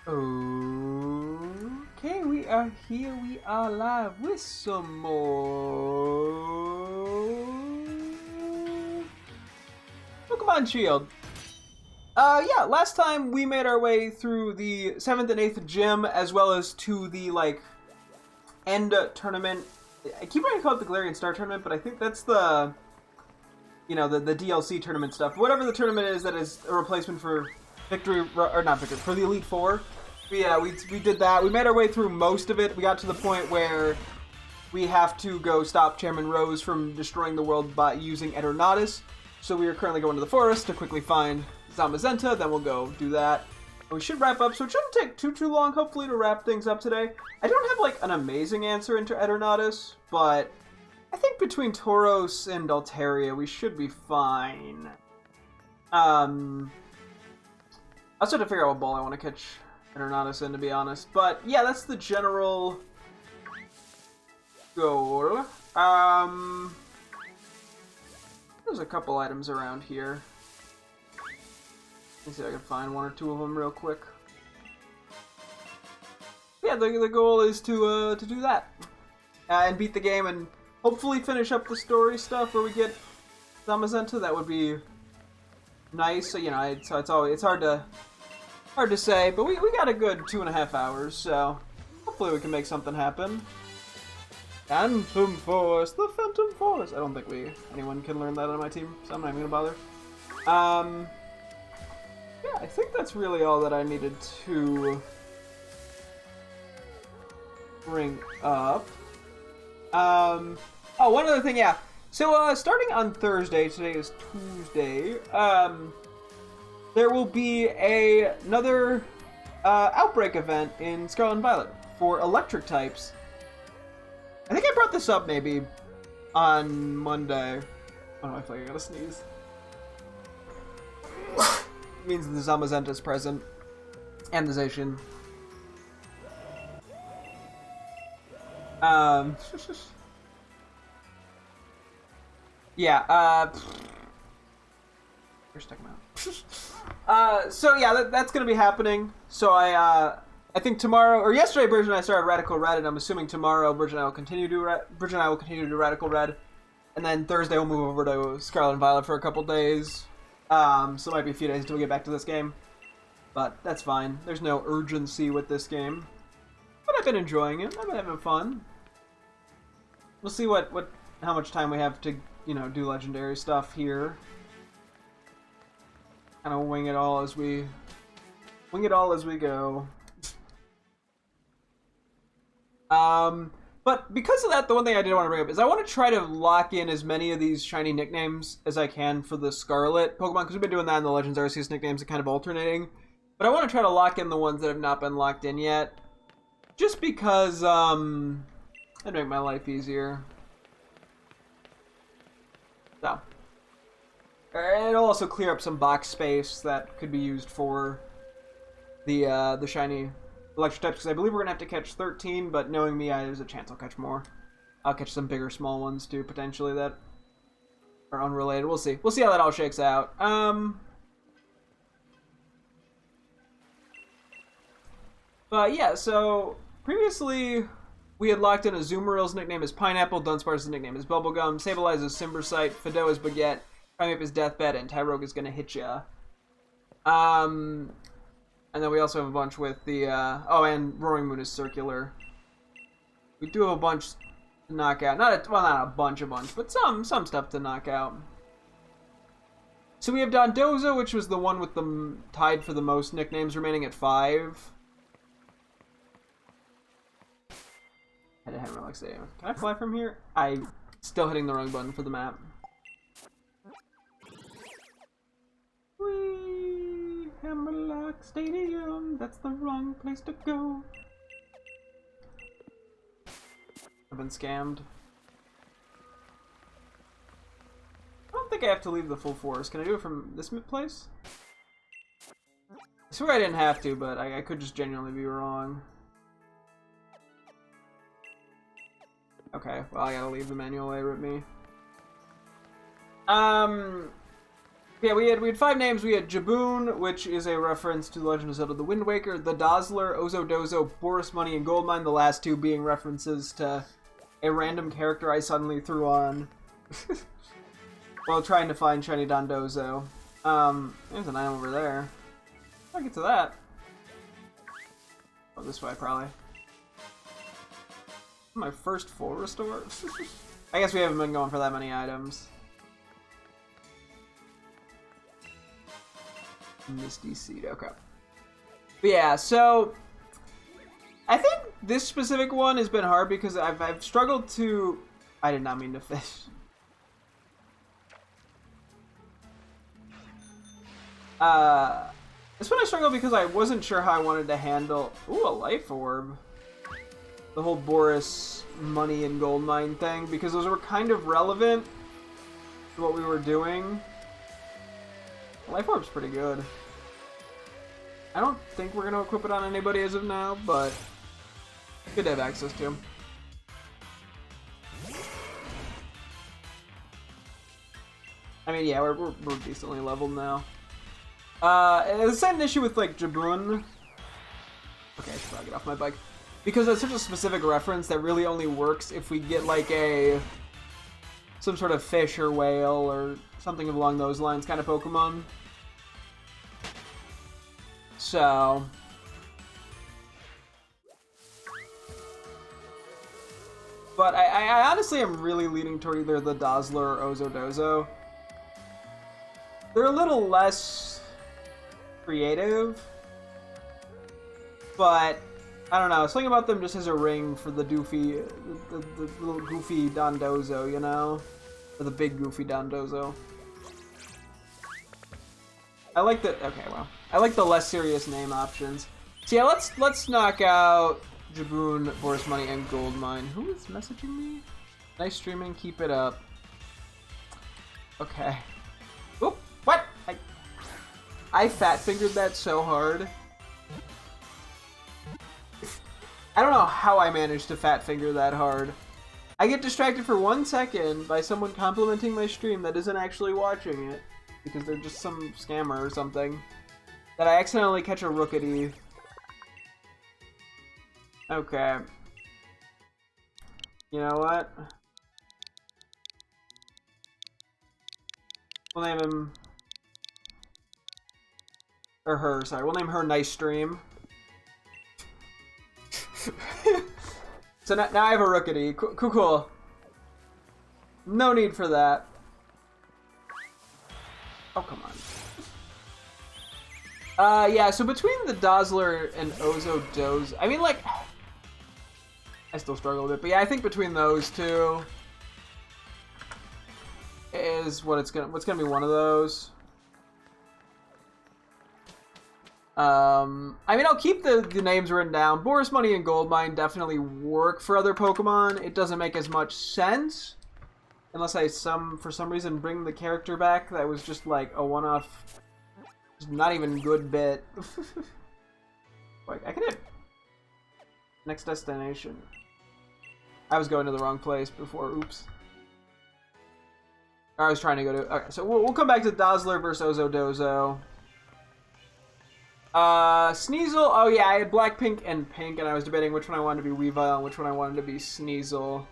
Okay, we are here. We are live with some more Pokemon Shield. Yeah, last time we made our way through the 7th and 8th gym, as well as to the, end tournament. I keep trying to call it the Galarian Star Tournament, but I think that's the, the DLC tournament stuff. Whatever the tournament is that is a replacement for Victory, or not Victory, for the Elite Four. Yeah, we did that. We made our way through most of it. We got to the point where we have to go stop Chairman Rose from destroying the world by using Eternatus. So we are currently going to the forest to quickly find Zamazenta. Then we'll go do that. And we should wrap up, so it shouldn't take too long, hopefully, to wrap things up today. I don't have, an amazing answer into Eternatus, but I think between Tauros and Altaria, we should be fine. I also have to figure out what ball I want to catch Eternatus in, to be honest. But yeah, that's the general goal. There's a couple items around here. Let me see if I can find one or two of them real quick. Yeah, the goal is to do that. And beat the game and hopefully finish up the story stuff where we get Zamazenta. That would be nice. So, it's hard to say, but we got a good 2.5 hours, so hopefully we can make something happen. Phantom Force, the Phantom Force. I don't think anyone can learn that on my team, so I'm not even gonna bother. Yeah, I think that's really all that I needed to bring up. Oh, one other thing, yeah. So, starting on Thursday, today is Tuesday, there will be another Outbreak event in Scarlet and Violet for electric types. I think I brought this up maybe on Monday. Oh no, I feel like I gotta sneeze. It means the Zamazenta is present. And the Zacian. Yeah, Here's check him out. So yeah, that's gonna be happening. So I think tomorrow or yesterday, Bridge and I started Radical Red, and I'm assuming tomorrow Bridge and I will continue to do Radical Red, and then Thursday we'll move over to Scarlet and Violet for a couple days. So it might be a few days until we get back to this game, but that's fine. There's no urgency with this game, but I've been enjoying it. I've been having fun. We'll see how much time we have to do legendary stuff here. Kind of wing it all as we go. But because of that, the one thing I did want to bring up is I want to try to lock in as many of these shiny nicknames as I can for the Scarlet Pokemon, because we've been doing that in the Legends Arceus nicknames and kind of alternating. But I want to try to lock in the ones that have not been locked in yet, just because that'd make my life easier. So it'll also clear up some box space that could be used for the shiny electric types, because I believe we're gonna have to catch 13, but knowing me, there's a chance I'll catch more. I'll catch some bigger small ones too, potentially, that are unrelated. We'll see how that all shakes out. But yeah, so previously we had locked in Azumaril's nickname as Pineapple, Dunsparce's nickname is Bubblegum, Sableye is Simbersite, Fidoa is Baguette, Primeape is Deathbed, and Tyrogue is gonna hit ya. And then we also have a bunch with the, and Roaring Moon is Circular. We do have a bunch to knock out. Not a bunch, but some stuff to knock out. So we have Dondozo, which was the one with the tied for the most nicknames, remaining at 5. Head to head relaxation. Can I fly from here? I'm still hitting the wrong button for the map. Hammerlock Stadium, that's the wrong place to go. I've been scammed. I don't think I have to leave the full forest. Can I do it from this place? I swear I didn't have to, but I could just genuinely be wrong. Okay, well I gotta leave the manual layer with me. Yeah, we had 5 names. We had Jaboon, which is a reference to The Legend of Zelda: The Wind Waker, the Dazzler, Ozodozo, Boris Money, and Goldmine. The last 2 being references to a random character I suddenly threw on while trying to find Shiny Dondozo. There's an item over there. I'll get to that. Oh, this way probably. My first full restore. I guess we haven't been going for that many items. Misty Seed, okay. But yeah, so I think this specific one has been hard because I've struggled to. I did not mean to fish. This one I struggled because I wasn't sure how I wanted to handle. Ooh, a life orb. The whole Boris Money and Gold Mine thing, because those were kind of relevant to what we were doing. Life Orb's pretty good. I don't think we're going to equip it on anybody as of now, but good to have access to. I mean, yeah, we're decently leveled now. The same issue with, like, Jaboon. Okay, I should probably get off my bike. Because it's such a specific reference that really only works if we get, like, some sort of fish or whale or something along those lines kind of Pokemon. So but I honestly am really leaning toward either the Dazzler or Ozodozo. They're a little less creative, but I don't know, something about them just has a ring for the doofy, the little goofy Dondozo, you know? Or the big goofy Dondozo. I like the, okay, well, I like the less serious name options. So yeah, let's knock out Jaboon, Boris Money, and Goldmine. Who is messaging me? Nice streaming, keep it up. Okay. Oop, what? I fat-fingered that so hard. I don't know how I managed to fat-finger that hard. I get distracted for 1 second by someone complimenting my stream that isn't actually watching it, because they're just some scammer or something, that I accidentally catch a Rookity. Okay. You know what? We'll name him... or her, sorry. We'll name her Nice Stream. So now I have a Rookity. Cool. No need for that. Oh, come on. Yeah, so between the Dazzler and Ozodozo, I mean, like, I still struggle with it, but yeah, I think between those two is what's gonna be one of those. I mean, I'll keep the names written down. Boris Money and Goldmine definitely work for other Pokemon. It doesn't make as much sense unless I for some reason bring the character back that was just like a one-off, not even good bit. Wait, I can hit next destination. I was going to the wrong place before. Oops. I was trying to go to. Okay, so we'll come back to Dazzler versus Ozodozo. Sneasel. Oh yeah, I had black, pink, and pink, and I was debating which one I wanted to be Weavile and which one I wanted to be Sneasel.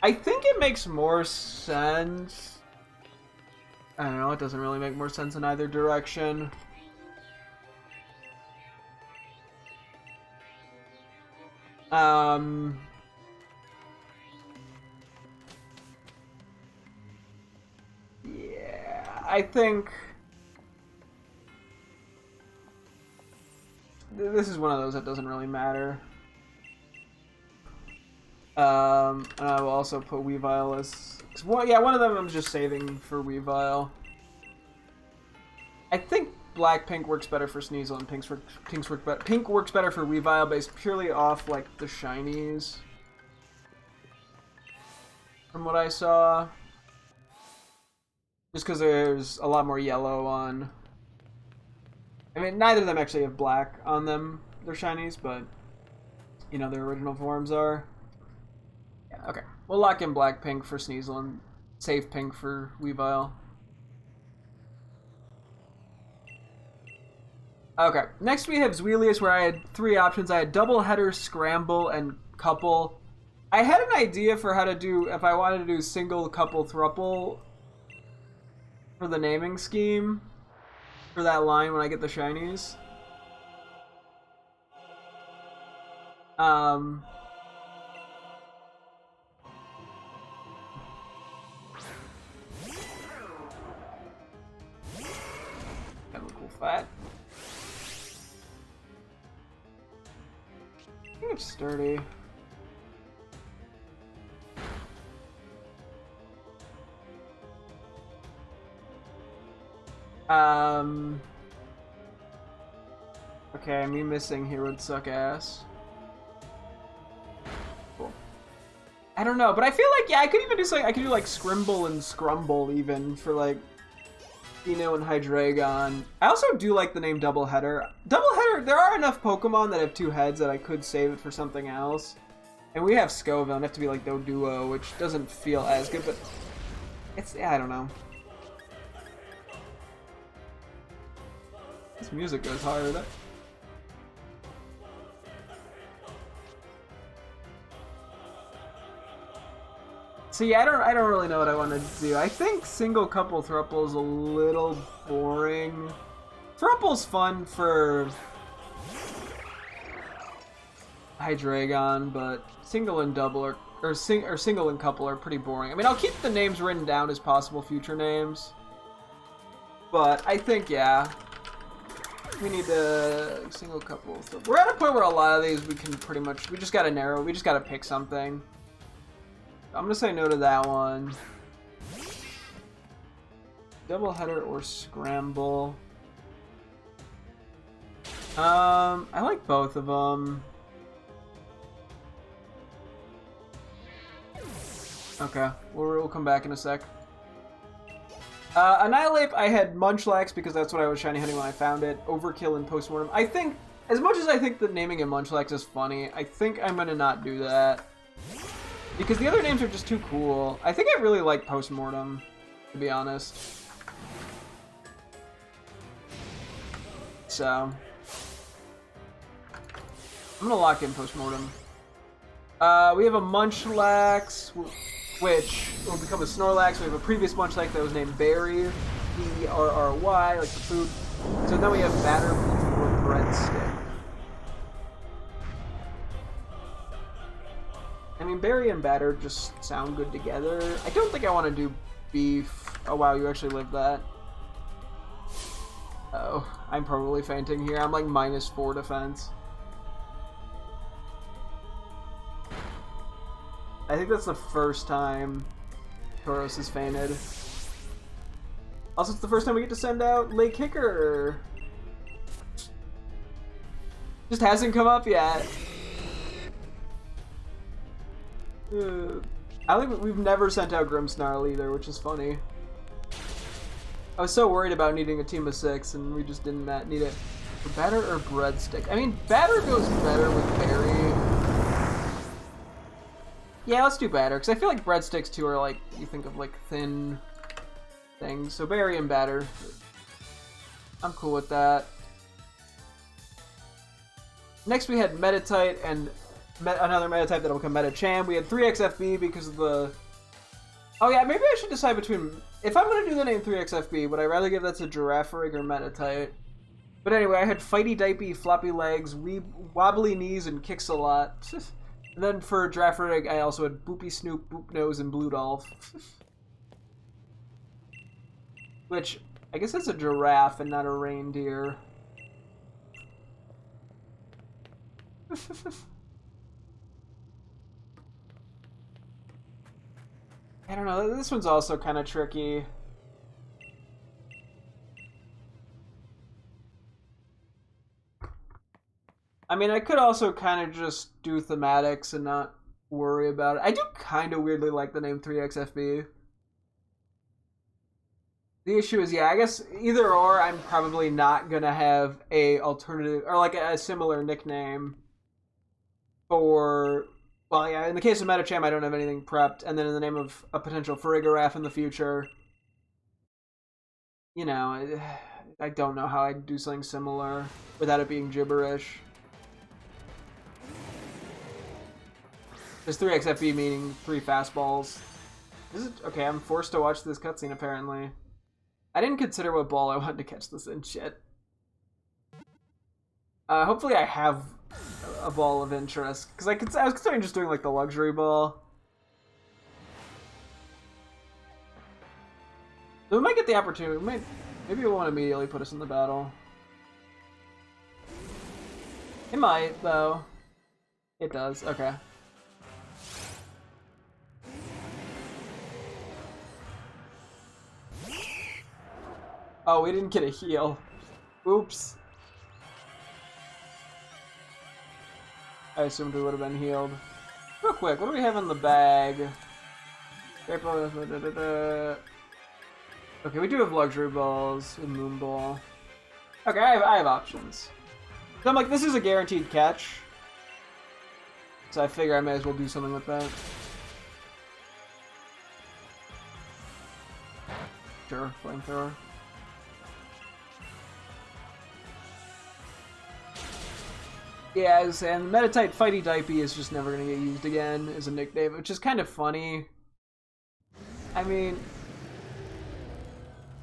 I think it makes more sense. I don't know, it doesn't really make more sense in either direction. Yeah, I think this is one of those that doesn't really matter. And I will also put Weavile as... well, yeah, one of them I'm just saving for Weavile. I think black, pink works better for Sneasel, and pink works better for Weavile based purely off, like, the shinies. From what I saw. Just because there's a lot more yellow on... I mean, neither of them actually have black on them, their shinies, but, you know, their original forms are. Yeah, okay. We'll lock in black, pink for Sneasel and save pink for Weavile. Okay, next we have Zweilius, where I had three options. I had double header, scramble, and couple. I had an idea for how to do, if I wanted to do single, couple, thruple for the naming scheme for that line when I get the shinies. Chemical fat. I think it's sturdy. Okay, me missing here would suck ass. Cool. I don't know, but I feel like, yeah, I could even do something, I could do like Scrimble and Scrumble even for like Dino and Hydreigon. I also do like the name Double Header. Double Header, there are enough Pokemon that have two heads that I could save it for something else. And we have Scoville, and have to be like Doduo, which doesn't feel as good, but it's, yeah, I don't know. This music goes hard. So yeah, I don't really know what I want to do. I think single couple thruple is a little boring. Thruple's fun for Hydreigon, but single and double or single and couple are pretty boring. I mean, I'll keep the names written down as possible future names, but I think, yeah, we need a single couple. We're at a point where a lot of these we can pretty much, we just gotta narrow, we just gotta pick something. I'm gonna say no to that one. Double header or scramble. I like both of them. Okay, we'll come back in a sec. Annihilate, I had Munchlax because that's what I was shiny hunting when I found it. Overkill and Postmortem. I think, as much as I think that naming a Munchlax is funny, I think I'm gonna not do that. Because the other names are just too cool. I think I really like Postmortem, to be honest. So I'm gonna lock in Postmortem. We have a Munchlax, which will become a Snorlax. We have a previous Munchlax that was named Berry, B-R-R-Y, like the food. So then we have Batter or Breadstick. I mean, Berry and Batter just sound good together. I don't think I want to do beef. Oh wow, you actually lived that. Oh, I'm probably fainting here. I'm like -4 defense. I think that's the first time Tauros has fainted. Also, it's the first time we get to send out Lake Kicker. Just hasn't come up yet. I think we've never sent out Grimmsnarl either, which is funny. I was so worried about needing a team of 6, and we just didn't need it. Batter or Breadstick? I mean, Batter goes better with Berry. Yeah, let's do Batter, because I feel like Breadsticks too are like, you think of like thin things. So Berry and Batter. I'm cool with that. Next we had Metatite and another Metatype that'll become Metacham. We had 3XFB because of the... Oh yeah, maybe I should decide between... If I'm going to do the name 3XFB, would I rather give that to Girafarig or Metatite? But anyway, I had Fighty Dipey, Floppy Legs, Wobbly Knees, and Kicks a Lot. And then for Girafarig, I also had Boopy Snoop, Boop Nose, and Blue Dolph. Which, I guess that's a giraffe and not a reindeer. I don't know, this one's also kind of tricky. I mean, I could also kind of just do thematics and not worry about it. I do kind of weirdly like the name 3XFB. The issue is, yeah, I guess either or, I'm probably not going to have a alternative, or like a similar nickname for... Well, yeah, in the case of Metacham, I don't have anything prepped, and then in the name of a potential Farigiraf in the future, you know, I don't know how I'd do something similar without it being gibberish. There's 3 XFB meaning 3 fastballs. Is it okay? I'm forced to watch this cutscene apparently. I didn't consider what ball I wanted to catch this in. Shit. Hopefully I have a ball of interest because I was considering just doing like the luxury ball. So we might get the opportunity. Maybe it won't immediately put us in the battle. It might though. It does. Okay. Oh, we didn't get a heal. Oops. I assumed we would have been healed. Real quick, what do we have in the bag? Okay, we do have luxury balls and moon ball. Okay, I have options. So I'm like, this is a guaranteed catch. So I figure I may as well do something with that. Sure, flamethrower. Yeah, I was saying, Metatite Fighty Dipey is just never going to get used again as a nickname, which is kind of funny. I mean,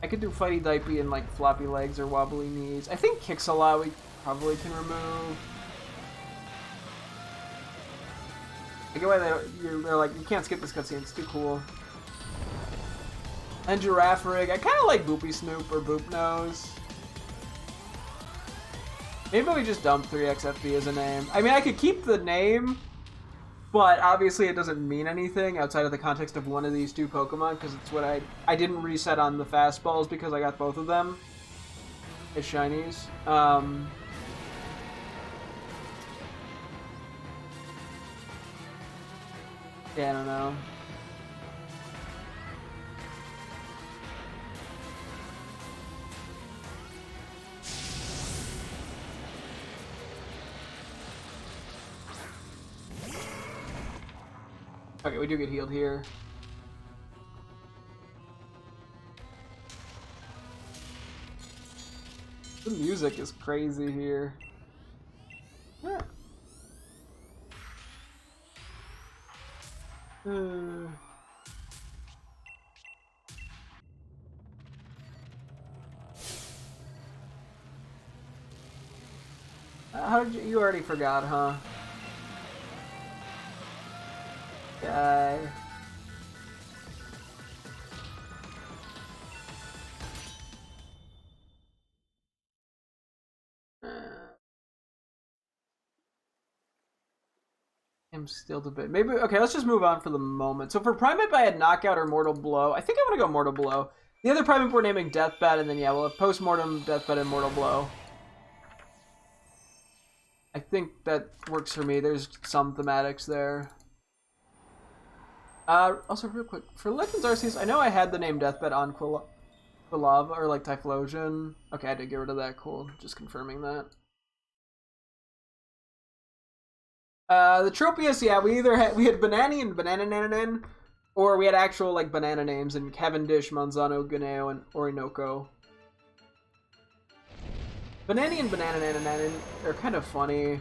I could do Fighty Dipey and like floppy legs or wobbly knees. I think Kicks a lot we probably can remove. I get why they're like, you can't skip this cutscene, it's too cool. And Giraffe Rig, I kind of like Boopy Snoop or Boop Nose. Maybe we just dump 3XFB as a name. I mean, I could keep the name, but obviously it doesn't mean anything outside of the context of one of these 2 Pokemon, because it's what I didn't reset on the fastballs because I got both of them as shinies. Yeah, I don't know. Okay, we do get healed here. The music is crazy here. Yeah. How did you already forgot, huh? Guy. I'm still debating. Maybe, okay, let's just move on for the moment. So for Primate, I had Knockout or Mortal Blow. I think I want to go Mortal Blow. The other Primate we're naming Deathbed, and then yeah, we'll have Postmortem, Deathbed, and Mortal Blow. I think that works for me. There's some thematics there. Also, real quick, for Legends Arceus, I know I had the name Deathbed on Quilava, or like Typhlosion. Okay, I did get rid of that. Cool. Just confirming that. The Tropius, yeah, we had Banani and Bananananan, or we had actual like banana names in Cavendish, Manzano, Ganeo, and Orinoco. Banani and Bananananan are kind of funny.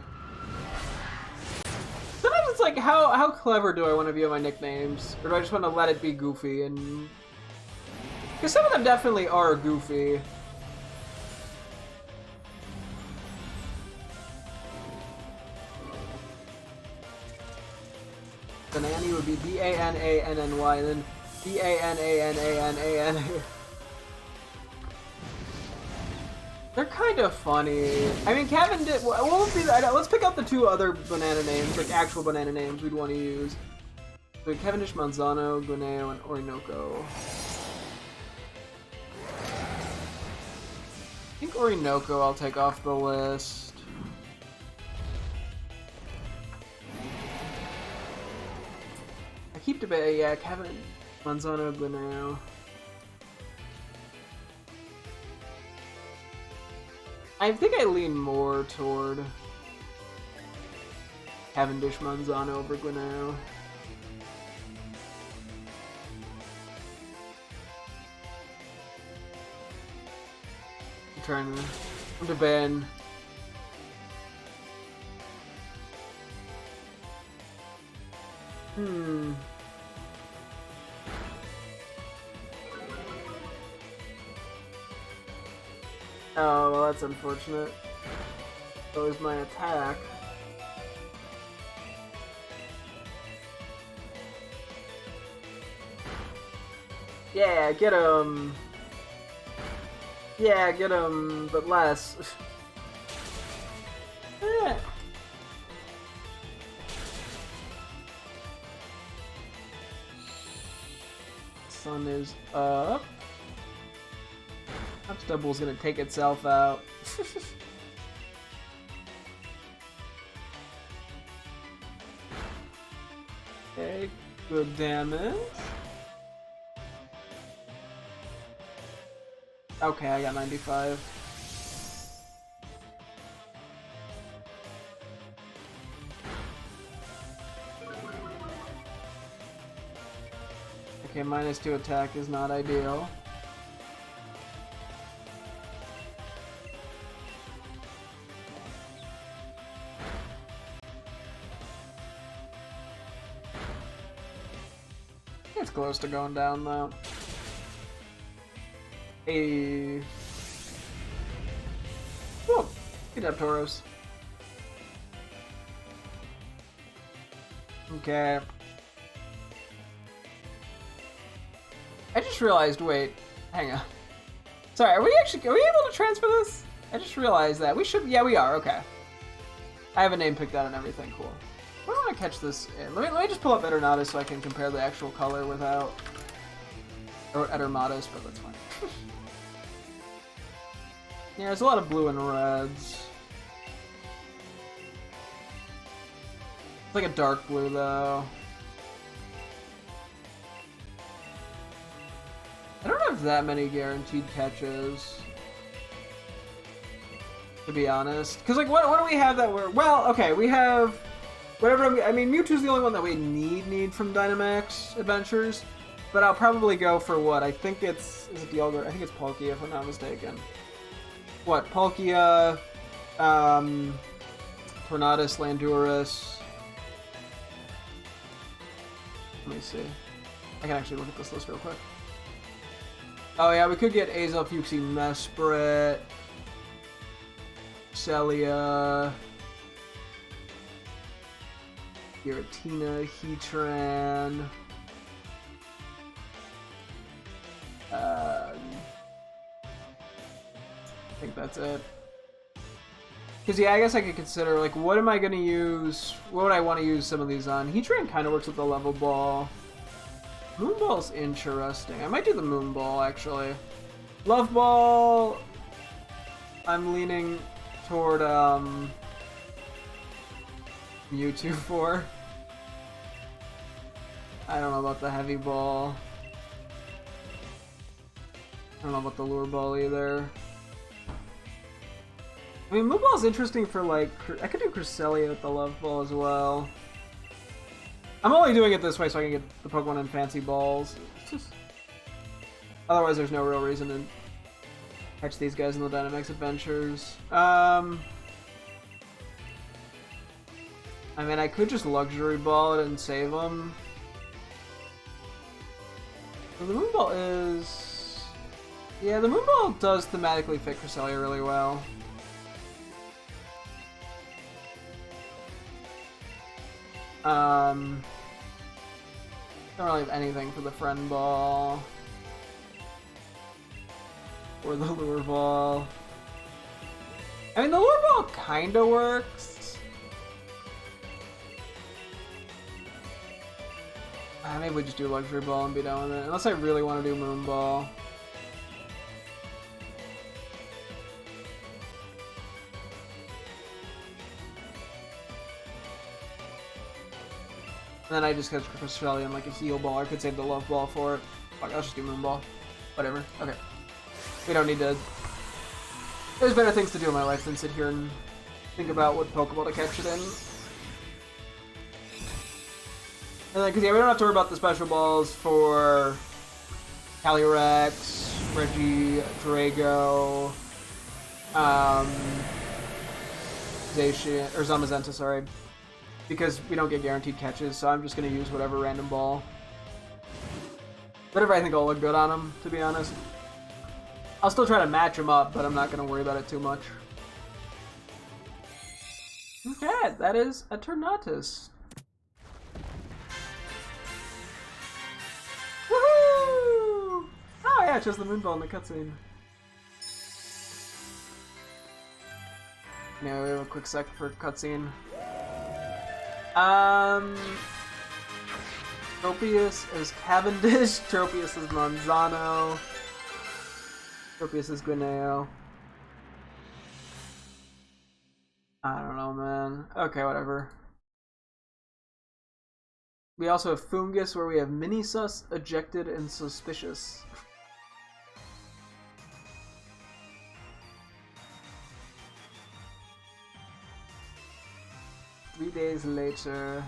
Sometimes it's like, how clever do I want to view my nicknames? Or do I just want to let it be goofy? And because some of them definitely are goofy. Banani would be B-A-N-A-N-N-Y, and then B-A-N-A-N-A-N-A-N. They're kind of funny. I mean, Kevin did. Well, let's pick out the 2 other banana names, like actual banana names we'd want to use. So Cavendish, Manzano, Guineo, and Orinoco. I think Orinoco I'll take off the list. I keep debating, yeah, Kevin, Manzano, Guineo. I think I lean more toward Cavendish, Manzano over Guineo. turn. To Ben. Oh, well, that's unfortunate. So is my attack. Yeah, get him. Yeah, get him, but less. Sun is up. Huxtable's gonna take itself out. Okay, good damage. Okay, I got 95. Okay, -2 attack is not ideal. It's close to going down though. Hey. Whoa! Good job, Tauros. Okay. I just realized, wait, hang on. Sorry, are we able to transfer this? I just realized that. We should, yeah, we are, okay. I have a name picked out and everything, cool. Why don't I catch this in? Let me just pull up Eternatus so I can compare the actual color without, or Etermatus, but that's fine. Yeah, there's a lot of blue and reds. It's like a dark blue, though. I don't have that many guaranteed catches, to be honest. Because, like, what do we have that we're... Well, okay, we have... Whatever, I mean, Mewtwo's the only one that we need from Dynamax Adventures. But I'll probably go for what? I think it's... Is it Dialga? I think it's Palkia, if I'm not mistaken. What? Palkia, Tornadus, Landorus. Let me see. I can actually look at this list real quick. Oh yeah, we could get Azel, Fuxie, Mesprit, Celia, Giratina, Heatran. I think that's it. Because, yeah, I guess I could consider, like, what am I going to use? What would I want to use some of these on? Heatran kind of works with the level ball. Moonball's interesting. I might do the Moonball, actually. Love Ball, I'm leaning toward, Mewtwo for. I don't know about the Heavy Ball. I don't know about the Lure Ball either. I mean, Moonball's interesting for, like, I could do Cresselia with the Love Ball as well. I'm only doing it this way so I can get the Pokemon in fancy balls. Otherwise, there's no real reason to catch these guys in the Dynamax Adventures. I mean, I could just Luxury Ball it and save them. So the Moonball is... Yeah, the Moonball does thematically fit Cresselia really well. Don't really have anything for the Friend Ball. Or the Lure Ball. I mean, the Lure Ball kinda works. Maybe we just do Luxury Ball and be done with it. Unless I really want to do Moon Ball. And then I just catch Cresselia and like a Heal Ball. I could save the Love Ball for it. Fuck, I'll just do Moon Ball. Whatever. Okay. We don't need to... There's better things to do in my life than sit here and think about what Pokeball to catch it in. And then, because yeah, we don't have to worry about the special balls for Calyrex, Reggie, Drago, um, Zacian, or Zamazenta, sorry. Because we don't get guaranteed catches, so I'm just going to use whatever random ball. Whatever I think will look good on him, to be honest. I'll still try to match him up, but I'm not going to worry about it too much. Okay, that is Eternatus. Woohoo! Oh yeah, it's just the Moonball in the cutscene. Yeah, we have a quick sec for cutscene. Tropius is Cavendish, Tropius is Manzano, Tropius is Guineo. I don't know, man. Okay, whatever. We also have Fungus, where we have Minisus, Ejected, and Suspicious. 3 days later.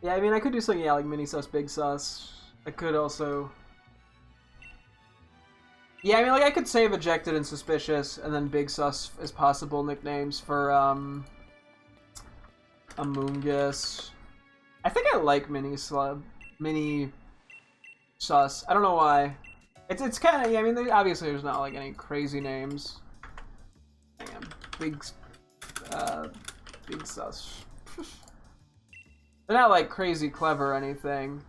Yeah, I mean, I could do something, yeah, like Mini Sus, Big Sus. I could also... Yeah, I mean, like, I could save Ejected and Suspicious, and then Big Sus as possible nicknames for, Amoongus. I think I like Mini Sus. I don't know why. It's kind of, yeah, I mean, obviously there's not, like, any crazy names. Damn. Big Sus. They're not, like, crazy clever or anything.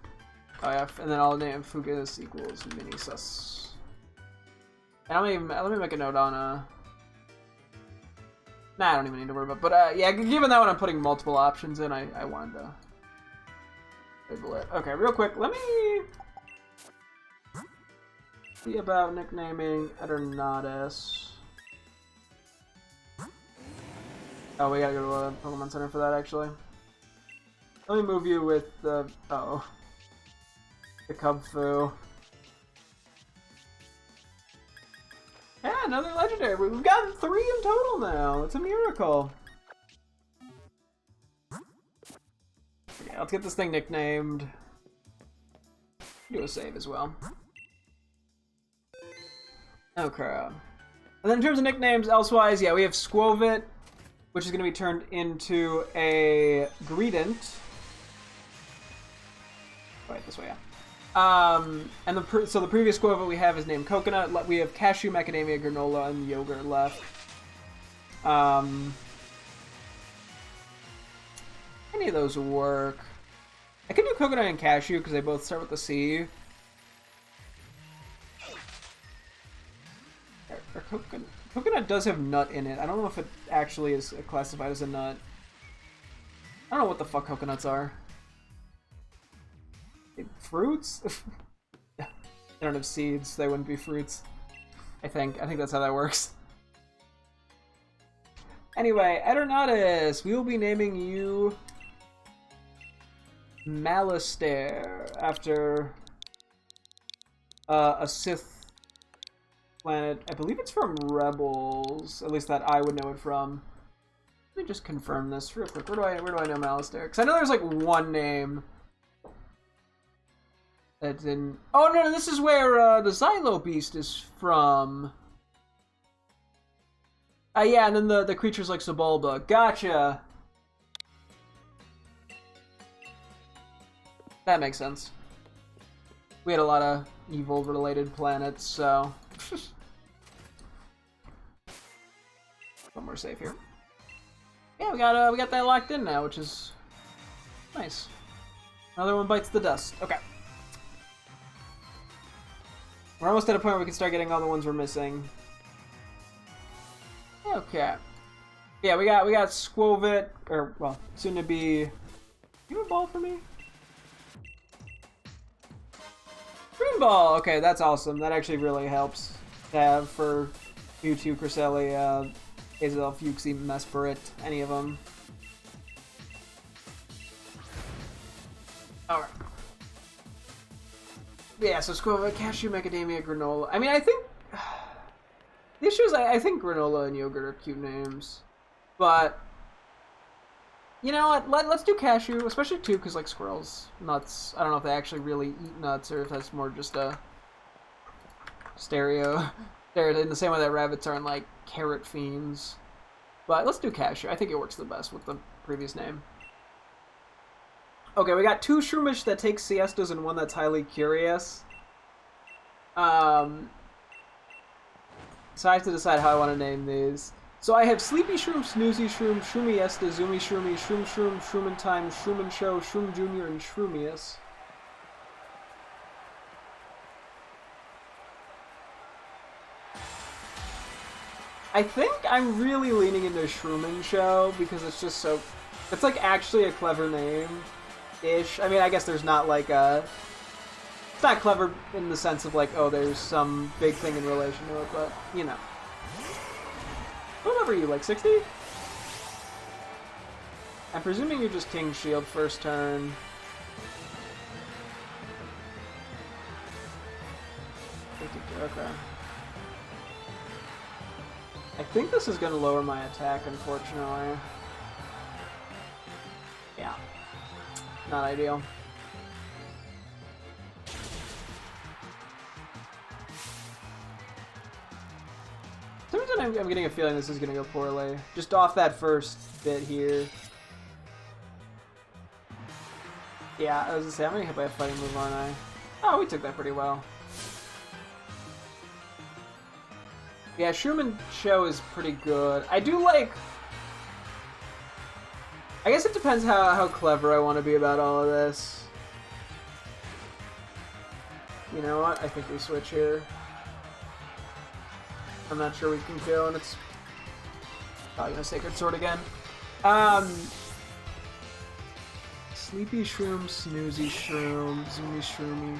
Oh, yeah, and then I'll name Fugus equals Mini Sus. And let me make a note on, Nah, I don't even need to worry about it. But, yeah, given that one I'm putting multiple options in, I wanted to label it. Okay, real quick, let me see about nicknaming Eternatus. Oh, we gotta go to the Pokemon Center for that, actually. Let me move you with the... Uh-oh. The Cubfu. Yeah, another legendary. We've gotten 3 in total now. It's a miracle. Okay, let's get this thing nicknamed. Do a save as well. Okay. And then in terms of nicknames, elsewise, yeah, we have Squovit, which is going to be turned into a Greedent. Right, this way, yeah. And so the previous Squovit we have is named Coconut. We have Cashew, Macadamia, Granola, and Yogurt left. Any of those work. I can do Coconut and Cashew because they both start with a C. Coconut does have nut in it. I don't know if it actually is classified as a nut. I don't know what the fuck coconuts are. Fruits? They don't have seeds, they wouldn't be fruits. I think that's how that works. Anyway, Eternatus, we will be naming you Malistaire after a Sith planet. I believe it's from Rebels, at least that I would know it from. Let me just confirm this real quick. Where do I know Malistaire? Because I know there's like one name that's in... Oh no, this is where the Xylo Beast is from. Yeah, and then the creature's like Sebulba. Gotcha. That makes sense. We had a lot of evil-related planets, so... One more save here. Yeah, we got that locked in now, which is nice. Another one bites the dust. Okay. We're almost at a point where we can start getting all the ones we're missing. Okay. Yeah, we got Squovit, or well, soon to be. You have a ball for me? Green ball. Okay, that's awesome. That actually really helps to have for Mewtwo, Cresselia, Azelf, Uxie, Mesprit, any of them. Alright. Yeah, so Squova, Cashew, Macadamia, Granola. I mean, I think... The issue is I think Granola and Yogurt are cute names. But... You know what? Let's do cashew, especially too, because like squirrels, nuts. I don't know if they actually really eat nuts or if that's more just a stereo. They're in the same way that rabbits aren't like carrot fiends. But let's do cashew. I think it works the best with the previous name. Okay, we got 2 Shroomish that take siestas and 1 that's highly curious. So I have to decide how I want to name these. So I have Sleepy Shroom, Snoozy Shroom, Shroomiesta, Zoomy Shroomy, Shroom Shroom, Shroomin' Time, Shroomin' Show, Shroom Jr., and Shroomius. I think I'm really leaning into Shroomin' Show because it's just so... It's like actually a clever name-ish. I mean, I guess there's not like a... It's not clever in the sense of like, oh, there's some big thing in relation to it, but, you know. What level are you, like 60? I'm presuming you're just King Shield first turn. Okay. I think this is going to lower my attack, unfortunately. Yeah. Not ideal. For some reason I'm getting a feeling this is going to go poorly. Just off that first bit here. Yeah, I was going to say, I'm going to hit by a fighting move, aren't I? Oh, we took that pretty well. Yeah, Shroomin' Show is pretty good. I do like... I guess it depends how clever I want to be about all of this. You know what? I think we switch here. I'm not sure we can kill, and it's probably gonna Sacred Sword again. Sleepy Shroom, Snoozy Shroom, Zoomy Shroomy.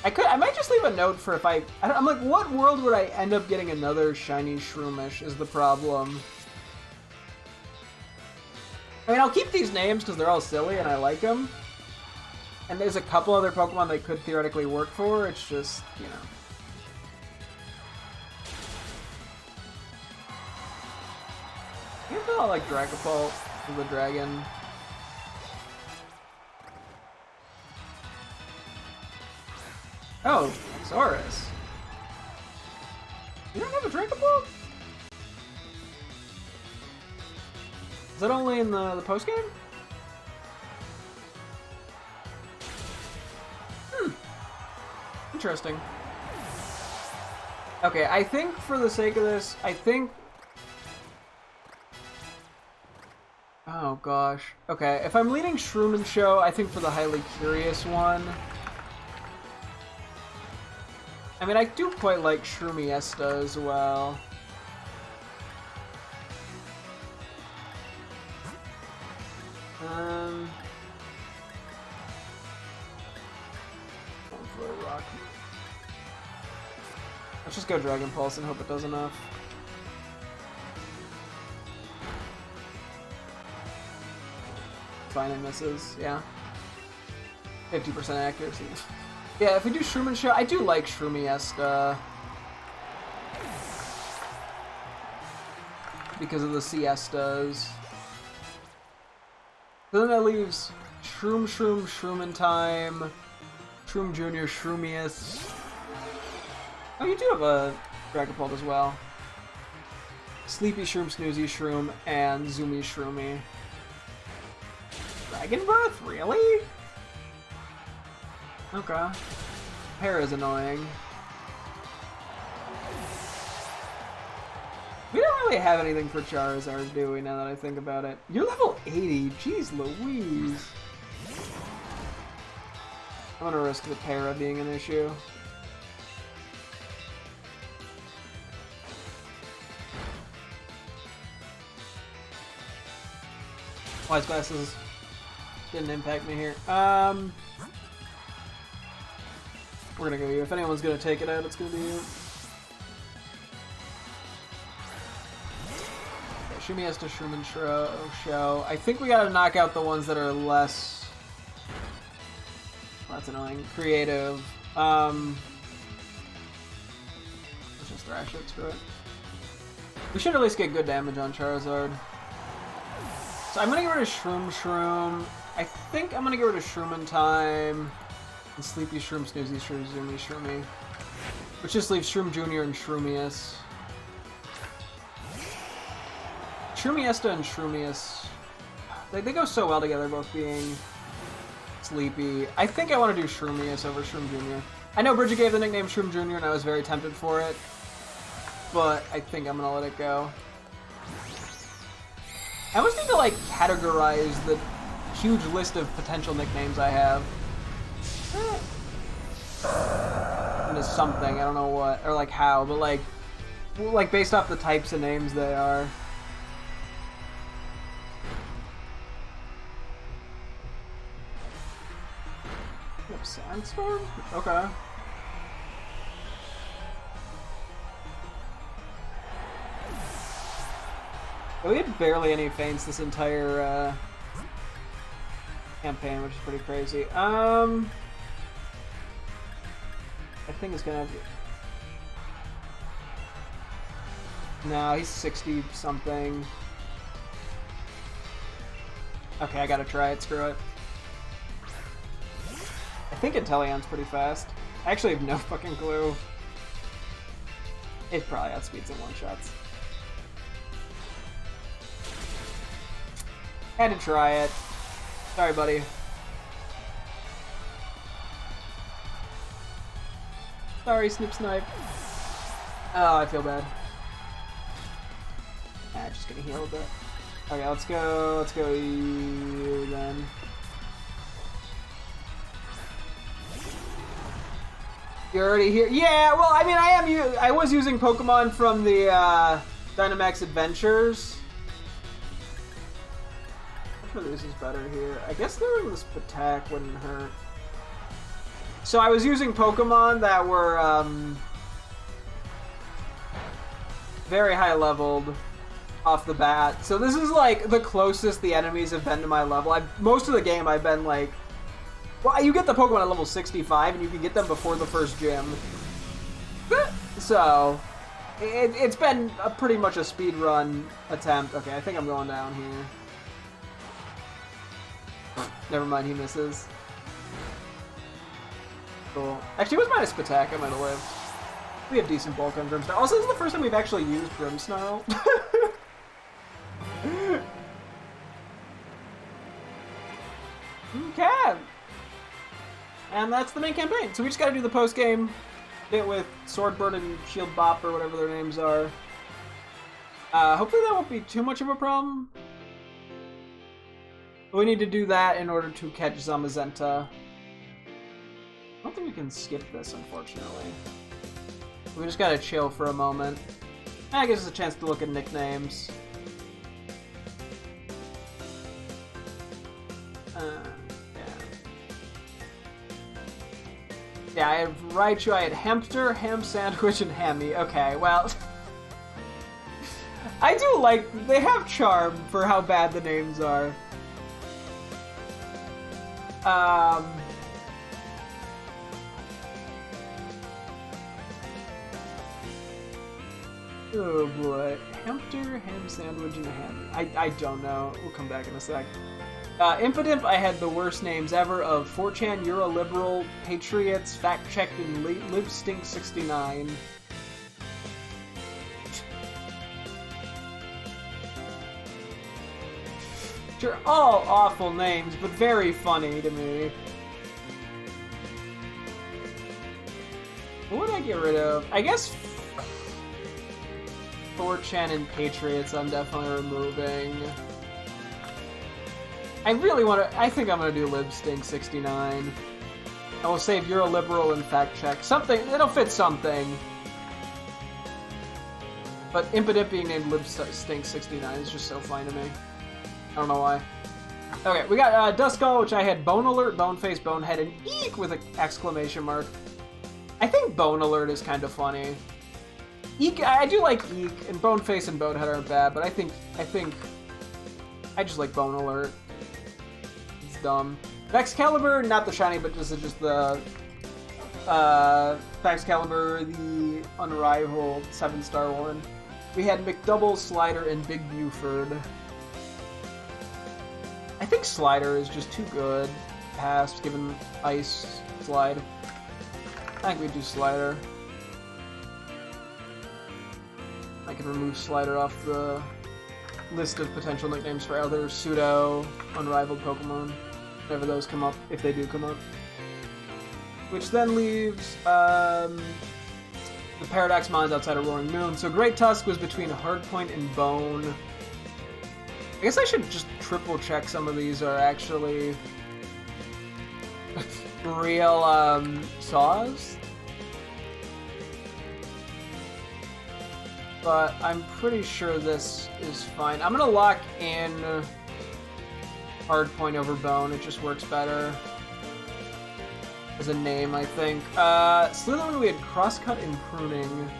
I might just leave a note for if I'm like, what world would I end up getting another shiny Shroomish is the problem. I mean, I'll keep these names because they're all silly and I like them. And there's a couple other Pokemon they could theoretically work for, it's just, you know. I feel like Dragapult is the dragon. Oh, Saurus. You don't have a Dragapult? Is that only in the post-game? Interesting. Okay, I think for the sake of this, oh gosh. Okay, if I'm leading Shroomin' Show, I think for the highly curious one... I mean, I do quite like Shroomiesta as well. Going for a rock. Let's just go Dragon Pulse and hope it does enough. Fine, it misses, yeah. 50% accuracy. Yeah, if we do Shroomin' Show, I do like Shroomiesta. Because of the siestas. So then that leaves Shroom Shroom, Shroomin' Time, Shroom Jr., Shroomius. Oh, you do have a Dragapult as well. Sleepy Shroom, Snoozy Shroom, and Zoomy Shroomy. Dragon Breath? Really? Okay. Para's annoying. We don't really have anything for Charizard, do we, now that I think about it? You're level 80, jeez Louise. I'm gonna risk the Para being an issue. Wise Glasses didn't impact me here. We're gonna go you. If anyone's gonna take it out, it's gonna be you. Okay, Shroomiesta, Shroomin' Show. I think we gotta knock out the ones that are less... Well, that's annoying. Creative. Let's just thrash it, screw it. We should at least get good damage on Charizard. So I'm gonna get rid of Shroom. I think I'm gonna get rid of Shroomin' Time. And Sleepy Shroom, Snoozy Shroom, Zoomy Shroomy. Which just leaves Shroom Jr. and Shroomius. Shroomiesta and Shroomius. They go so well together, both being sleepy. I think I want to do Shroomius over Shroom Jr. I know Bridget gave the nickname Shroom Jr. and I was very tempted for it. But I think I'm gonna let it go. I almost need to, like, categorize the huge list of potential nicknames I have. Into something, I don't know what, or like how, but like based off the types of names they are. Sandstorm? Okay. We had barely any feints this entire campaign, which is pretty crazy. I think it's gonna have... No, he's 60-something. Okay, I gotta try it, screw it. I think Inteleon's pretty fast. I actually have no fucking clue. It probably outspeeds in one-shots. Had to try it. Sorry, buddy. Sorry, Snip Snipe. Oh, I feel bad. Ah, just gonna heal a bit. Okay, let's go you then. You're already here? Yeah, well, I mean, I was using Pokemon from the Dynamax Adventures. I'm sure this is better here. I guess throwing this attack wouldn't hurt. So I was using Pokemon that were very high leveled off the bat. So this is like the closest the enemies have been to my level. Most of the game I've been like, well, you get the Pokemon at level 65 and you can get them before the first gym. So it's been pretty much a speed run attempt. Okay, I think I'm going down here. Never mind, he misses. Cool. Actually, it was minus attack. I might have lived. We have decent bulk on Grimmsnarl. Also, this is the first time we've actually used Grimmsnarl. Okay. And that's the main campaign. So we just gotta do the post-game bit with Swordbird and Shield Bop, or whatever their names are. Hopefully that won't be too much of a problem. But we need to do that in order to catch Zamazenta. I don't think we can skip this, unfortunately. We just gotta chill for a moment. That gives us a chance to look at nicknames. Yeah, I have Raichu, I had Hempter, Ham Sandwich, and Hammy. Okay, well... I do like... They have charm for how bad the names are. Oh boy. Hempter, Ham Sandwich, and Hammy. I don't know. We'll come back in a sec. Impidimp, I had the worst names ever of 4chan, You're a Liberal, Patriots, Fact Check, and Libstink 69. Which are all awful names, but very funny to me. What would I get rid of? I guess 4chan and Patriots I'm definitely removing. I really want to... I think I'm going to do Libstink 69. I will save You're a Liberal and Fact Check. Something... It'll fit something. But Impidimp being named Libstink 69 is just so fine to me. I don't know why. Okay, we got Duskull, which I had Bone Alert, Bone Face, Bonehead, and Eek with an exclamation mark. I think Bone Alert is kind of funny. Eek... I do like Eek, and Bone Face and Bonehead aren't bad, but I think... I just like Bone Alert. Dumb. Excalibur, not the shiny, but just the Excalibur, the unrivaled 7-star one. We had McDouble, Slider, and Big Buford. I think Slider is just too good. Past, given Ice Slide. I think we do Slider. I can remove Slider off the list of potential nicknames for other pseudo unrivaled Pokemon. Whenever those come up, if they do come up. Which then leaves the Paradox Mons outside of Roaring Moon. So Great Tusk was between Hardpoint and Bone. I guess I should just triple check some of these are actually real saws. But I'm pretty sure this is fine. I'm gonna lock in Hardpoint over Bone. It just works better as a name, I think. Slytherin, we had Crosscut and Pruning.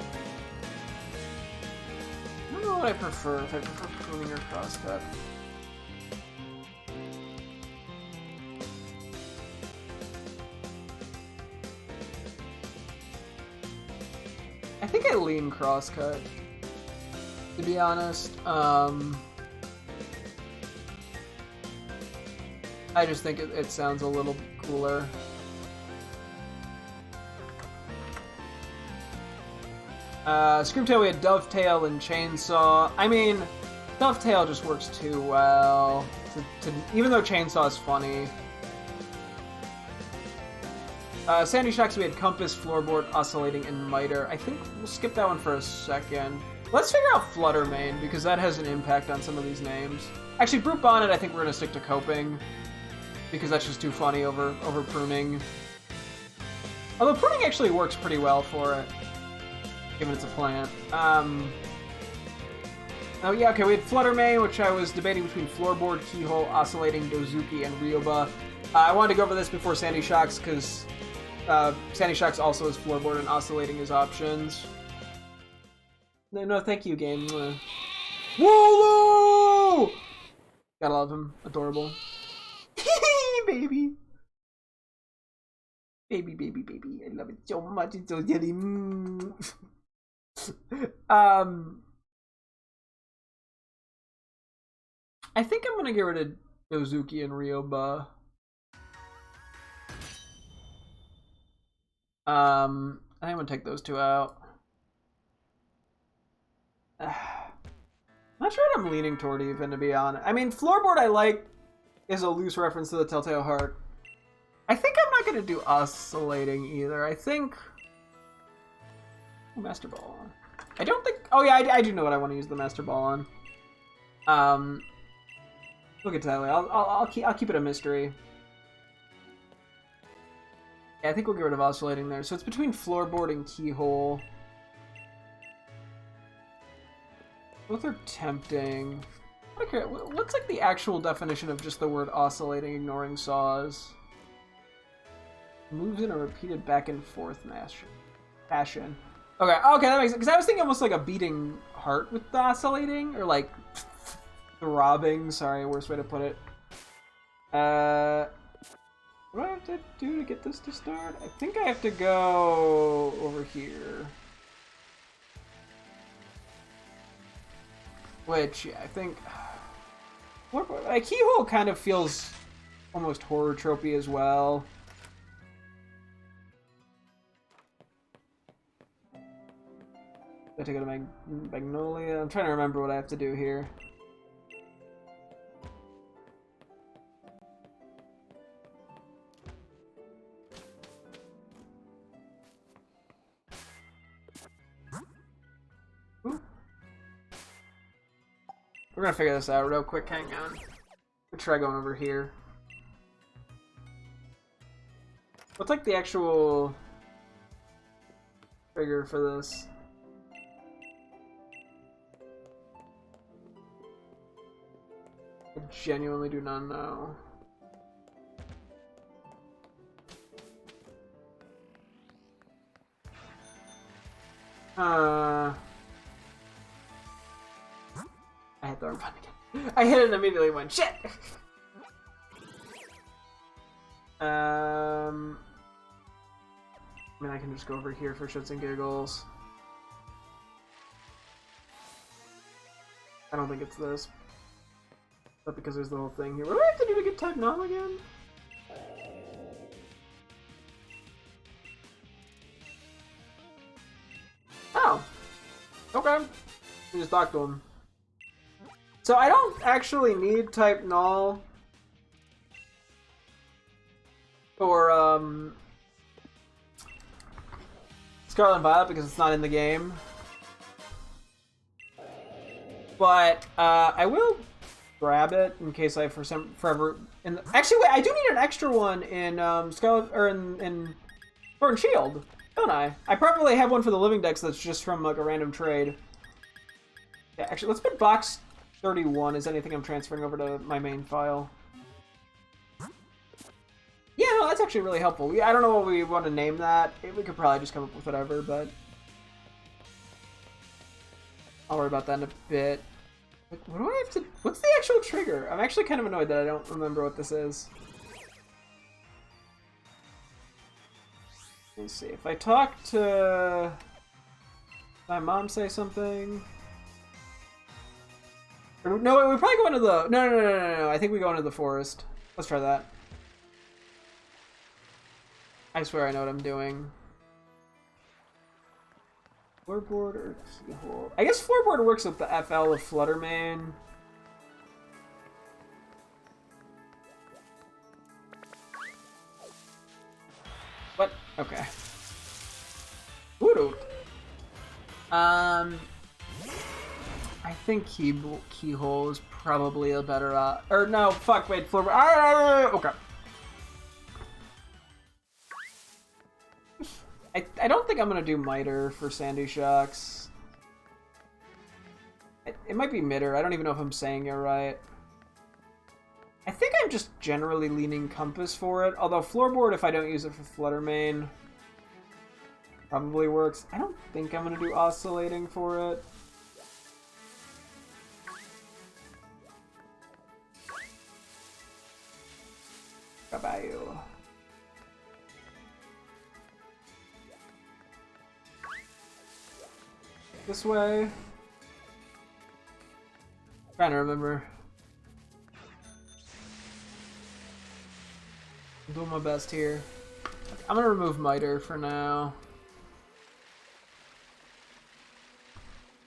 I don't know what I prefer, if I prefer Pruning or Crosscut. I think I lean Crosscut, to be honest. I just think it sounds a little cooler. Screamtail, we had Dovetail and Chainsaw. I mean, Dovetail just works too well. Even though Chainsaw is funny. Sandy Shocks, we had Compass, Floorboard, Oscillating, and Miter. I think we'll skip that one for a second. Let's figure out Fluttermane, because that has an impact on some of these names. Actually, Brute Bonnet, I think we're going to stick to Coping, because that's just too funny over Pruning. Although Pruning actually works pretty well for it, given it's a plant. Oh yeah, okay, we had Fluttermane, which I was debating between Floorboard, Keyhole, Oscillating, Dozuki, and Ryoba. I wanted to go over this before Sandy Shocks, because Sandy Shocks also has Floorboard and Oscillating as options. No, thank you, game. Wooloo! Gotta love him. Adorable. Baby. Baby, baby, baby. I love it so much. It's so jelly. I think I'm gonna get rid of Dozuki and Ryoba. I think I'm gonna take those two out. I'm not sure what I'm leaning toward, even, to be honest. I mean, Floorboard I like is a loose reference to the Telltale Heart. I think I'm not gonna do Oscillating either. I think Master Ball on. I don't think. Oh yeah, I do know what I want to use the Master Ball on. We'll get to that later. I'll keep it a mystery. Yeah, I think we'll get rid of Oscillating there. So it's between Floorboard and Keyhole. Both are tempting. Okay, what's like the actual definition of just the word oscillating, ignoring saws? Moves in a repeated back and forth fashion. Okay, that makes sense. Because I was thinking almost like a beating heart with the oscillating, or like throbbing. Sorry, worst way to put it. What do I have to do to get this to start? I think I have to go over here. Which, yeah, I think... Like, Keyhole kind of feels almost horror tropey as well. I take it to Magnolia. I'm trying to remember what I have to do here. We're gonna figure this out real quick, hang on. We'll try going over here. What's like the actual trigger for this? I genuinely do not know. I hit the wrong button again. I hit it and immediately went, shit! I mean, I can just go over here for shits and giggles. I don't think it's this. But because there's the whole thing here. What do I have to do to get type Null again? Oh. Okay. We just talked to him. So I don't actually need type Null for Scarlet and Violet because it's not in the game. But I will grab it in case I forever. Actually, wait, I do need an extra one in Scarlet or in Sword and Shield, don't I? I probably have one for the living dex that's just from like a random trade. Yeah, actually, let's put box 31 as anything I'm transferring over to my main file. Yeah, no, that's actually really helpful. I don't know what we want to name that. We could probably just come up with whatever, but I'll worry about that in a bit. What do I have to... What's the actual trigger? I'm actually kind of annoyed that I don't remember what this is. Let me see. If I talk to... my mom say something... No, wait, we probably go into the... No. I think we go into the forest. Let's try that. I swear I know what I'm doing. Floorboard or keyhole? I guess floorboard works with the FL of Fluttermane. What? Okay. Voodoo. I think keyhole is probably a better or no, fuck, wait, floorboard. Okay. I don't think I'm gonna do Miter for Sandy Shocks. It might be Mitter. I don't even know if I'm saying it right. I think I'm just generally leaning Compass for it. Although Floorboard, if I don't use it for Fluttermane, probably works. I don't think I'm gonna do Oscillating for it. Caballo. This way. Trying to remember. I'm doing my best here. I'm gonna remove Miter for now.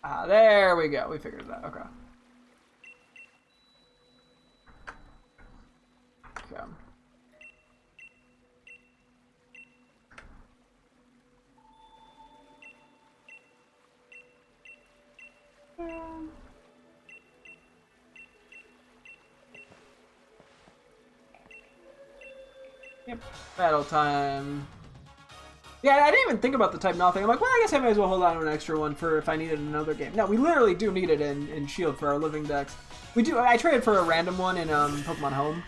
Ah, there we go. We figured it out. Okay. Okay. Yep, battle time. Yeah, I didn't even think about the type null thing. I'm like, well, I guess I might as well hold on to an extra one for if I needed another game. No, we literally do need it in Shield for our living decks. We do. I traded for a random one in Pokemon Home,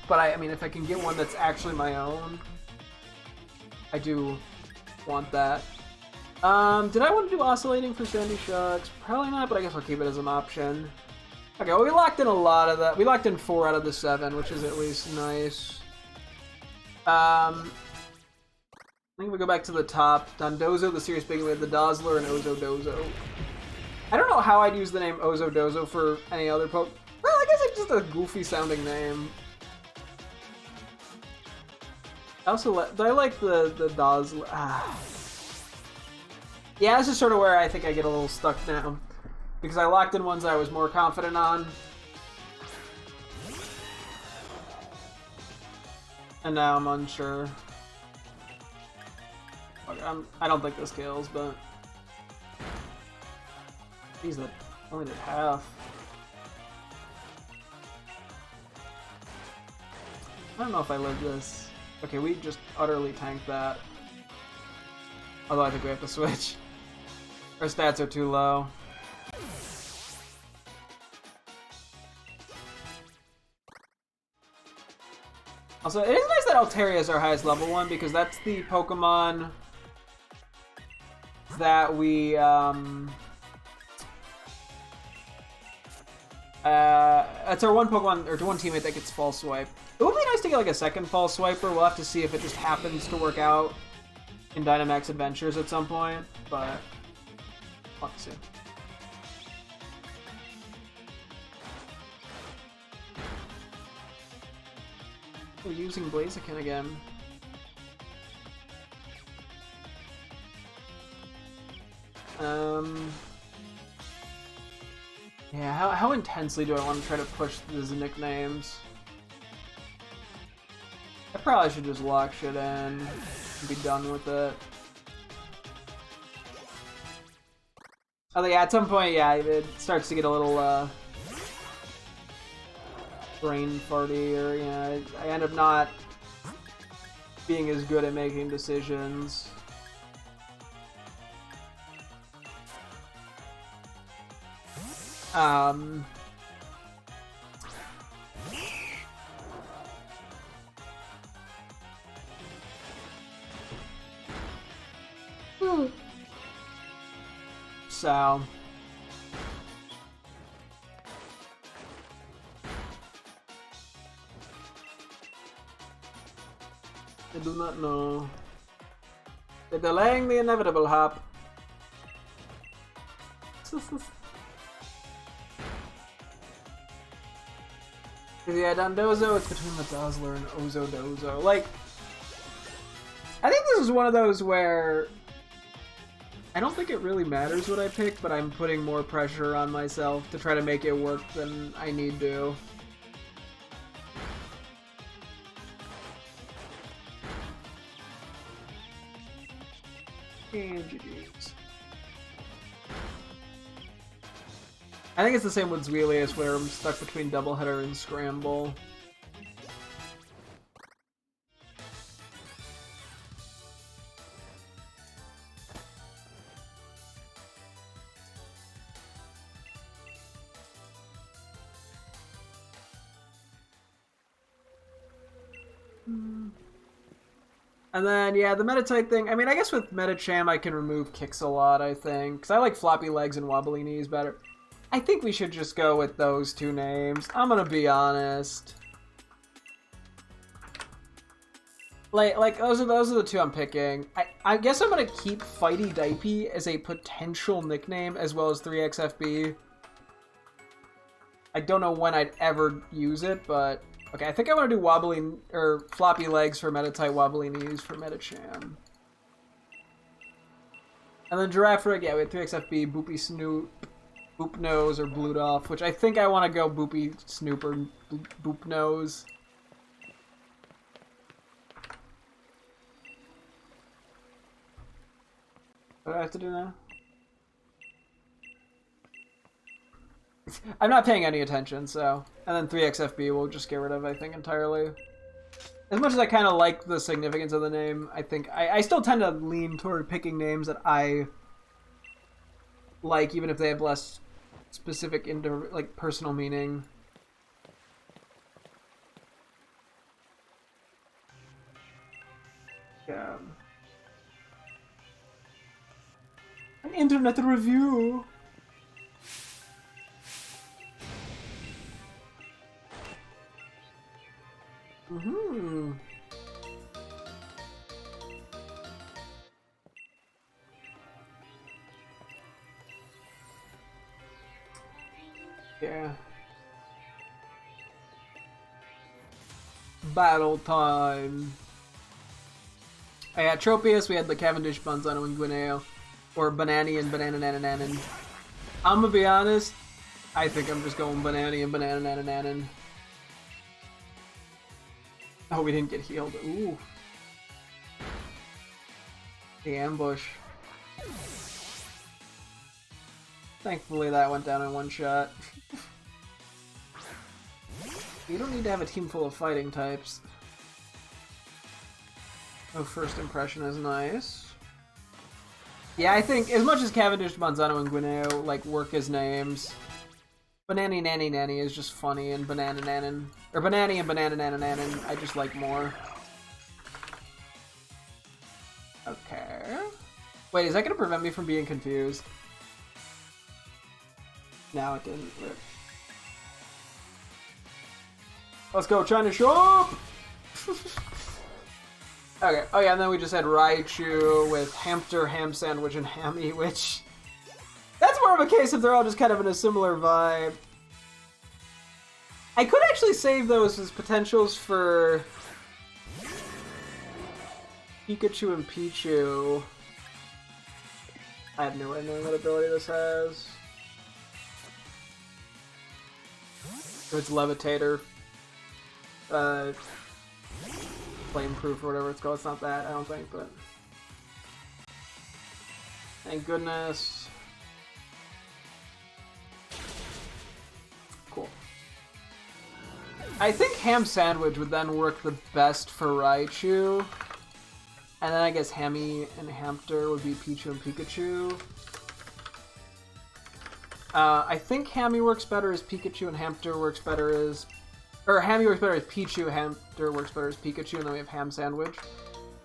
but I mean, if I can get one that's actually my own, I do want that. Did I want to do Oscillating for Sandy Shocks? Probably not, but I guess I'll keep it as an option. Okay, well, we locked in a lot of that. We locked in 4 out of the 7, which is at least nice. I think we go back to the top. Dondozo, the Serious Big, we have the Dazzler, and Ozodozo. I don't know how I'd use the name Ozodozo for any other Well, I guess it's just a goofy sounding name. I also I like the Dazzler. Yeah, this is sort of where I think I get a little stuck now. Because I locked in ones I was more confident on. And now I'm unsure. Okay, I don't think this kills, but... Jeez, that only did half. I don't know if I live this. Okay, we just utterly tanked that. Although I think we have to switch. Our stats are too low. Also, it is nice that Altaria is our highest level one because that's the Pokemon that we it's our one Pokemon or one teammate that gets False Swipe. It would be nice to get like a second False Swiper. We'll have to see if it just happens to work out in Dynamax Adventures at some point, but we'll have to see. We're using Blaziken again. Yeah, how intensely do I want to try to push these nicknames? I probably should just lock shit in and be done with it. Oh yeah, at some point, yeah, it starts to get a little, brain farty, or, you know, I end up not being as good at making decisions. So I do not know. They're delaying the inevitable, Hop. Yeah, Dondozo, it's between the Dazzler and Ozodozo. Like, I think this is one of those where I don't think it really matters what I pick, but I'm putting more pressure on myself to try to make it work than I need to. And GG's. I think it's the same with Zweilius, where I'm stuck between Doubleheader and Scramble. And then, yeah, the Meta-type thing, I mean, I guess with Metacham I can remove kicks a lot, I think. Because I like floppy legs and wobbly knees better. I think we should just go with those two names. I'm gonna be honest. Like those are the two I'm picking. I guess I'm gonna keep Fighty Dipey as a potential nickname as well as 3XFB. I don't know when I'd ever use it, but okay, I think I want to do wobbly or floppy legs for Meta-type, wobbly knees for Metacham. And then Giraffe Rig, yeah, we had 3XFB, Boopy Snoop, Boop Nose, or Blutoff, which I think I want to go Boopy Snoop or Boop Nose. What do I have to do now? I'm not paying any attention, so... And then 3XFB we'll just get rid of, I think, entirely. As much as I kind of like the significance of the name, I think... I still tend to lean toward picking names that I like, even if they have less specific, like, personal meaning. Yeah. An internet review! Mm-hmm. Yeah. Battle time. I had Tropius, we had the Cavendish, Banzano, and Guineo. Or Banani and Banananananan. I'm gonna be honest, I think I'm just going Banani and Banananananan. Oh, we didn't get healed. Ooh. The ambush. Thankfully that went down in one shot. You don't need to have a team full of fighting types. Oh, first impression is nice. Yeah, I think as much as Cavendish, Manzano, and Guineo like work as names, Banani Nanny Nanny is just funny, and Banana Nanan, or Banani and Banana Nanan, I just like more. Okay. Wait, is that gonna prevent me from being confused? No, it didn't. Rip. Let's go, China Shop! Okay, oh yeah, and then we just had Raichu with Hamster, Ham Sandwich, and Hammy, which... That's more of a case if they're all just kind of in a similar vibe. I could actually save those as potentials for Pikachu and Pichu. I have no idea what ability this has. It's Levitator. Flameproof or whatever it's called. It's not that, I don't think, but... Thank goodness. Cool. I think Ham Sandwich would then work the best for Raichu. And then I guess Hammy and Hamster would be Pichu and Pikachu. I think Hammy works better as Pikachu and Hamster works better as... Or Hammy works better as Pichu, Hamster works better as Pikachu, and then we have Ham Sandwich.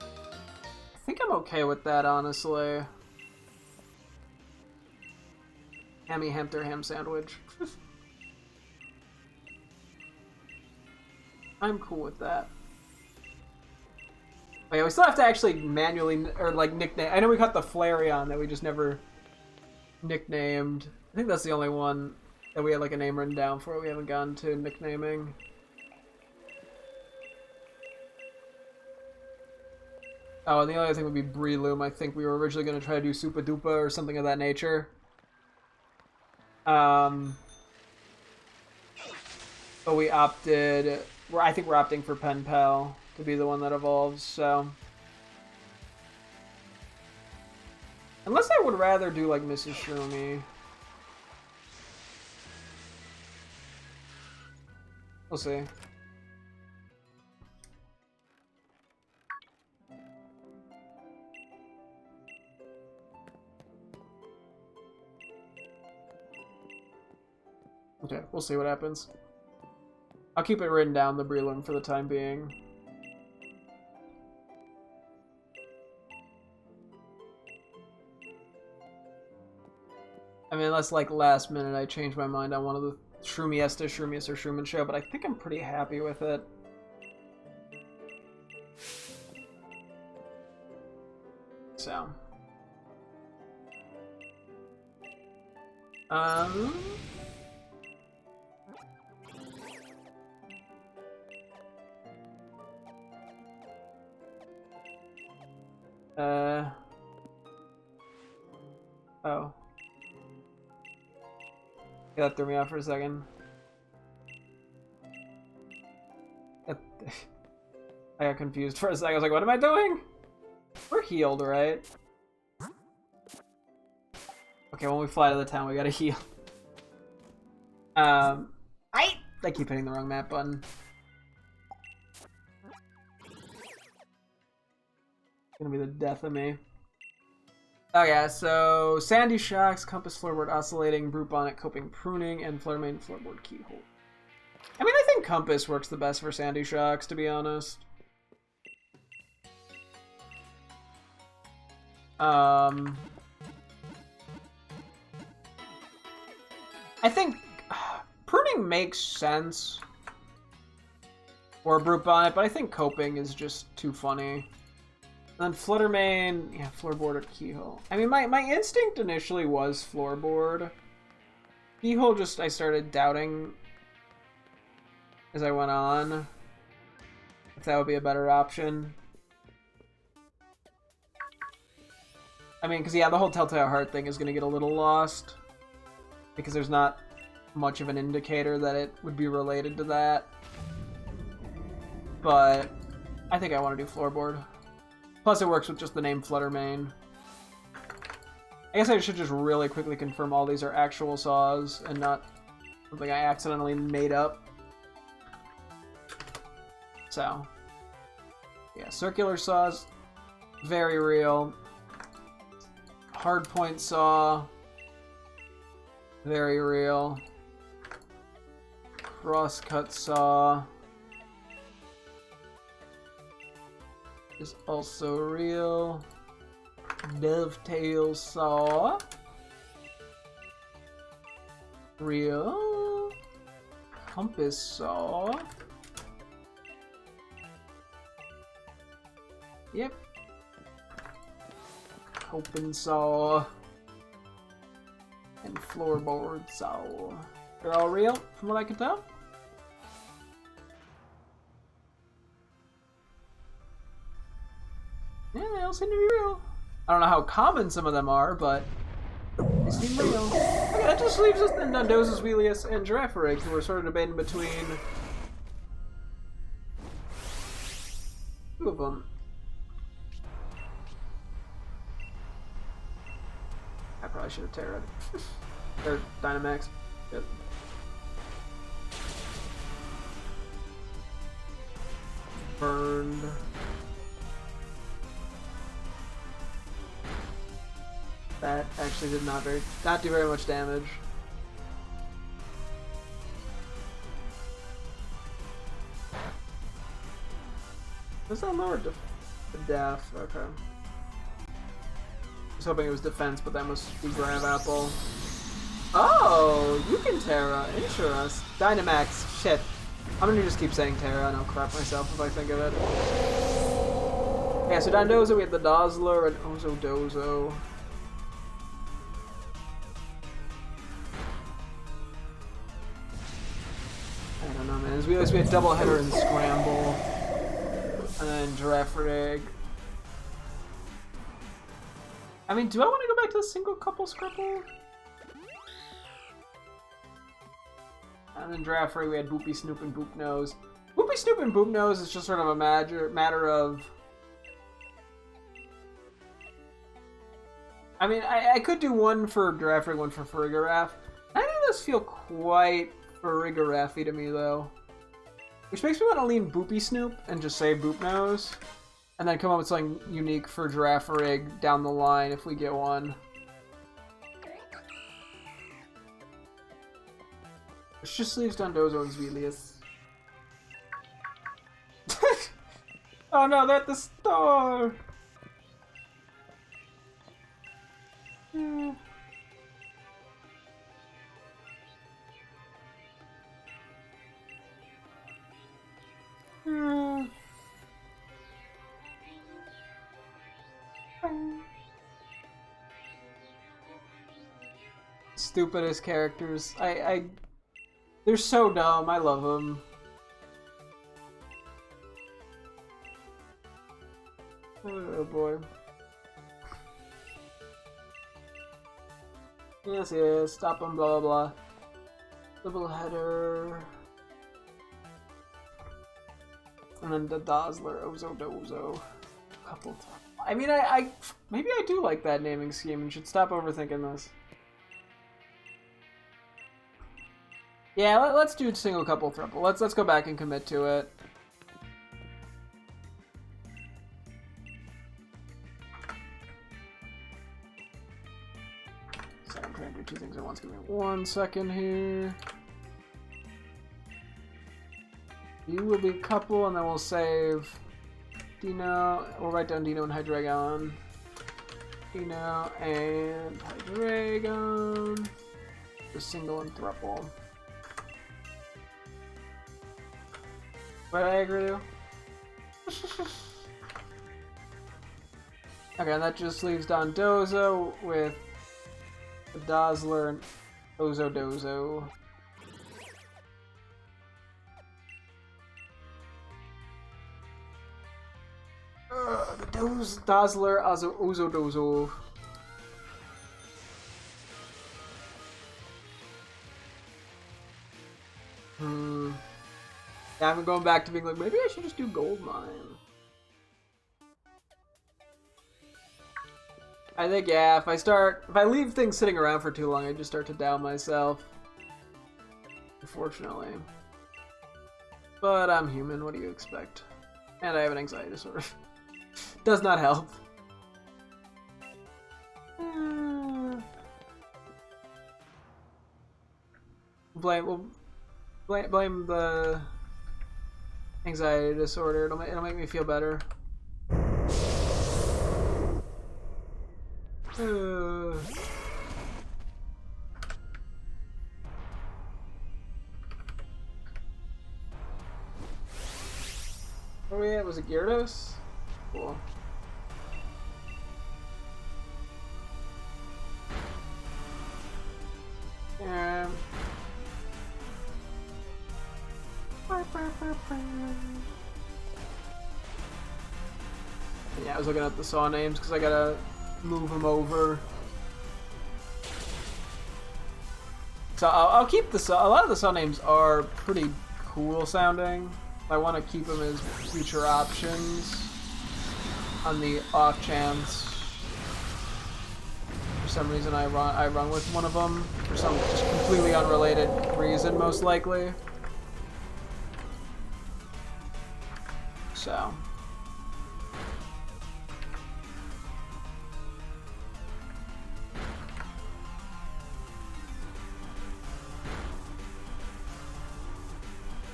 I think I'm okay with that, honestly. Hammy, Hamster, Ham Sandwich. I'm cool with that. Oh yeah, we still have to actually manually, or like nickname. I know we got the Flareon that we just never nicknamed. I think that's the only one that we had like a name written down for. We haven't gotten to nicknaming. Oh, and the other thing would be Breloom. I think we were originally going to try to do Super Dupa or something of that nature. But we opted... I think we're opting for Pen Pal to be the one that evolves, so... Unless I would rather do, like, Mrs. Shroomy. We'll see. Okay, we'll see what happens. I'll keep it written down, the Breloom, for the time being. I mean, unless, like, last minute I change my mind on one of the Shroomiest or Shroomin' Show, but I think I'm pretty happy with it. So. Oh. Yeah, that threw me off for a second. I got confused for a second. I was like, what am I doing? We're healed, right? Okay, when we fly to the town, we gotta heal. I keep hitting the wrong map button. It's gonna be the death of me. Oh yeah, so Sandy Shocks, Compass Floorboard Oscillating, Brute Bonnet, Coping Pruning, and Fluttermane Floorboard Keyhole. I mean, I think Compass works the best for Sandy Shocks, to be honest. I think Pruning makes sense for Brute Bonnet, but I think Coping is just too funny. And then Fluttermane, yeah, Floorboard or Keyhole. I mean, my instinct initially was Floorboard. Keyhole just, I started doubting as I went on if that would be a better option. I mean, because yeah, the whole Telltale Heart thing is going to get a little lost because there's not much of an indicator that it would be related to that. But I think I want to do Floorboard. Plus, it works with just the name Fluttermane. I guess I should just really quickly confirm all these are actual saws and not something I accidentally made up. So, yeah, circular saws, very real. Hardpoint saw, very real. Crosscut saw is also real. Dovetail saw, real. Compass saw, yep. Open saw and floorboard saw. They're all real, from what I can tell. Yeah, they all seem to be real. I don't know how common some of them are, but they seem real. Okay, that just leaves us then Dondozo, Zweilius, and Girafarig, who are sort of debating between two of them. I probably should have Terra'd. Or Dynamax. Good. Burned. That actually did not do very much damage. Does that lower the def? Okay. I was hoping it was defense, but that must be Grab Apple. Oh, you can Terra. Interest. Dynamax. Shit. I'm gonna just keep saying Terra and I'll crap myself if I think of it. Yeah, so Dondozo, we have the Dazzler and Ozodozo. I don't know, man. We had Double Header and Scramble. And then Girafarig. I mean, do I want to go back to the single couple Scrapple? And then Girafarig, we had Boopy, Snoop, and Boop Nose. Boopy, Snoop, and Boop Nose is just sort of a matter of... I mean, I could do one for Girafarig, one for Farigiraf. I think those feel quite Farigiraf-y to me, though. Which makes me want to lean Boopy Snoop and just say Boop Nose. And then come up with something unique for Girafarig down the line if we get one. Which just leaves Dondozo and Zweilius. Oh no, they're at the store! Stupidest characters. They're so dumb. I love them. Oh boy. Yes, yes. Stop them. Blah blah blah. Double header. And then the Dazzler, Ozodozo. Couple. I mean, maybe I do like that naming scheme and should stop overthinking this. Yeah, let's do single, couple, thruple. Let's go back and commit to it. So I'm trying to do two things at once. Give me 1 second here. You will be couple, and then we'll save Dino. We'll write down Dino and Hydreigon. Dino and Hydreigon. The single and thruple. What did I agree to? Okay, and that just leaves Dondozo with the Dazzler and Ozodozo. The Dazzler, Ozodozo. Yeah, I'm going back to being like, maybe I should just do Gold Mine. I think, yeah, if I leave things sitting around for too long, I just start to doubt myself. Unfortunately. But I'm human, what do you expect? And I have an anxiety disorder. Does not help. Blame the anxiety disorder. It'll make me feel better. Where were we at? Was it Gyarados? Cool. Yeah. Yeah, I was looking at the saw names because I gotta move them over. So I'll keep the saw. A lot of the saw names are pretty cool sounding. I want to keep them as future options on the off chance for some reason I run with one of them for some just completely unrelated reason, most likely. So.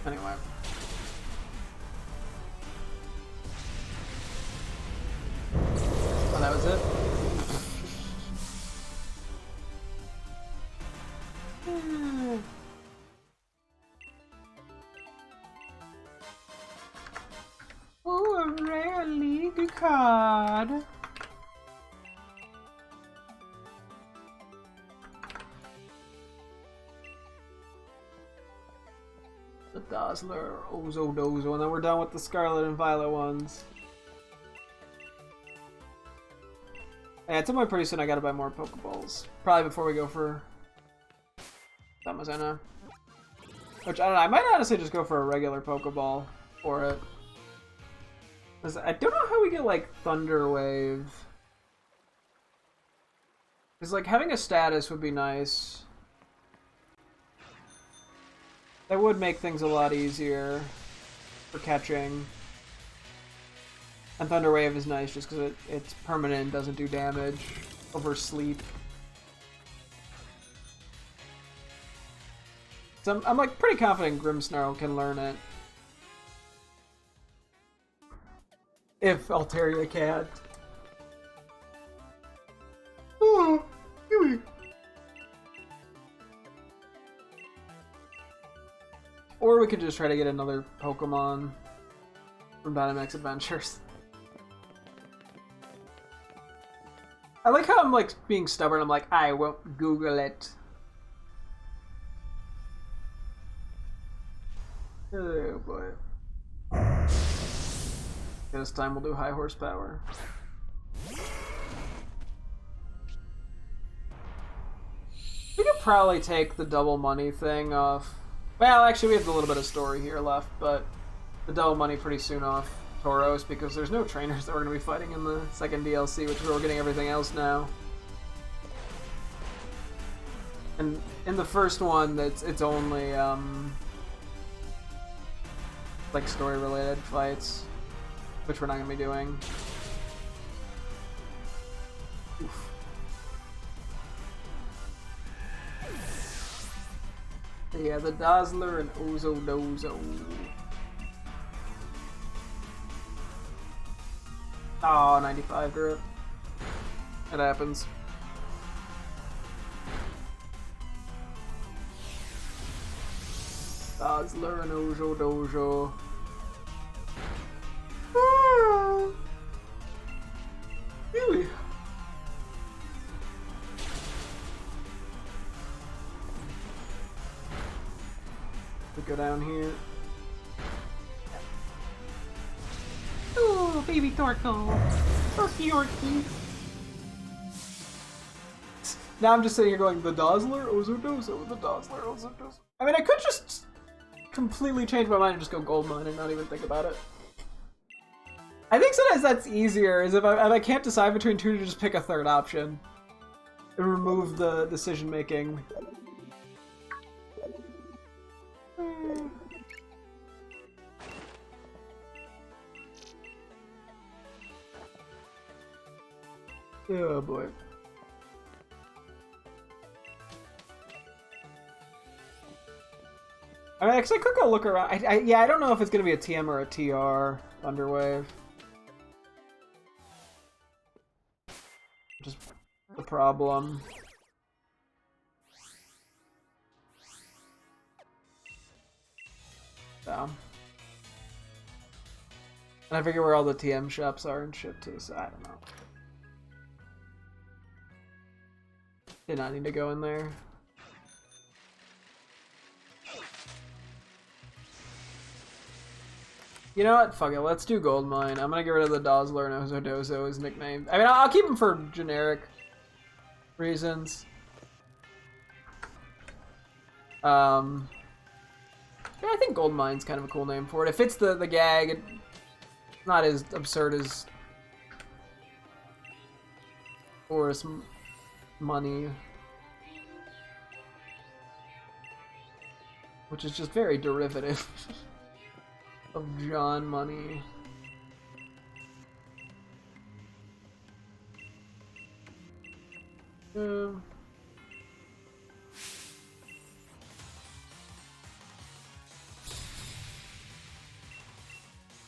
Anyway. Oh, that was it? Oh, a rare league card. The Dazzler, Ozo Dozo, and then we're done with the Scarlet and Violet ones. Yeah, at some point pretty soon I gotta buy more Pokeballs. Probably before we go for Zamazenta. Which, I don't know, I might honestly just go for a regular Pokeball for it. Because I don't know how we get, like, Thunder Wave. Because, like, having a status would be nice. That would make things a lot easier for catching. And Thunder Wave is nice just because it's permanent and doesn't do damage over sleep. So I'm like pretty confident Grimmsnarl can learn it. If Altaria can't. Oh, Huey. Or we could just try to get another Pokemon from Dynamax Adventures. I like how I'm like being stubborn. I'm like, I won't Google it. Oh boy. This time we'll do high horsepower. We could probably take the double money thing off. Well, actually, we have a little bit of story here left, but the double money pretty soon off Tauros because there's no trainers that we're going to be fighting in the second DLC, which we're getting everything else now. And in the first one, it's only like story-related fights, which we're not going to be doing. Oof. Yeah, the Dazzler and Ozo Dozo. Oh, 95 grip. It happens. Dazzler and Ozo Dozo. Ah. Really? We go down here. Oh, baby Torkoal. Turkey Yorkie. Now I'm just sitting here going, the Dazzler, Ozo Dozo, the Dazzler, Ozo Dozo. I mean, I could just completely change my mind and just go Gold Mine and not even think about it. I think sometimes that's easier, is if I can't decide between two, to just pick a third option. And remove the decision making. Oh boy. I mean, actually, I could go look around. Yeah, I don't know if it's going to be a TM or a TR Thunderwave. Just the problem. So. And I figure where all the TM shops are and shit too, so I don't know. Did not need to go in there. You know what? Fuck it. Let's do Gold Mine. I'm gonna get rid of the Dazzler and Ozodozo as nickname. I mean, I'll keep him for generic reasons. Yeah, I think Gold Mine's kind of a cool name for it. It fits the gag. It's not as absurd as Forest Money, which is just very derivative of John Money.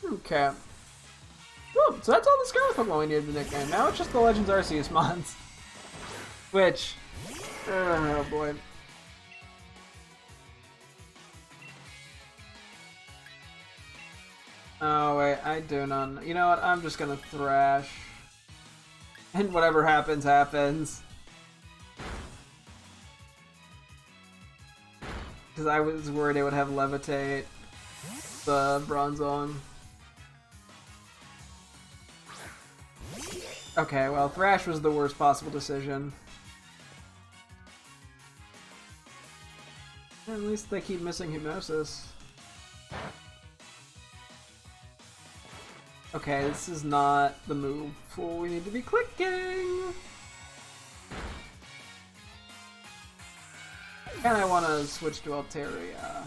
Okay. Cool. So that's all the Scarlet Pokemon we needed to nickname. Now it's just the Legends Arceus mons. Which... oh boy. Oh wait, I do not... You know what? I'm just gonna Thrash. And whatever happens, happens. Because I was worried it would have Levitate. The Bronzong. Okay, well, Thrash was the worst possible decision. At least they keep missing Hypnosis. Okay, this is not the move pool we need to be clicking. And I want to switch to Altaria.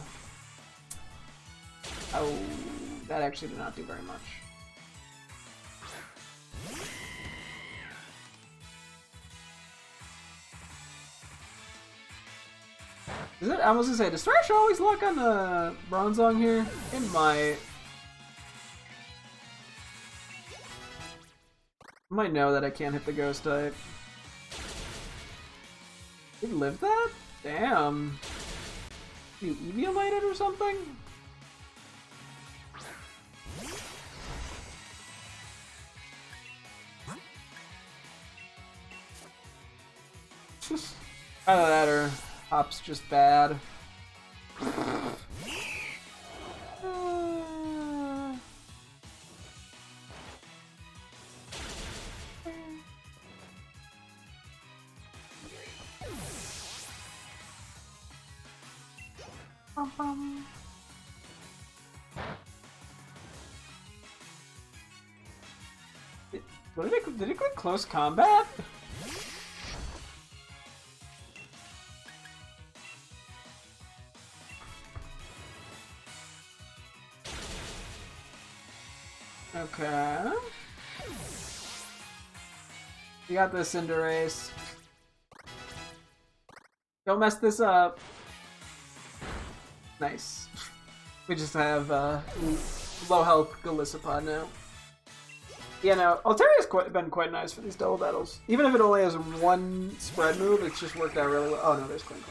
Oh, that actually did not do very much. Is it? I was gonna say, does Thrash always lock on the Bronzong here? It might. I might know that I can't hit the Ghost type. Did he live that? Damn. You Eviolite it or something? Either that or Hop's just bad. Did it click close combat? Okay. You got this, Cinderace. Don't mess this up. Nice. We just have low health Golisopod now. Yeah, no, Altaria's been quite nice for these double battles. Even if it only has one spread move, it's just worked out really well. Oh no, there's Clink.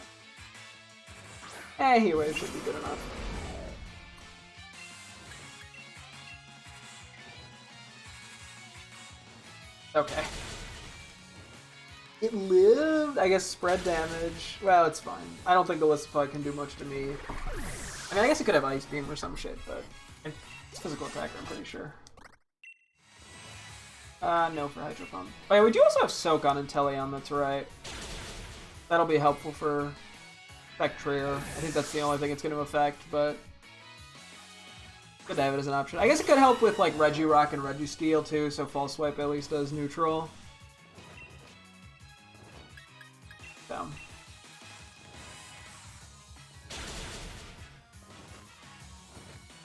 Anyway, it should be good enough. Okay. It lived? I guess spread damage. Well, it's fine. I don't think the Golisopod can do much to me. I mean, I guess it could have Ice Beam or some shit, but it's physical attacker, I'm pretty sure. No for Hydro Pump. Oh yeah, we do also have Soak on Inteleon, that's right. That'll be helpful for Spectrier. I think that's the only thing it's going to affect, but good to have it as an option. I guess it could help with like Regirock and Registeel too, so False Swipe at least does neutral. So.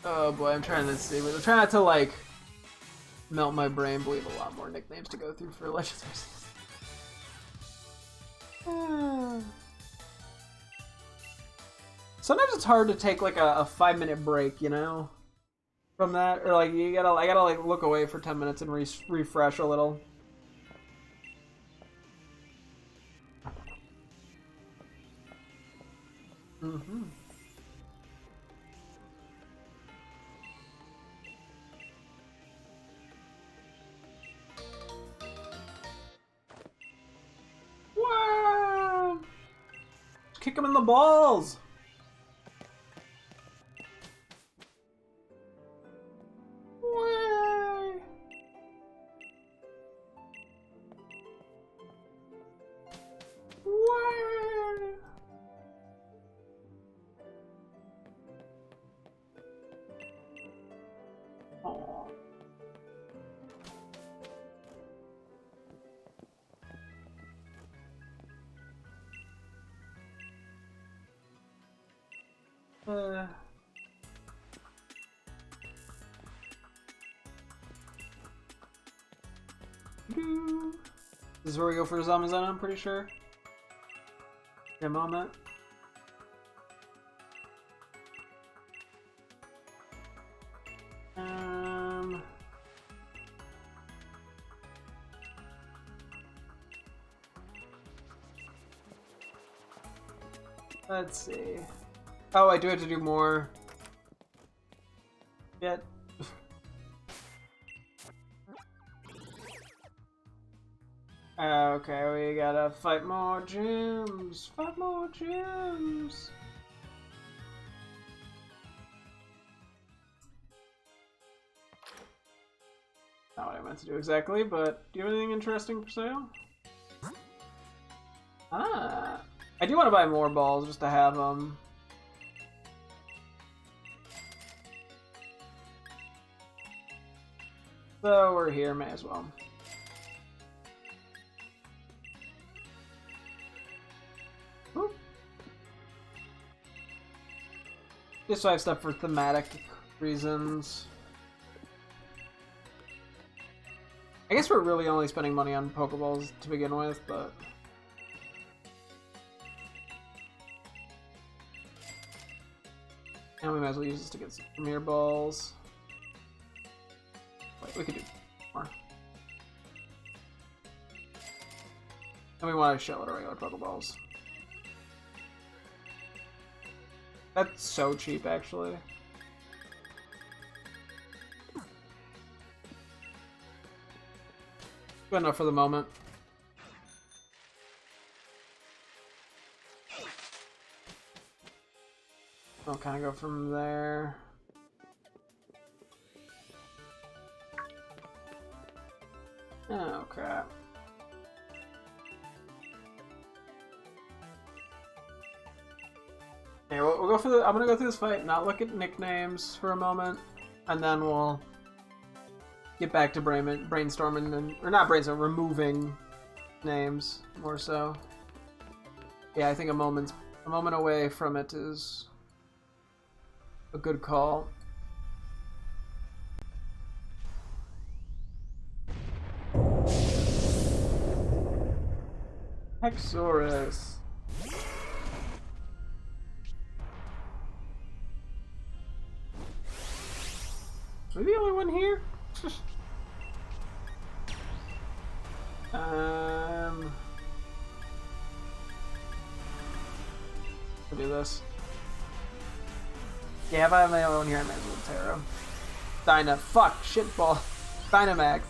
Oh boy, I'm trying to see. I'm trying not to like melt my brain, but we have a lot more nicknames to go through for Legends Arceus. Sometimes it's hard to take like a 5-minute break, you know, from that, or like I gotta like look away for 10 minutes and refresh a little. Mm-hmm. Wow! Kick him in the balls! This is where we go for Zamazenta, I'm pretty sure. In a moment. Let's see. Oh, I do have to do more. Yet. Okay, we gotta fight more gyms. Fight more gyms. Not what I meant to do exactly, but do you have anything interesting for sale? Ah, I do want to buy more balls just to have them. So we're here, may as well. Whoop. Just so I have stuff for thematic reasons. I guess we're really only spending money on Pokeballs to begin with, but... And we might as well use this to get some Premier Balls. Wait, we could do more. And we want to show it our regular Pokeballs. That's so cheap, actually. Good enough for the moment. I'll kind of go from there. Oh, crap. Okay, we'll go for the... I'm gonna go through this fight, not look at nicknames for a moment, and then we'll get back to brainstorming, and, or not brainstorming, removing names, more so. Yeah, I think a moment away from it is a good call. Hexorus. Are we the only one here? We'll do this. Yeah, if I have my own here, I might as well Tarot. Fuck, shitball. Dynamax.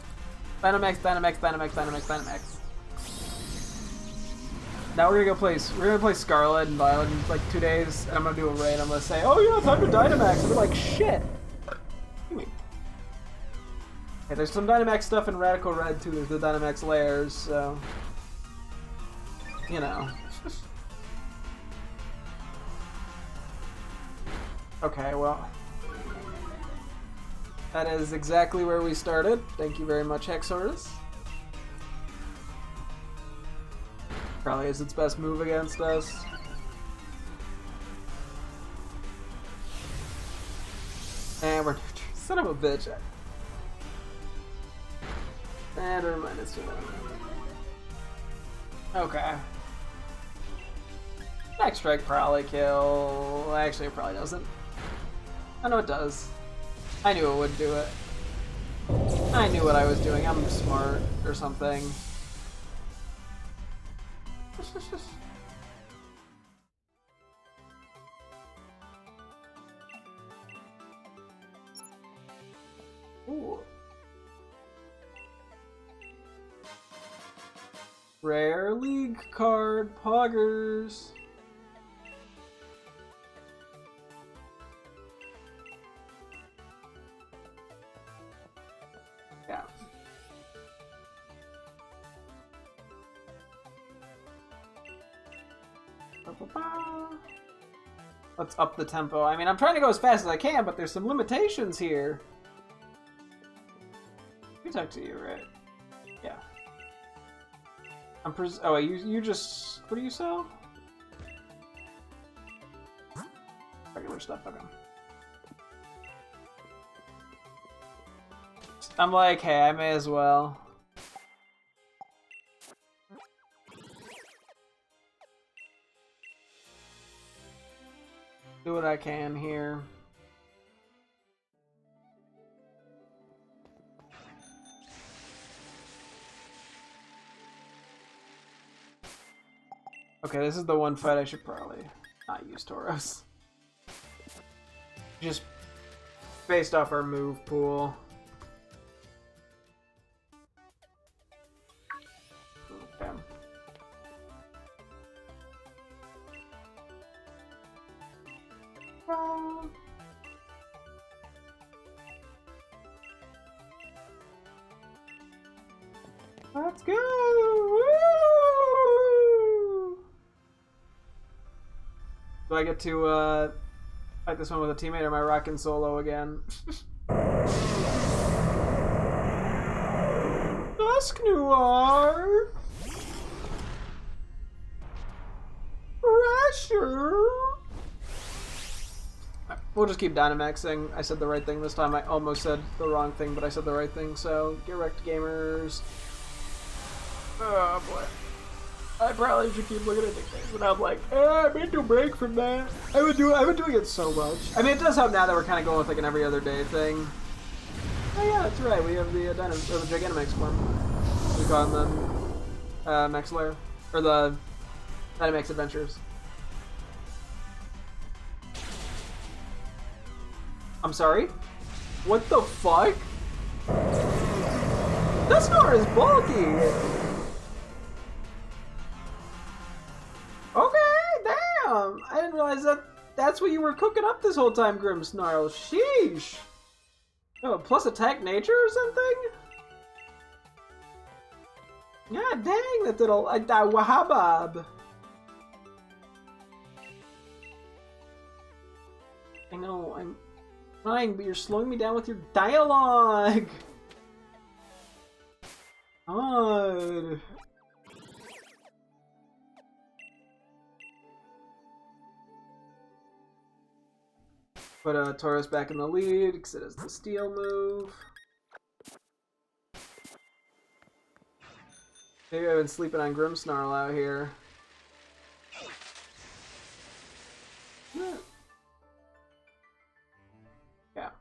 Dynamax. Now we're gonna play Scarlet and Violet in like 2 days, and I'm gonna do a raid. I'm gonna say, oh yeah, time to Dynamax. And we're like, shit. Okay, there's some Dynamax stuff in Radical Red too. There's the Dynamax layers, so you know. Okay, well, that is exactly where we started. Thank you very much, Hexorus. Probably is its best move against us. And we're son of a bitch. And we're -2. Okay. Next strike probably kill. Actually, it probably doesn't. I know it does. I knew it would do it. I knew what I was doing. I'm smart or something. Ooh. Rare League card, Poggers. Yeah. Let's up the tempo. I mean, I'm trying to go as fast as I can, but there's some limitations here. I can talk to you, right? Yeah. Oh, wait, you just... What do you sell? Regular stuff, okay. I'm like, hey, I may as well. Do what I can here. Okay, this is the one fight I should probably not use Tauros. Just based off our move pool. Okay. Let's go! Woo! Do I get to fight this one with a teammate, or am I rocking solo again? Dusk Noir! Pressure! We'll just keep Dynamaxing. I said the right thing this time. I almost said the wrong thing, but I said the right thing, so get wrecked, gamers. Oh boy. I probably should keep looking at nicknames, but I'm like, I made no break from that. I've been doing it so much. I mean, it does help now that we're kind of going with like an every other day thing. Oh yeah, that's right. We have the the Gigantamax form. We call them Max Lair, or the Dynamax Adventures. I'm sorry? What the fuck? That star is bulky! Okay, damn! I didn't realize that's what you were cooking up this whole time, Grimmsnarl. Sheesh! Oh, plus attack nature or something? Yeah, dang, that little wahabab. I know, I'm trying, but you're slowing me down with your dialogue! God. Put Tauros back in the lead because it has the steel move. Maybe I've been sleeping on Grimmsnarl out here. Yeah.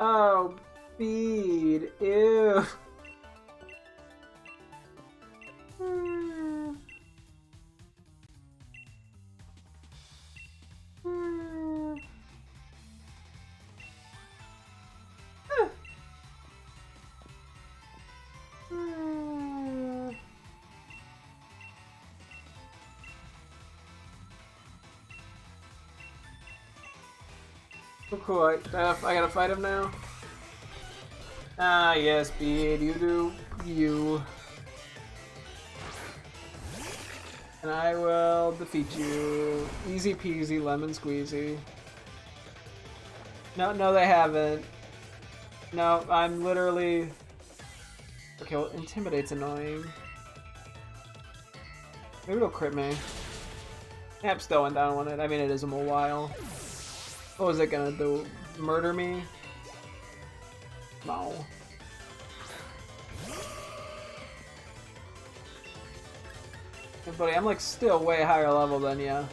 Oh, bead. Ew. Oh, cool. I gotta fight him now. Ah, yes, Bead, you do you. And I will defeat you. Easy peasy, lemon squeezy. No, they haven't. No, I'm literally... Okay, well, Intimidate's annoying. Maybe it'll crit me. Yeah, I'm still went down on it. I mean, it is a while. What was it gonna do? Murder me? No. Hey, buddy, I'm like still way higher level than you.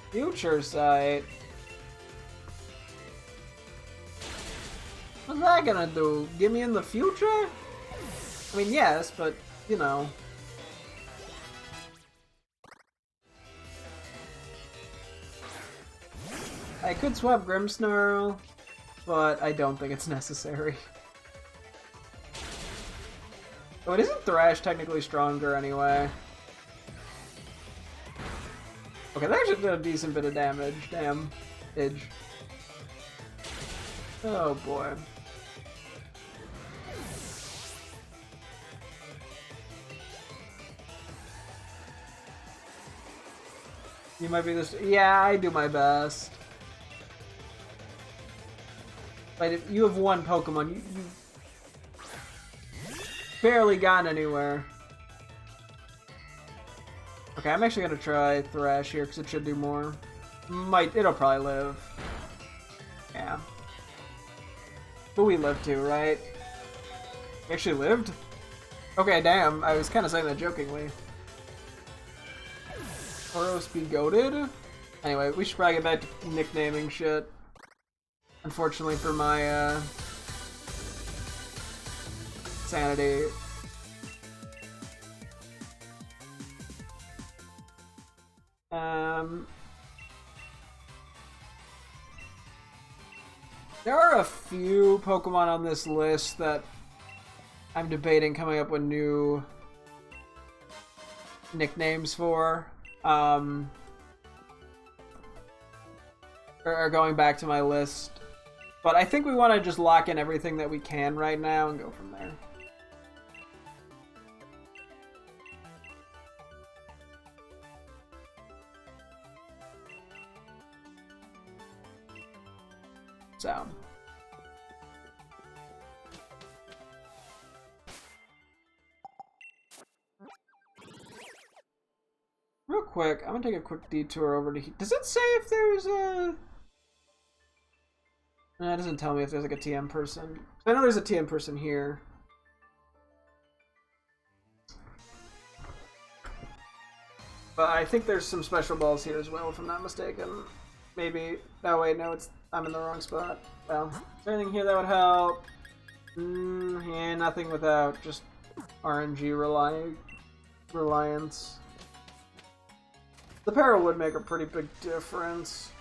Future Sight. What's that gonna do? Get me in the future? I mean, yes, but, you know. I could swap Grimmsnarl, but I don't think it's necessary. Oh, it isn't Thrash technically stronger anyway. Okay, that actually did a decent bit of damage. Damn. Edge. Oh boy. You might be this. Yeah, I do my best. But if you have one Pokemon, you barely gotten anywhere. Okay, I'm actually gonna try Thrash here because it should do more. It'll probably live. Yeah. But we lived too, right? We actually lived? Okay, damn. I was kind of saying that jokingly. Oros be goated? Anyway, we should probably get back to nicknaming shit. Unfortunately for my, sanity. There are a few Pokemon on this list that I'm debating coming up with new nicknames for. Or going back to my list. But I think we want to just lock in everything that we can right now and go from there. So. Real quick, I'm gonna take a quick detour over to... Does it say if there's a... No, it doesn't tell me if there's like a TM person. I know there's a TM person here. But I think there's some special balls here as well, if I'm not mistaken. Maybe. Oh wait, no, I'm in the wrong spot. Well, is there anything here that would help? Yeah, nothing without just RNG reliance. The para would make a pretty big difference.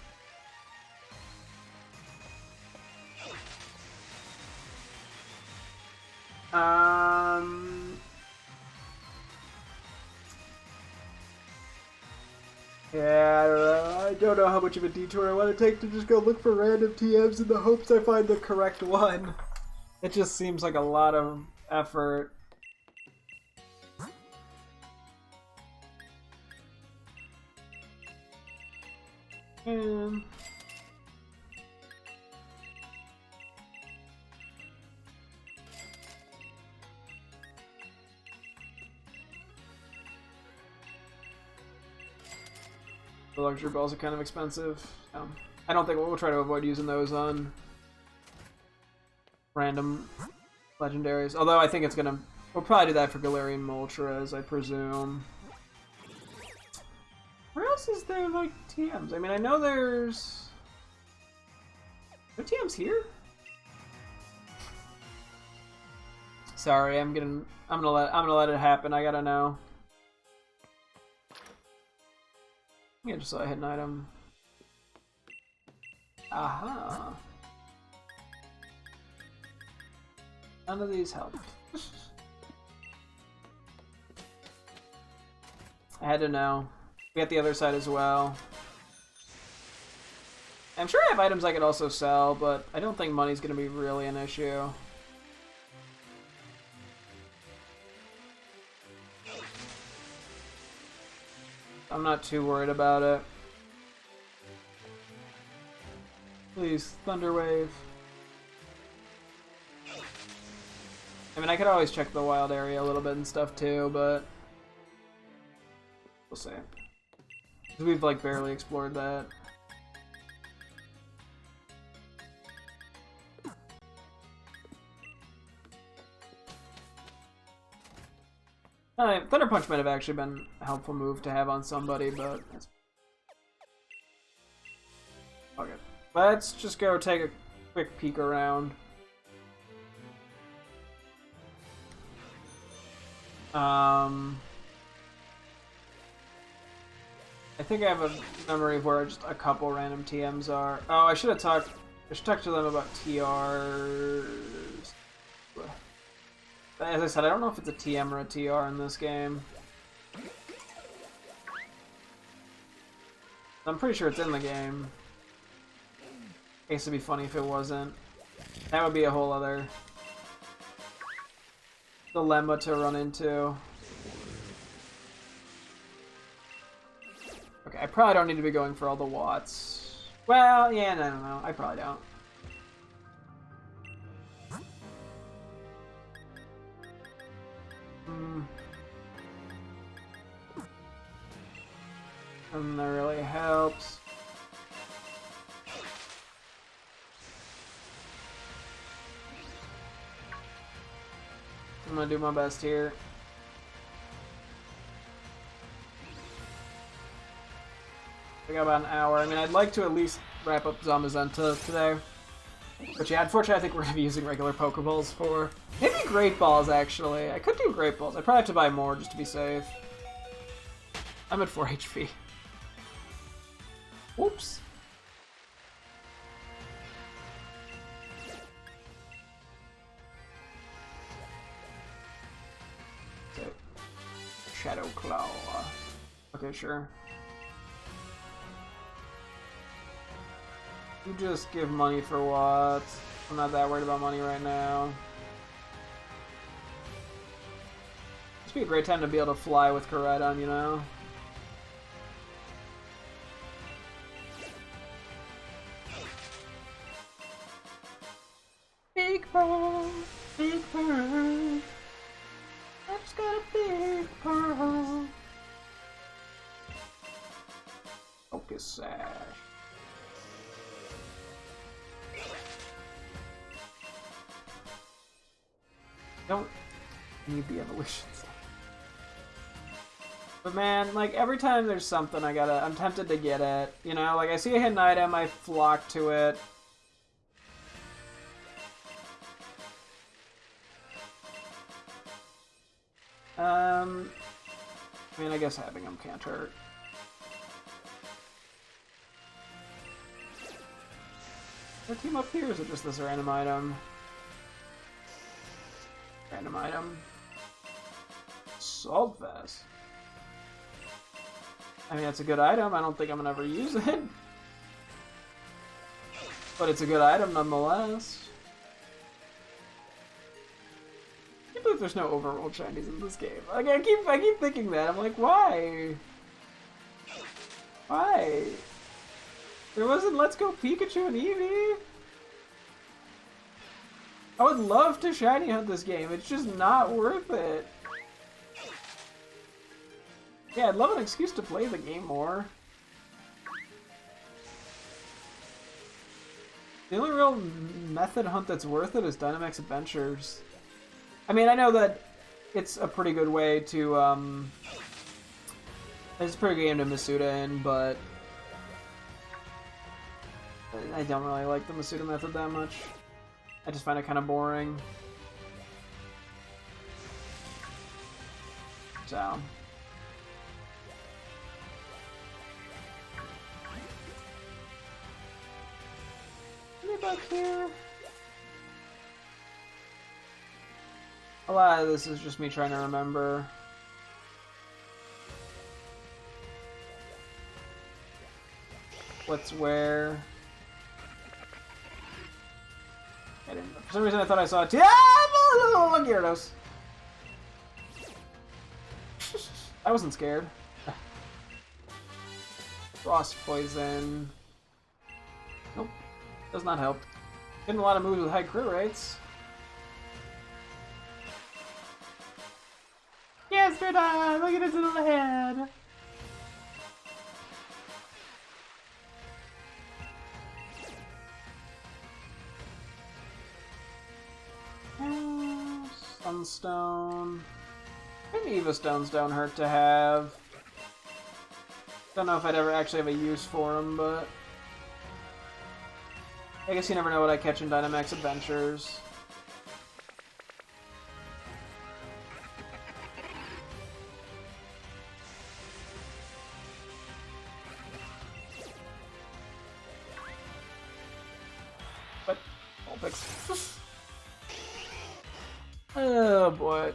Yeah, I don't know how much of a detour I want to take to just go look for random TMs in the hopes I find the correct one. It just seems like a lot of effort. And... the luxury balls are kind of expensive. I don't think we'll try to avoid using those on random legendaries. Although I think we'll probably do that for Galarian Moltres, I presume. Where else is there, like, TMs? I mean, I know there's... Are there TMs here? Sorry, I'm gonna let it happen. I gotta know. Yeah, just saw a hidden item. Aha. None of these help. I had to know. We got the other side as well. I'm sure I have items I could also sell, but I don't think money's gonna be really an issue. I'm not too worried about it. Please, Thunder Wave. I mean, I could always check the wild area a little bit and stuff too, but we'll see. We've like barely explored that. Thunder Punch might have actually been a helpful move to have on somebody, but okay. Let's just go take a quick peek around. I think I have a memory of where just a couple random TMs are. Oh, I should talk to them about TRs. As I said, I don't know if it's a TM or a TR in this game. I'm pretty sure it's in the game. I guess it'd be funny if it wasn't. That would be a whole other dilemma to run into. Okay, I probably don't need to be going for all the watts. Well, yeah, I don't know. I probably don't. And that really helps. I'm gonna do my best here. We got about an hour. I mean, I'd like to at least wrap up Zamazenta today. But yeah, unfortunately, I think we're gonna be using regular Pokeballs for... Maybe Great Balls, actually. I could do Great Balls. I'd probably have to buy more just to be safe. I'm at 4 HP. Whoops. Okay. Shadow Claw. Okay, sure. You just give money for what? I'm not that worried about money right now. This would be a great time to be able to fly with Koraidon, you know? Big pearl, big pearl. I've just got a big pearl. Focus sash. Don't need the evolutions. But man, like every time there's something I'm tempted to get it. You know, like I see a hidden item, I flock to it. I mean, I guess having them can't hurt. Is there a team up here, or is it just this random item? Random item. Saltfest. I mean, it's a good item. I don't think I'm gonna ever use it. But it's a good item nonetheless. I can't believe there's no overworld shinies in this game. Like, I keep thinking that. I'm like, why? Why? There wasn't Let's Go Pikachu and Eevee? I would love to shiny hunt this game. It's just not worth it. Yeah, I'd love an excuse to play the game more. The only real method hunt that's worth it is Dynamax Adventures. I mean, I know that it's a pretty good way to, it's a pretty good game to Masuda in, but I don't really like the Masuda method that much. I just find it kind of boring. So. Back here. A lot of this is just me trying to remember. What's where. I didn't, for some reason I thought I saw it. Yeah! Gyarados! I wasn't scared. Frost Poison. Nope. Does not help. Getting a lot of moves with high crit rates. Yesterday! Look at his little head! Sunstone. Maybe Eva Stones don't hurt to have. Don't know if I'd ever actually have a use for them, but I guess you never know what I catch in Dynamax Adventures. What? Vulpix. Oh boy.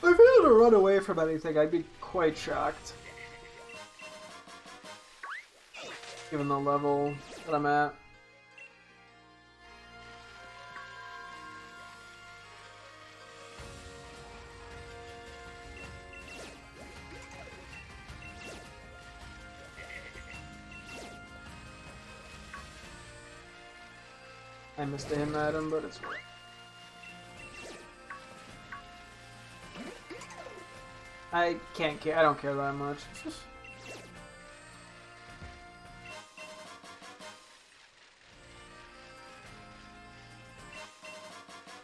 If I had to run away from anything, I'd be quite shocked. Given the level that I'm at. I missed a him at him, but it's fine. I can't care. I don't care that much.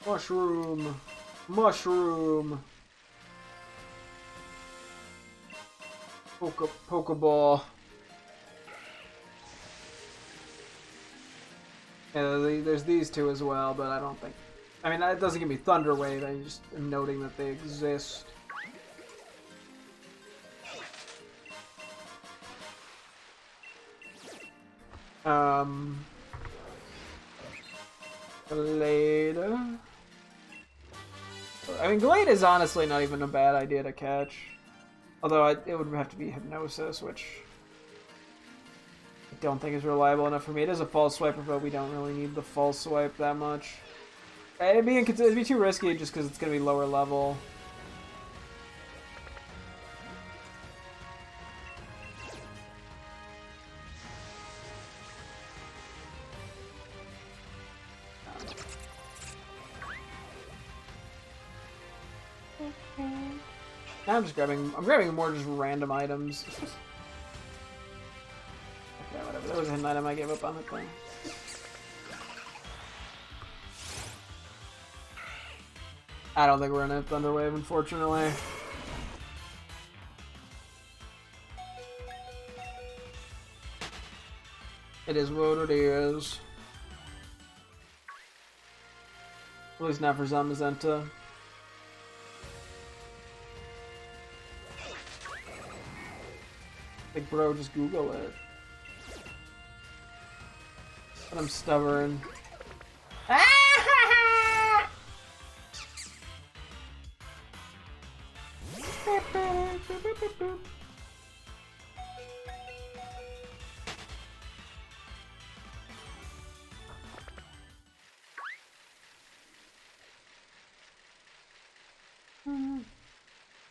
Mushroom. Mushroom. Pokeball. Yeah, there's these two as well, but I don't think... I mean, that doesn't give me Thunder Wave, I just am noting that they exist. Glade. I mean, Glade is honestly not even a bad idea to catch. Although it would have to be Hypnosis, which I don't think is reliable enough for me. It is a false swiper, but we don't really need the false swipe that much. It'd be too risky just because it's going to be lower level. Now I'm grabbing more just random items. Okay, whatever. That was a hidden item. I gave up on the thing. I don't think we're gonna have Thunder Wave, unfortunately. It is what it is. At least not for Zamazenta. Like, bro, just Google it. But I'm stubborn.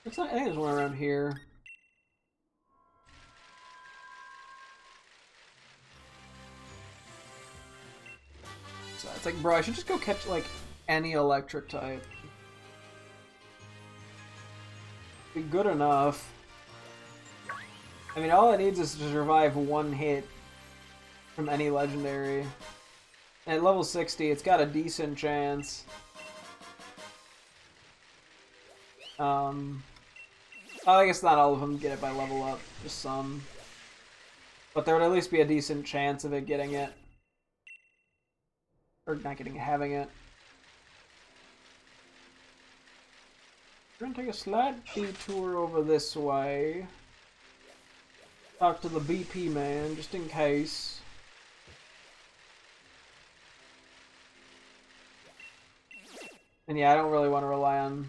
It's not, I think there's one around here. So it's like, bro, I should just go catch like any electric type. Be good enough. I mean, all it needs is to survive one hit from any legendary. And at level 60, it's got a decent chance. I guess not all of them get it by level up, just some. But there would at least be a decent chance of it getting it. Or not getting it, having it. We're gonna take a slight detour over this way. Talk to the BP man, just in case. And yeah, I don't really want to rely on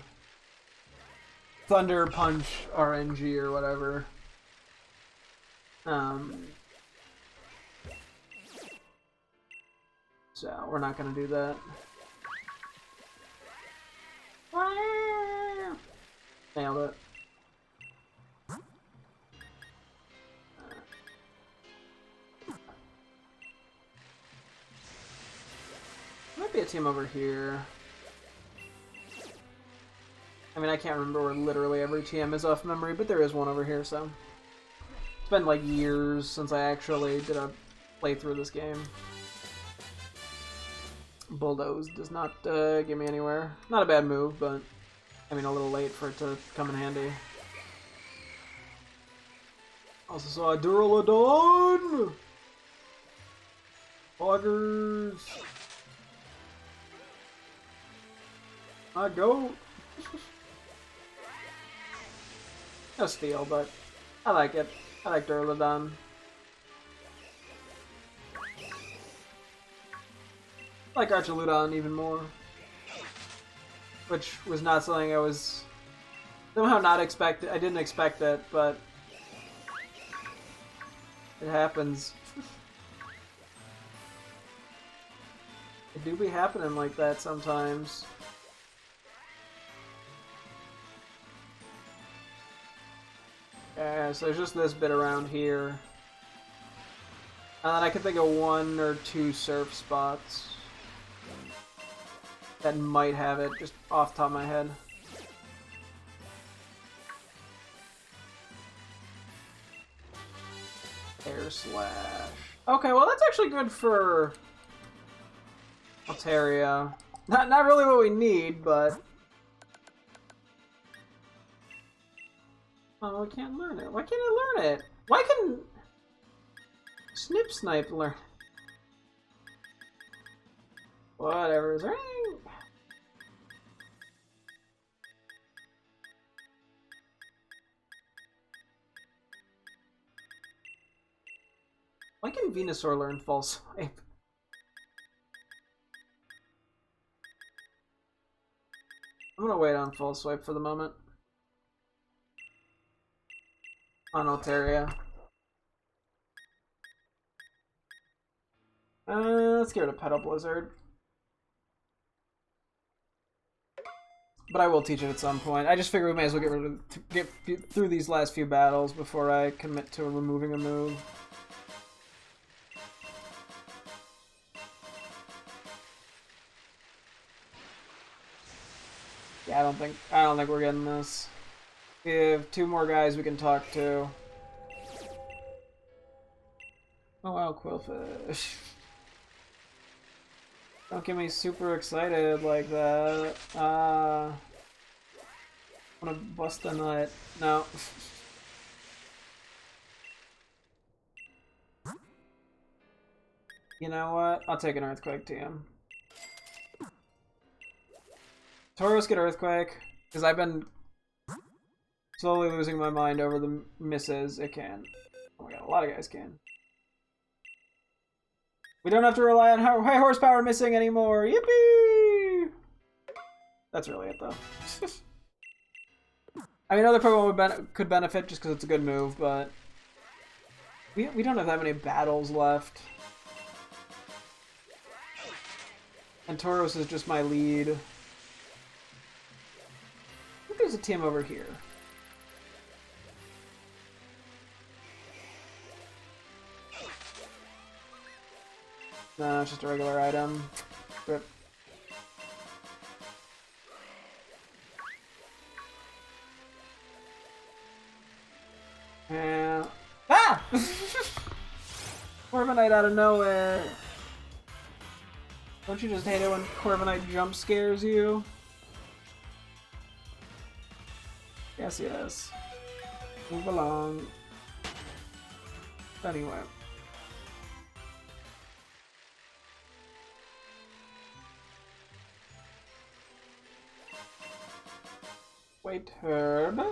Thunder Punch RNG or whatever. So we're not gonna do that. Nailed it. Might be a team over here. I mean, I can't remember where literally every TM is off memory, but there is one over here, so. It's been like years since I actually did a playthrough of this game. Bulldoze does not get me anywhere. Not a bad move, but I mean a little late for it to come in handy. Also saw a Duraludon! Poggers! I go! No steal, but I like it. I like Duraludon. I like Archaludon even more. Which was not something I was somehow not expected. I didn't expect it, but it happens. It do be happening like that sometimes. Yeah, so there's just this bit around here. And then I can think of 1 or 2 surf spots that might have it, just off the top of my head. Air Slash. Okay, well that's actually good for Altaria. Not really what we need, but oh, I can't learn it. Why can't I learn it? Why can Snip Snipe learn? Whatever. Is there anything? Why can Venusaur learn False Swipe? I'm gonna wait on False Swipe for the moment. On Altaria. Let's get rid of Petal Blizzard. But I will teach it at some point. I just figure we may as well get through these last few battles before I commit to removing a move. Yeah, I don't think we're getting this. We have 2 more guys we can talk to. Oh wow, Quillfish. Don't get me super excited like that. I wanna bust a nut. No. You know what? I'll take an Earthquake TM. Tauros get Earthquake, because I've been slowly losing my mind over the misses it can. Oh my god, a lot of guys can. We don't have to rely on high horsepower missing anymore. Yippee! That's really it, though. I mean, other Pokemon could benefit just because it's a good move, but we don't have that many battles left. And Tauros is just my lead. I think there's a team over here. No, it's just a regular item. Rip. Yeah. Ah! Corviknight out of nowhere. Don't you just hate it when Corviknight jump scares you? Yes, yes. Move along. Anyway. Wait, herb.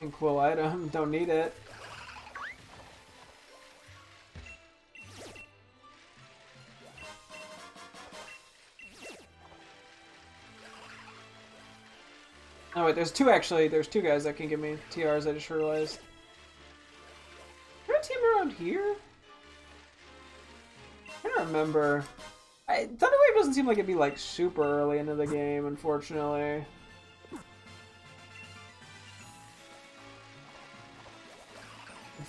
And cool item, don't need it. Oh wait, there's 2 actually. There's 2 guys that can give me TRs, I just realized. Is there a team around here? I don't remember. Thunderwave doesn't seem like it'd be like super early into the game, unfortunately.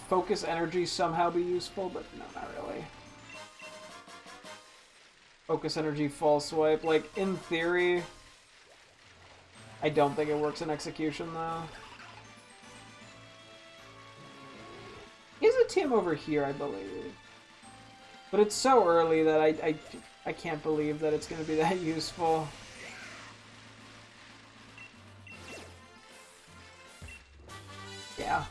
Focus energy somehow be useful, but no, not really. Focus energy, false swipe. Like, in theory, I don't think it works in execution, though. Here's a team over here, I believe. But it's so early that I can't believe that it's going to be that useful. Yeah.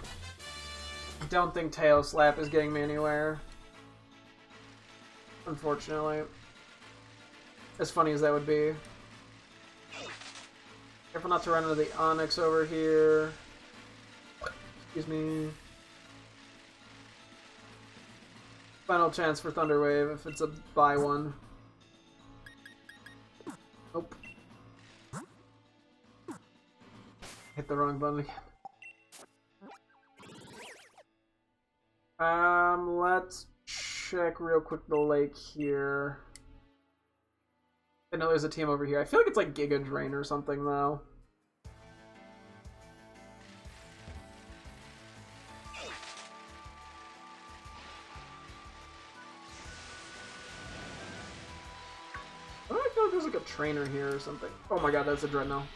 I don't think Tail Slap is getting me anywhere. Unfortunately. As funny as that would be. Careful not to run into the Onyx over here. Excuse me. Final chance for Thunder Wave if it's a buy one. Nope. Hit the wrong button again. Let's check real quick the lake here. I know there's a team over here. I feel like it's like Giga Drain or something though. I feel like there's like a trainer here or something. Oh my god, that's a Dreadnought.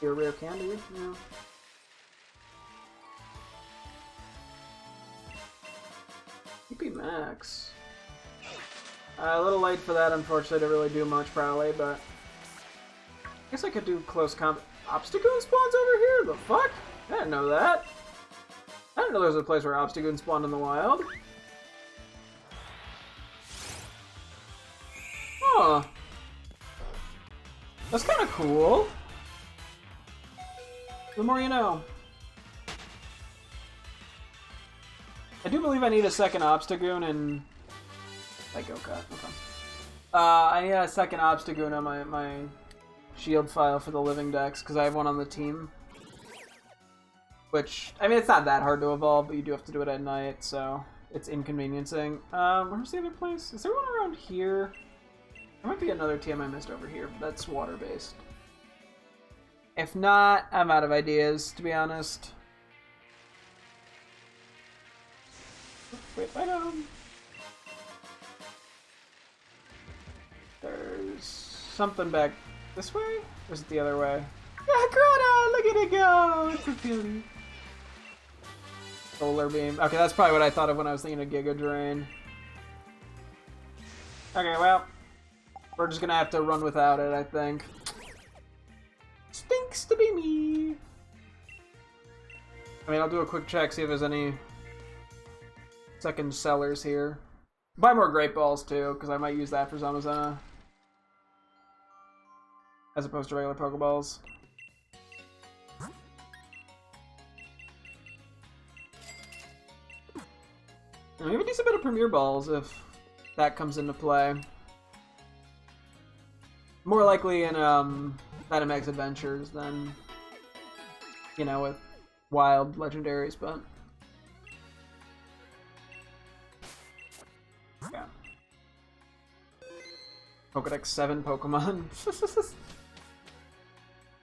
Your rare candy, yeah. EP max. A little late for that, unfortunately, to really do much, probably, but... I guess I could do close combat. Obstagoon spawns over here? The fuck? I didn't know that. I didn't know there was a place where Obstagoon spawned in the wild. Huh. That's kind of cool. The more you know. I do believe I need a second Obstagoon and... Like, okay. I need a second Obstagoon on my shield file for the living dex, because I have one on the team. Which, I mean, it's not that hard to evolve, but you do have to do it at night, so it's inconveniencing. Where's the other place? Is there one around here? There might be another TM I missed over here, but that's water-based. If not, I'm out of ideas, to be honest. Wait, there's something back this way? Or is it the other way? Yeah, Greta! Look at it go! It's a beauty. Solar beam. Okay, that's probably what I thought of when I was thinking of Giga Drain. Okay, well, we're just gonna have to run without it, I think. Stinks to be me. I mean, I'll do a quick check, see if there's any second sellers here. Buy more Great Balls, too, because I might use that for Zamazenta. As opposed to regular Pokeballs. Maybe do a bit of Premier Balls if that comes into play. More likely in Dynamax Adventures than, you know, with wild legendaries, but... Yeah. Pokedex 7 Pokemon.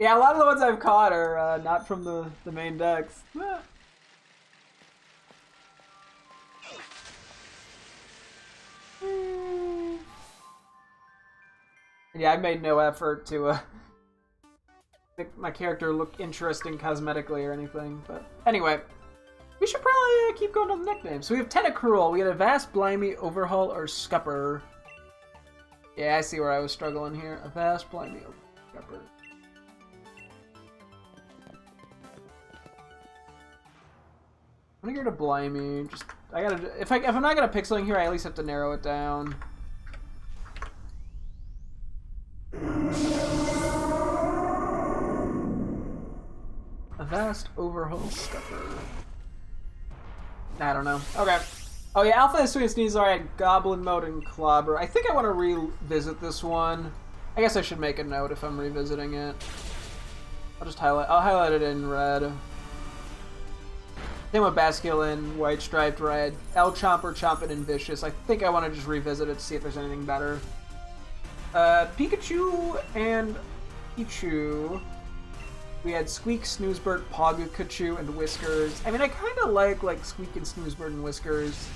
Yeah, a lot of the ones I've caught are not from the main decks. Yeah, I made no effort to make my character look interesting cosmetically or anything. But anyway, we should probably keep going to the nicknames. So we have Tentacruel, we had a Vast, Blimey, Overhaul, or Scupper. Yeah, I see where I was struggling here. A Vast, Blimey, Scupper. I'm gonna go to Blimey. Just I gotta if I'm not gonna pick something here, I at least have to narrow it down. A Vast, Overhaul, Scupper. I don't know. Okay. Oh yeah, Alpha and Sweet Sneeze are at Goblin Mode and Clobber. I think I want to revisit this one. I guess I should make a note if I'm revisiting it. I'll highlight it in red. Same with Basculin, White Striped Red, L-Chomper, Chompin, and Vicious. I think I want to just revisit it to see if there's anything better. Pikachu and Pichu. We had Squeak, Snoozebird, Pikachu, and Whiskers. I mean, I kind of like Squeak and Snoozebird and Whiskers.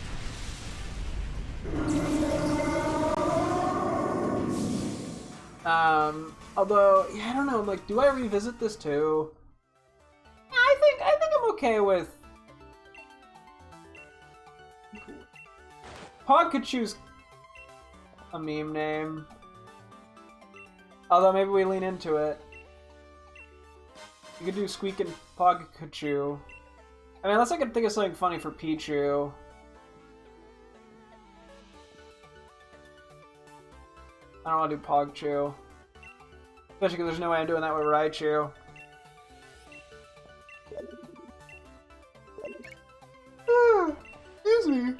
Although, yeah, I don't know. Like, do I revisit this too? I think I'm okay with Pikachu's a meme name. Although maybe we lean into it. You could do Squeak and Pikachu. I mean, unless I can think of something funny for Pichu. I don't want to do Pogchu. Especially because there's no way I'm doing that with Raichu. Excuse me.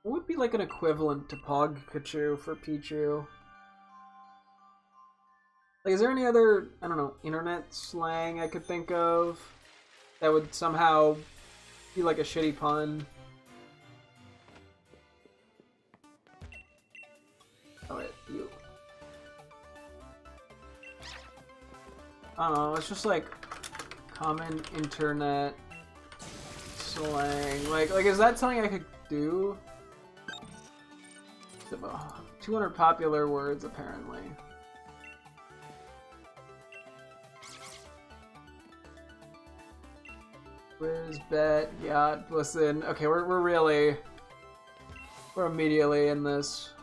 What would be like an equivalent to Pogchu for Pichu? Like, is there any other, I don't know, internet slang I could think of that would somehow be like a shitty pun? Oh wait, you. I don't know, it's just like Common internet slang. Like, is that something I could do? 200 popular words, apparently. Quiz, bet, yacht, listen. Okay, we're immediately in this.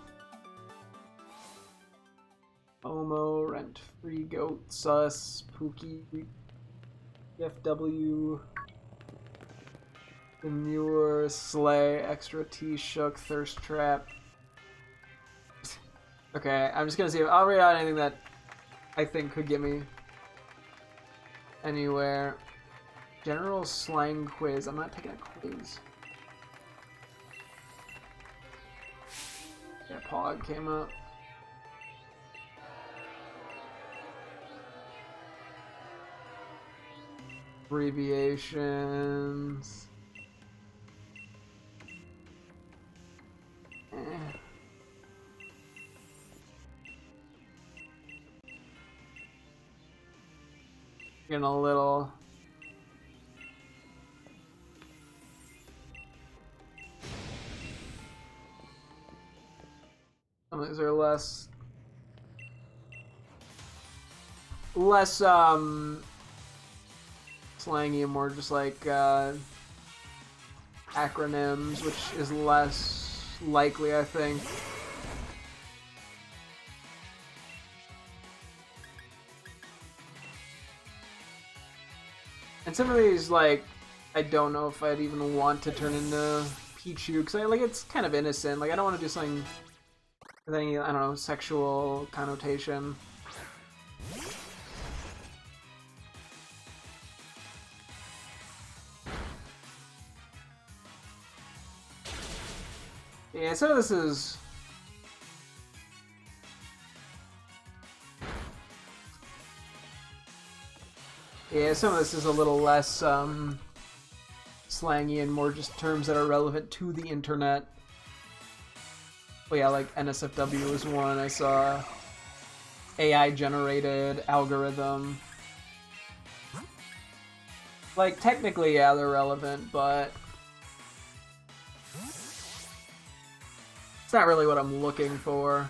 Homo, rent, free goat, sus, Pookie, FW, demure, slay, extra T, shook, thirst trap. Okay, I'm just gonna see if I'll read out anything that I think could get me anywhere. General slang quiz. I'm not taking a quiz. Yeah, Pog came up. Abbreviations. Getting a little. Some of these are less slangy and more just like acronyms, which is less likely, I think. And some of these, like, I don't know if I'd even want to turn into Pichu, because like it's kind of innocent. Like, I don't want to do something with any, I don't know, sexual connotation. Yeah, some of this is... Yeah, some of this is a little less slangy and more just terms that are relevant to the internet. Well, yeah, like NSFW was one I saw. AI-generated algorithm. Like, technically, yeah, they're relevant, but... it's not really what I'm looking for.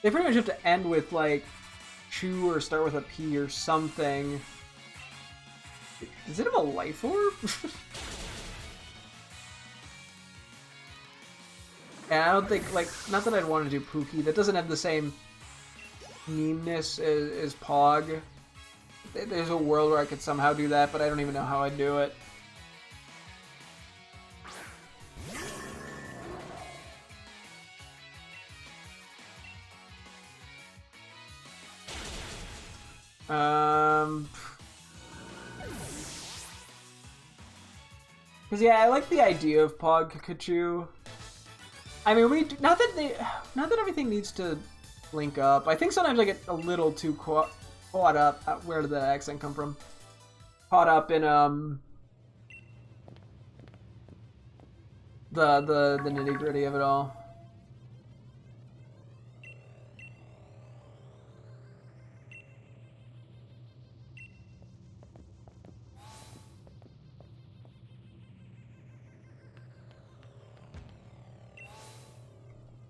They pretty much have to end with, like, chew or start with a P or something. Does it have a life orb? Yeah, I don't think, like, not that I'd want to do Pookie. That doesn't have the same meanness as Pog. There's a world where I could somehow do that, but I don't even know how I'd do it. Cause yeah, I like the idea of Pog Pikachu. I mean, not that everything needs to link up. I think sometimes I get a little too caught up. Where did the accent come from? Caught up in the nitty gritty of it all.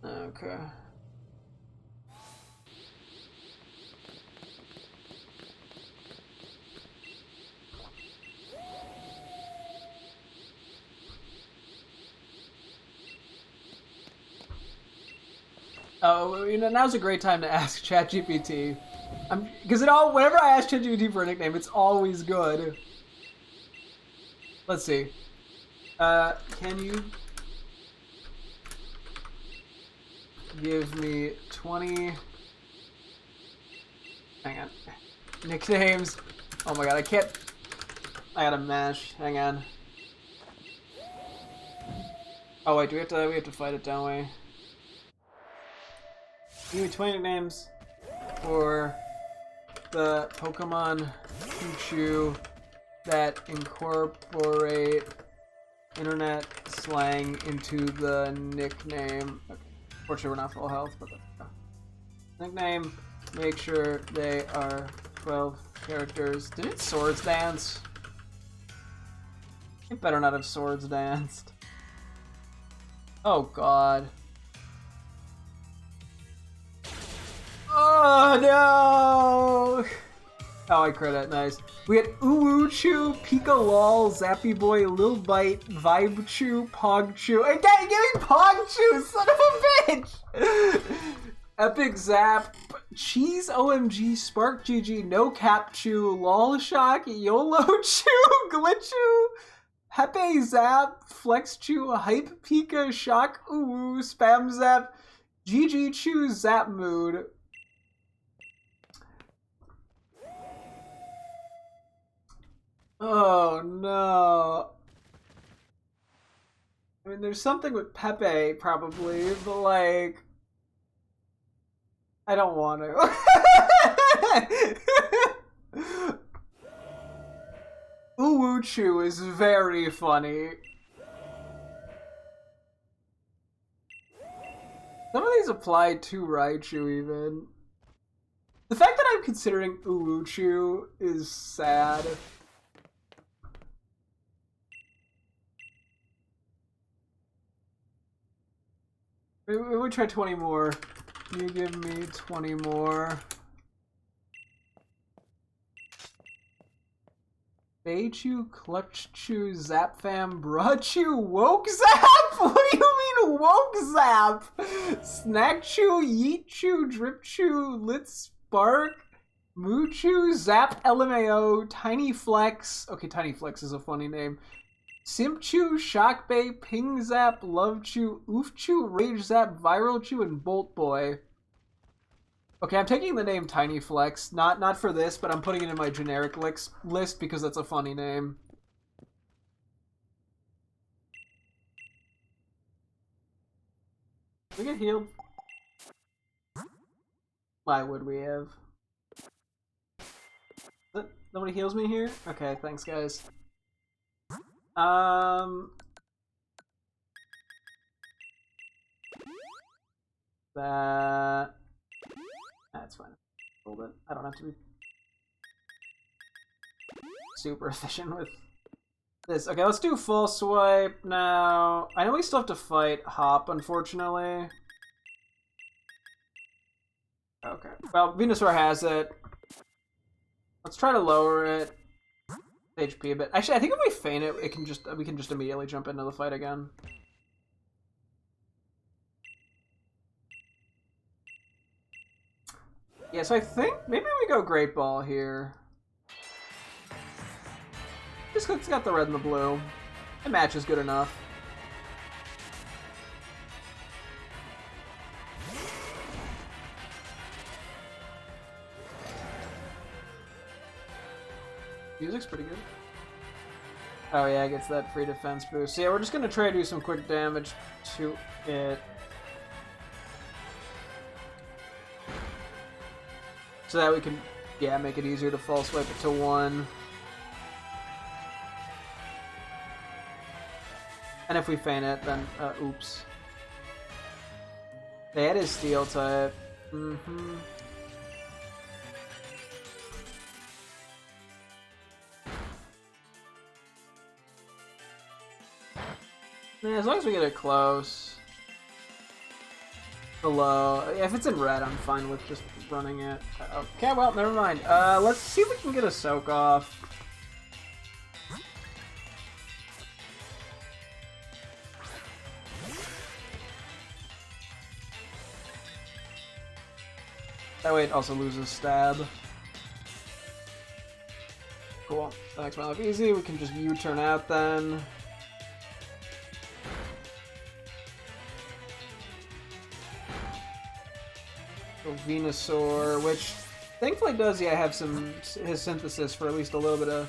Okay. Oh, you know, now's a great time to ask ChatGPT. Because whenever I ask ChatGPT for a nickname, it's always good. Let's see. Can you give me 20... Hang on. Nicknames. Oh my god, I can't... I gotta mash. Hang on. Oh wait, we have to fight it, don't we? Give me 20 nicknames for the Pokemon Pichu that incorporate internet slang into the nickname. Okay. Fortunately, we're not full health, but nickname Make sure they are 12 characters. Did it Swords Dance? It better not have Swords Danced. Oh god. Oh no! Oh, I crit it. Nice. We had Uwu-Chu, Pika Lol, Zappy Boy, Lil Bite, Vibe Chu, Pog Chu. Hey, give me Pog Chu, son of a bitch! Epic Zap, Cheese OMG, Spark GG, No Cap Chu, Lol Shock, YOLO Chu, Glitchu, Pepe Zap, Flex Chu, Hype Pika, Shock Uwu, Spam Zap, GG Chu, Zap Mood. Oh no. I mean, there's something with Pepe, probably, but like... I don't want to. Uwu-Chu is very funny. Some of these apply to Raichu, even. The fact that I'm considering Uwu-Chu is sad. Maybe we try 20 more. You give me 20 more. Beichu, Clutch-Chu, Zapfam, Bruh-Chu, Woke Zap? What do you mean Woke Zap? Snack-Chu, Yeet-Chu, Drip-Chu, Lit Spark, Moo-Chu, Zap LMAO, Tiny Flex. Okay, Tiny Flex is a funny name. Simp-Chu, Shock-Bay, Ping Zap, Love-Chu, Oof-Chu, Rage Zap, Viral-Chu, and Bolt Boy. Okay, I'm taking the name Tiny Flex. Not for this, but I'm putting it in my generic list because that's a funny name. We get healed. Why would we have? Nobody heals me here? Okay, thanks guys. That's fine. Hold it. I don't have to be super efficient with this. Okay, let's do full swipe now. I know we still have to fight Hop, unfortunately. Okay. Well, Venusaur has it. Let's try to lower it. HP a bit. Actually, I think if we feint it, we can just immediately jump into the fight again. Yeah, so I think maybe we go Great Ball here. Just 'cause it's got the red and the blue. The match is good enough. Music's pretty good. Oh yeah, it gets that free defense boost. So yeah, we're just gonna try to do some quick damage to it. So that we can, yeah, make it easier to false swipe it to 1. And if we feint it, then, oops. That is Steel type. Mm-hmm. Yeah, as long as we get it close. Below. If it's in red, I'm fine with just running it. Okay, well, never mind. Let's see if we can get a soak off. That way it also loses stab. Cool. That makes my life easy. We can just U-turn out then. Venusaur, which thankfully does, yeah, have some his synthesis for at least a little bit of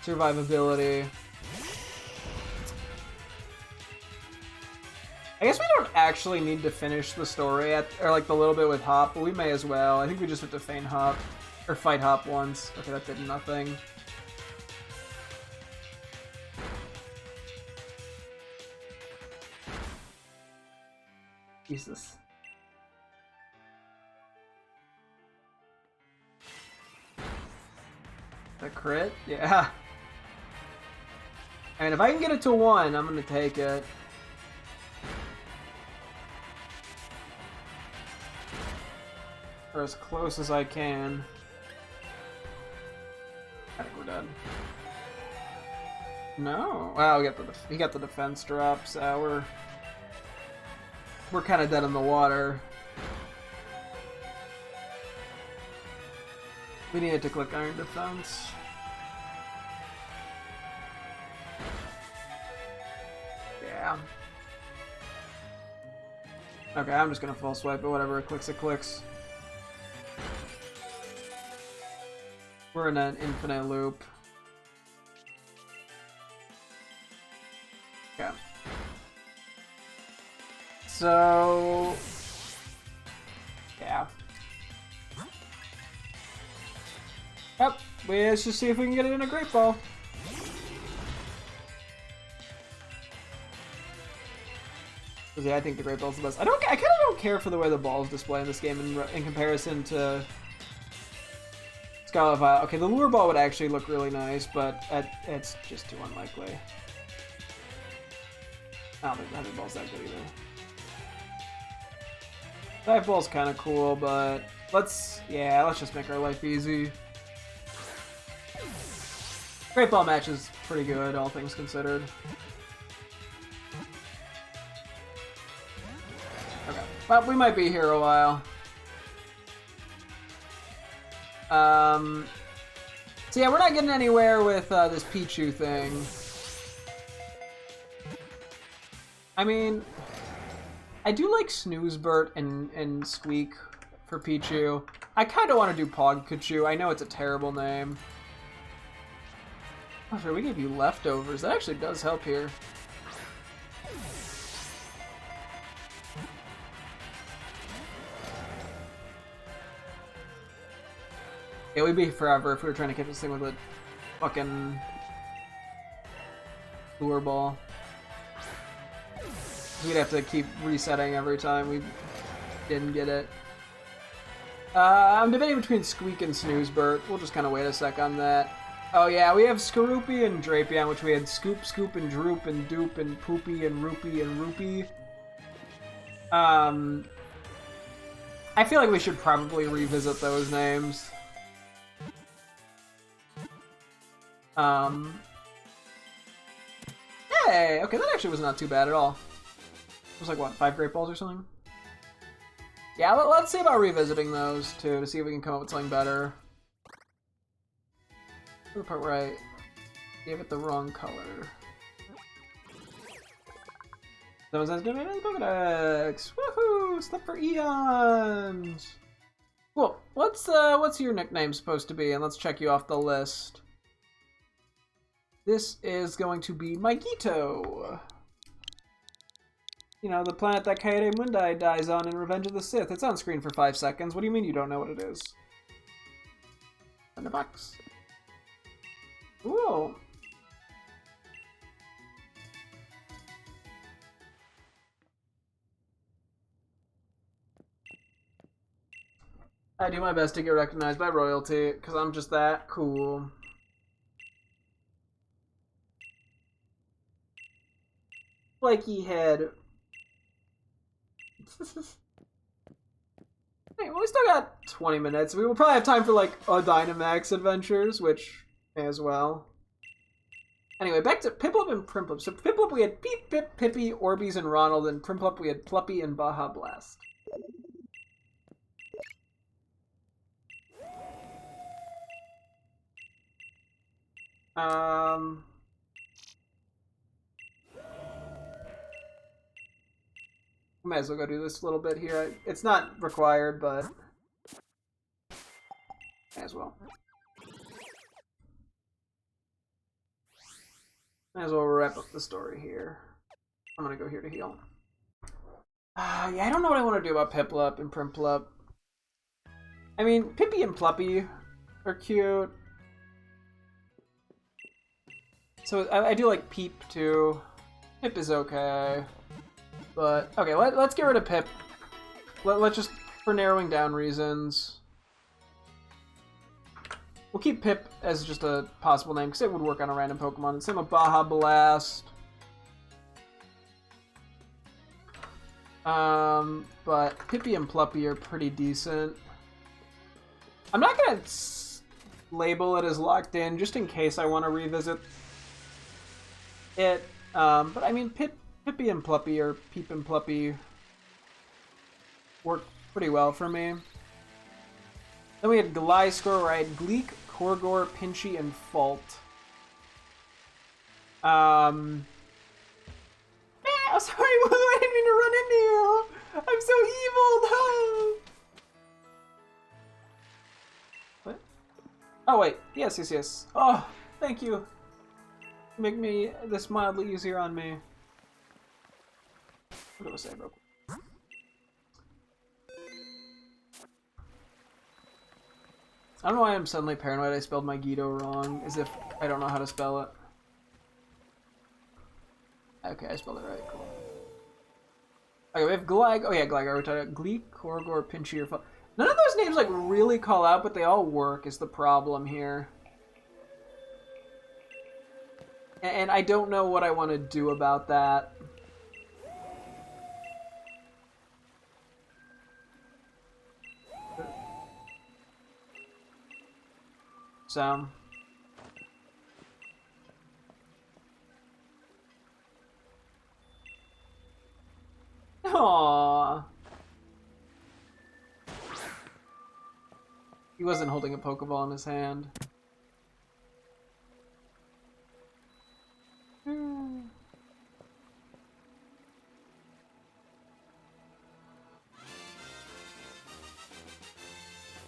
survivability. I guess we don't actually need to finish the story or like the little bit with Hop, but we may as well. I think we just have to feint Hop or fight Hop once. Okay, that did nothing. Jesus. a crit? Yeah. And if I can get it to 1, I'm gonna take it. Or as close as I can. I think we're dead. No. Wow, he got the defense drop, so we're kind of dead in the water. We needed to click Iron Defense. Yeah. Okay, I'm just gonna full swipe it, whatever it clicks. We're in an infinite loop. Okay. So... yeah. Yep, let's just see if we can get it in a Great Ball. Because yeah, I think the Great Ball's the best. I kind of don't care for the way the balls display in this game in comparison to Scarlet Violet. Okay, the Lure Ball would actually look really nice, but it's just too unlikely. I don't think the Heavy Ball's that good either. Dive Ball's kind of cool, but let's just make our life easy. Great Ball match is pretty good, all things considered. Okay, well, we might be here a while. So yeah, we're not getting anywhere with this Pichu thing. I mean, I do like Snoozebert and Squeak for Pichu. I kind of want to do Pogkachu. I know it's a terrible name. Oh, sure, we gave you leftovers. That actually does help here. It would be forever if we were trying to catch this thing with a fucking Lure Ball. We'd have to keep resetting every time we didn't get it. I'm debating between Squeak and Snoozebert. We'll just kind of wait a sec on that. Oh yeah, we have Skorupi and Drapion, which we had Scoop, Scoop, and Droop, and Dupe, and Poopy, and Rupee, and Rupee. I feel like we should probably revisit those names. Hey! Okay, that actually was not too bad at all. It was like, what, 5 Great Balls or something? Yeah, let's see about revisiting those, too, to see if we can come up with something better. The part where I gave it the wrong color. Zamazen's gonna be Pokedex! Woohoo! Stuff for eons! Cool. What's your nickname supposed to be? And let's check you off the list. This is going to be Maigito. You know, the planet that Kaede Mundai dies on in Revenge of the Sith. It's on screen for 5 seconds. What do you mean you don't know what it is? In the box. Ooh. I do my best to get recognized by royalty, because I'm just that cool. Flaky head. Hey, well, we still got 20 minutes. We will probably have time for, like, a Dynamax adventures, which, as well. Anyway, back to Piplup and Primplup. So Piplup we had Peep, Pip, Pippi, Orbeez, and Ronald, and Primplup we had Pluppy and Baja Blast. Might as well go do this a little bit here. It's not required, but might as well. Might as well wrap up the story here. I'm gonna go here to heal. Yeah, I don't know what I want to do about Piplup and Primplup. I mean, Pippi and Pluppy are cute. So I do like Peep too. Pip is okay. But, okay, let's get rid of Pip. Let's just, for narrowing down reasons. We'll keep Pip as just a possible name, because it would work on a random Pokemon. And same with Baja Blast. But Pippi and Pluppy are pretty decent. I'm not gonna label it as locked in, just in case I want to revisit it. But I mean, Pippi and Pluppy, or Peep and Pluppy, work pretty well for me. Then we had Gliscor, where I had Gleek, Korgor, Pinchy, and Fault. I'm sorry, I didn't mean to run into you. I'm so evil. No. What? Oh wait, yes. Oh, thank you. Make me this mildly easier on me. What do I say, real quick? I don't know why I'm suddenly paranoid I spelled my Guido wrong, as if I don't know how to spell it. Okay, I spelled it right, cool. Okay, we have Gligar, we're talking about Gleek, Korgor, Pinchy, or Fault. None of those names, like, really call out, but they all work, is the problem here. And I don't know what I want to do about that. So... Aww. He wasn't holding a Pokeball in his hand.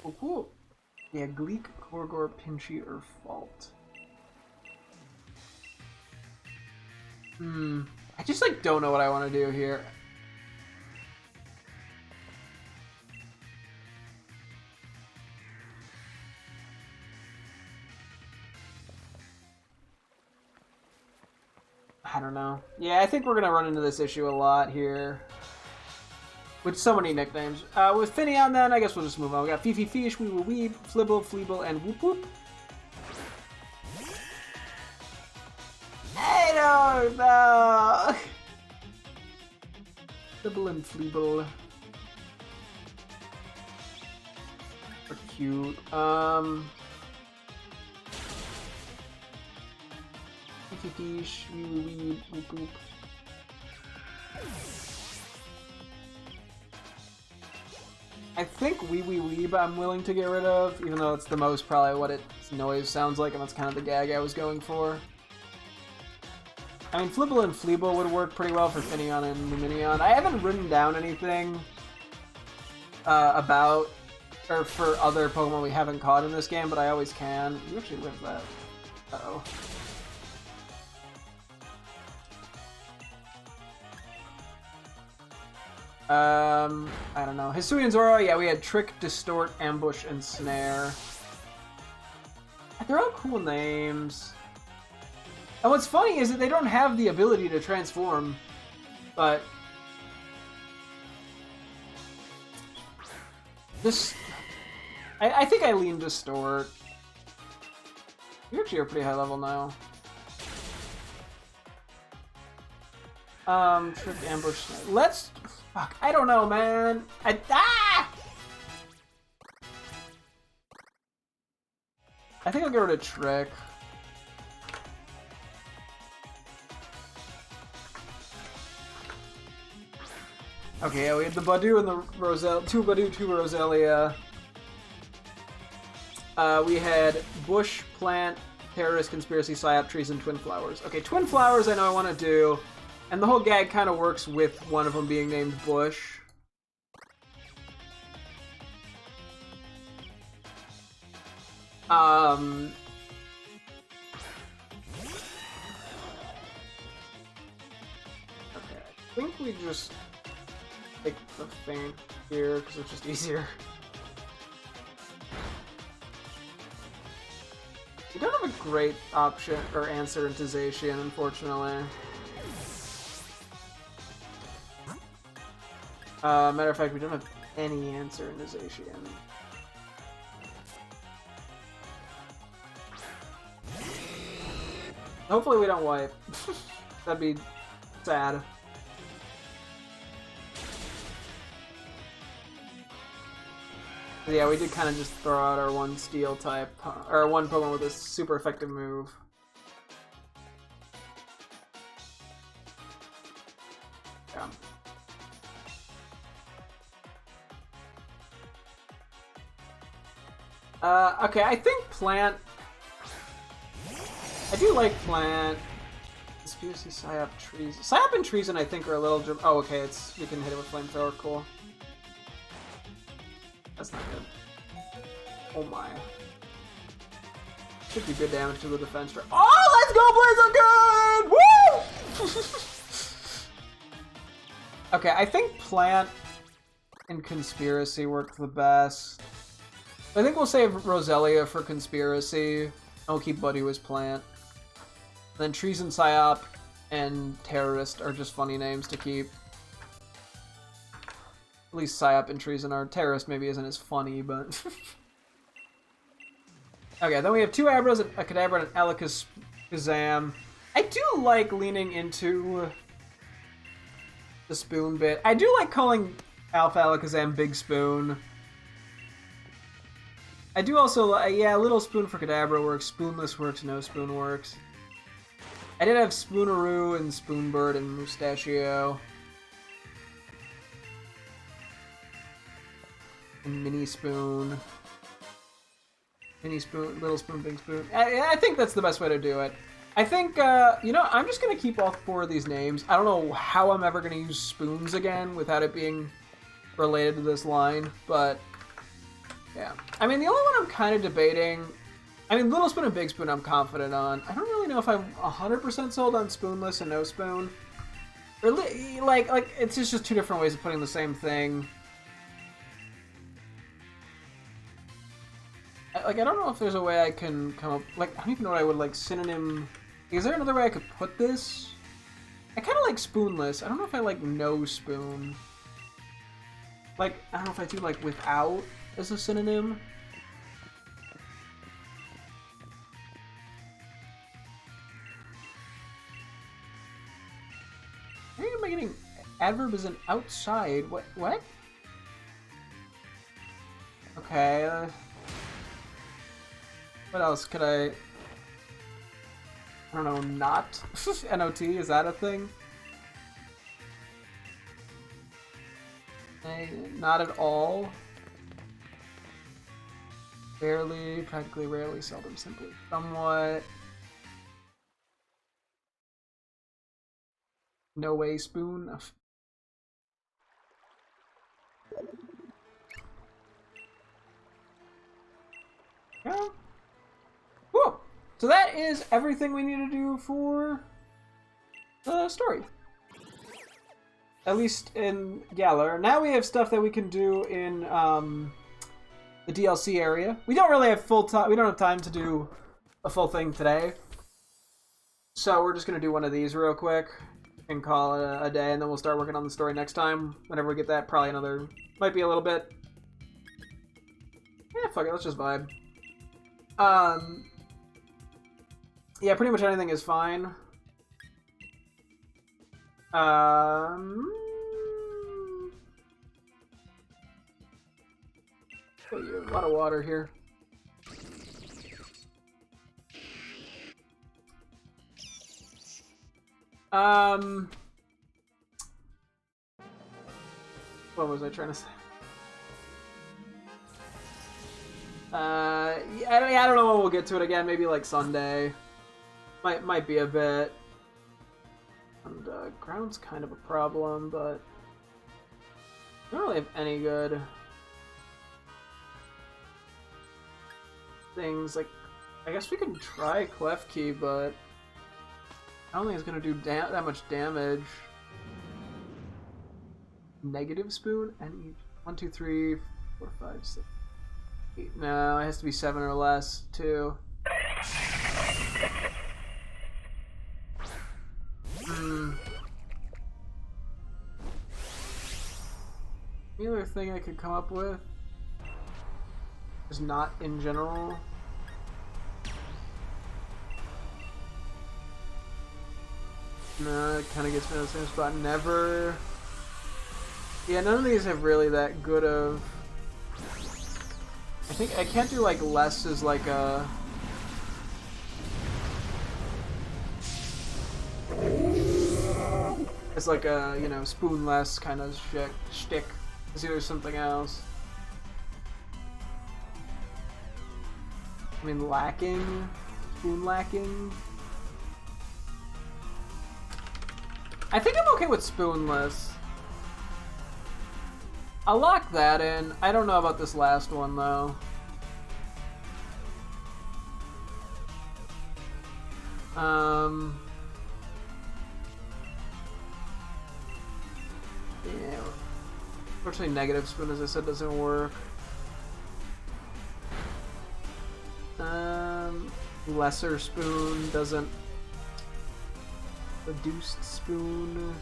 Oh, cool. Yeah, Gleek, Korgor, Pinchy, or Fault. I just, like, don't know what I want to do here. I don't know. Yeah, I think we're gonna run into this issue a lot here. With so many nicknames. With Finneon then, I guess we'll just move on. We got Fifi Fish, Wee Woo Weeb, Flibble, Fleeble, and Whoop Whoop. I don't know! Flibble and Fleeble. Are cute. Fifi Fish, Wee Woo Weeb, Whoop Whoop. I think Wee Wee Weeb I'm willing to get rid of, even though it's the most probably what its noise sounds like, and that's kind of the gag I was going for. I mean, Flibble and Fleeble would work pretty well for Finneon and Lumineon. I haven't written down anything about, or for other Pokemon we haven't caught in this game, but I always can. You actually live that. Uh-oh. I don't know. Hisuian Zoro, yeah, we had Trick, Distort, Ambush, and Snare. They're all cool names. And what's funny is that they don't have the ability to transform, but... This... I think I lean Distort. You're actually a pretty high level now. Trick, Ambush, Snare. Let's... Fuck, I don't know, man. I think I'll get rid of Trick. Okay, yeah, we had the Badu and the Roselle, two Badu, two Roselia. We had Bush, Plant, Terrorist, Conspiracy, Psyop, Trees, and Twin Flowers. Okay, Twin Flowers I know I want to do. And the whole gag kind of works with one of them being named Bush. Okay, I think we just take the Faint here because it's just easier. We don't have a great option or answer into Zacian, unfortunately. Matter of fact, we don't have any answer in Zacian. Hopefully we don't wipe. That'd be sad. But yeah, we did kind of just throw out our one steel type, or one Pokemon with a super effective move. Yeah. Okay, I think Plant. I do like Plant. Conspiracy, Psyop, Trees. Psyop and Treason, I think, are a little. Oh, okay, it's we can hit it with Flamethrower. Cool. That's not good. Oh my. Should do good damage to the defense. Oh, let's go, Blazer! Woo! Okay, I think Plant and Conspiracy work the best. I think we'll save Roselia for Conspiracy. And we'll keep Buddy as Plant. Then Treason, Psyop, and Terrorist are just funny names to keep. At least Psyop and Treason are. Terrorist maybe isn't as funny, but... Okay, then we have two Abras, a Kadabra, and an Alakazam. I do like leaning into the Spoon bit. I do like calling Alpha Alakazam Big Spoon. I do also, yeah, Little Spoon for Kadabra works, Spoonless works, No Spoon works. I did have Spooneroo and Spoonbird and Mustachio. And Mini Spoon. Mini Spoon, Little Spoon, Big Spoon. I think that's the best way to do it. I think, you know, I'm just going to keep all four of these names. I don't know how I'm ever going to use Spoons again without it being related to this line, but... Yeah. I mean, the only one I'm kind of debating... I mean, Little Spoon and Big Spoon I'm confident on. I don't really know if I'm 100% sold on Spoonless and No Spoon. Or, like, it's just two different ways of putting the same thing. I don't know if there's a way I can come up... Like, I don't even know what I would, like, synonym... Is there another way I could put this? I kind of like Spoonless. I don't know if I like No Spoon. Like, I don't know if I do, like, Without as a synonym. Why am I getting adverb as an outside? What? Okay, what else could I don't know, not? N-O-T, is that a thing? Not at all. Barely, practically, rarely, seldom, simply, somewhat. No way, Spoon. Yeah. Whoa! So that is everything we need to do for the story. At least in Galar. Now we have stuff that we can do in the DLC area. We don't really have full time. We don't have time to do a full thing today. So we're just gonna do one of these real quick and call it a day, and then we'll start working on the story next time. Whenever we get that, probably another, might be a little bit. Yeah, fuck it, let's just vibe. Yeah, pretty much anything is fine. A lot of water here. What was I trying to say? Yeah, I don't know when we'll get to it again. Maybe like Sunday. Might be a bit. And ground's kind of a problem, but I don't really have any good things. Like, I guess we can try Klefki, but I don't think it's gonna do that much damage. Negative Spoon and each 1, 2, 3, 4, 5, 6, 8. No, it has to be 7 or less too. The other thing I could come up with is not in general. No, it kind of gets me in the same spot. Never. Yeah, none of these have really that good of. I think I can't do like less as like a. It's like a, you know, spoon-less kind of shtick. Let's see, there's something else. I mean, lacking? Spoon lacking? I think I'm okay with spoonless. I'll lock that in. I don't know about this last one, though. Yeah. Unfortunately, negative spoon, as I said, doesn't work. Lesser spoon doesn't. Reduced spoon.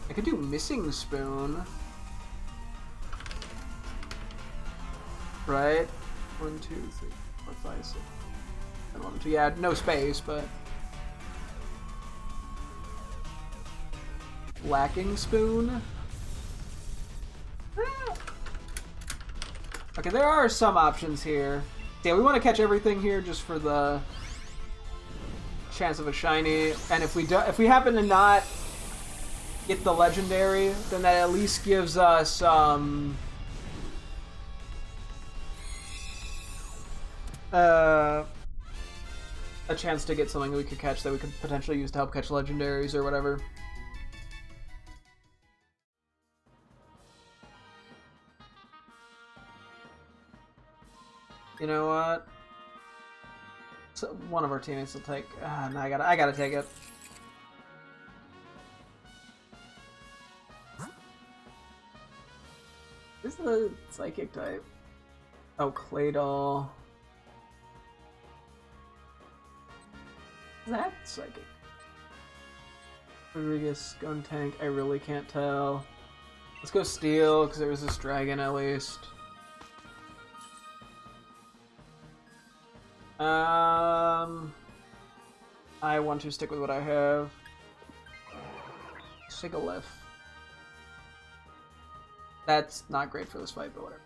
I could do missing spoon. Right? 1, 2, 3, 4, 5, 6. 1, 2. Yeah, no space, but. Lacking spoon? Okay, there are some options here. Yeah, we want to catch everything here just for the chance of a shiny, and if we happen to not get the legendary, then that at least gives us a chance to get something we could catch that we could potentially use to help catch legendaries or whatever. You know what? So one of our teammates will take. No, I gotta take it. This is the psychic type. Oh, Claydol. Is that psychic? Rodriguez, gun tank. I really can't tell. Let's go steel because there was this dragon at least. I want to stick with what I have. Sigalith. That's not great for this fight, but whatever.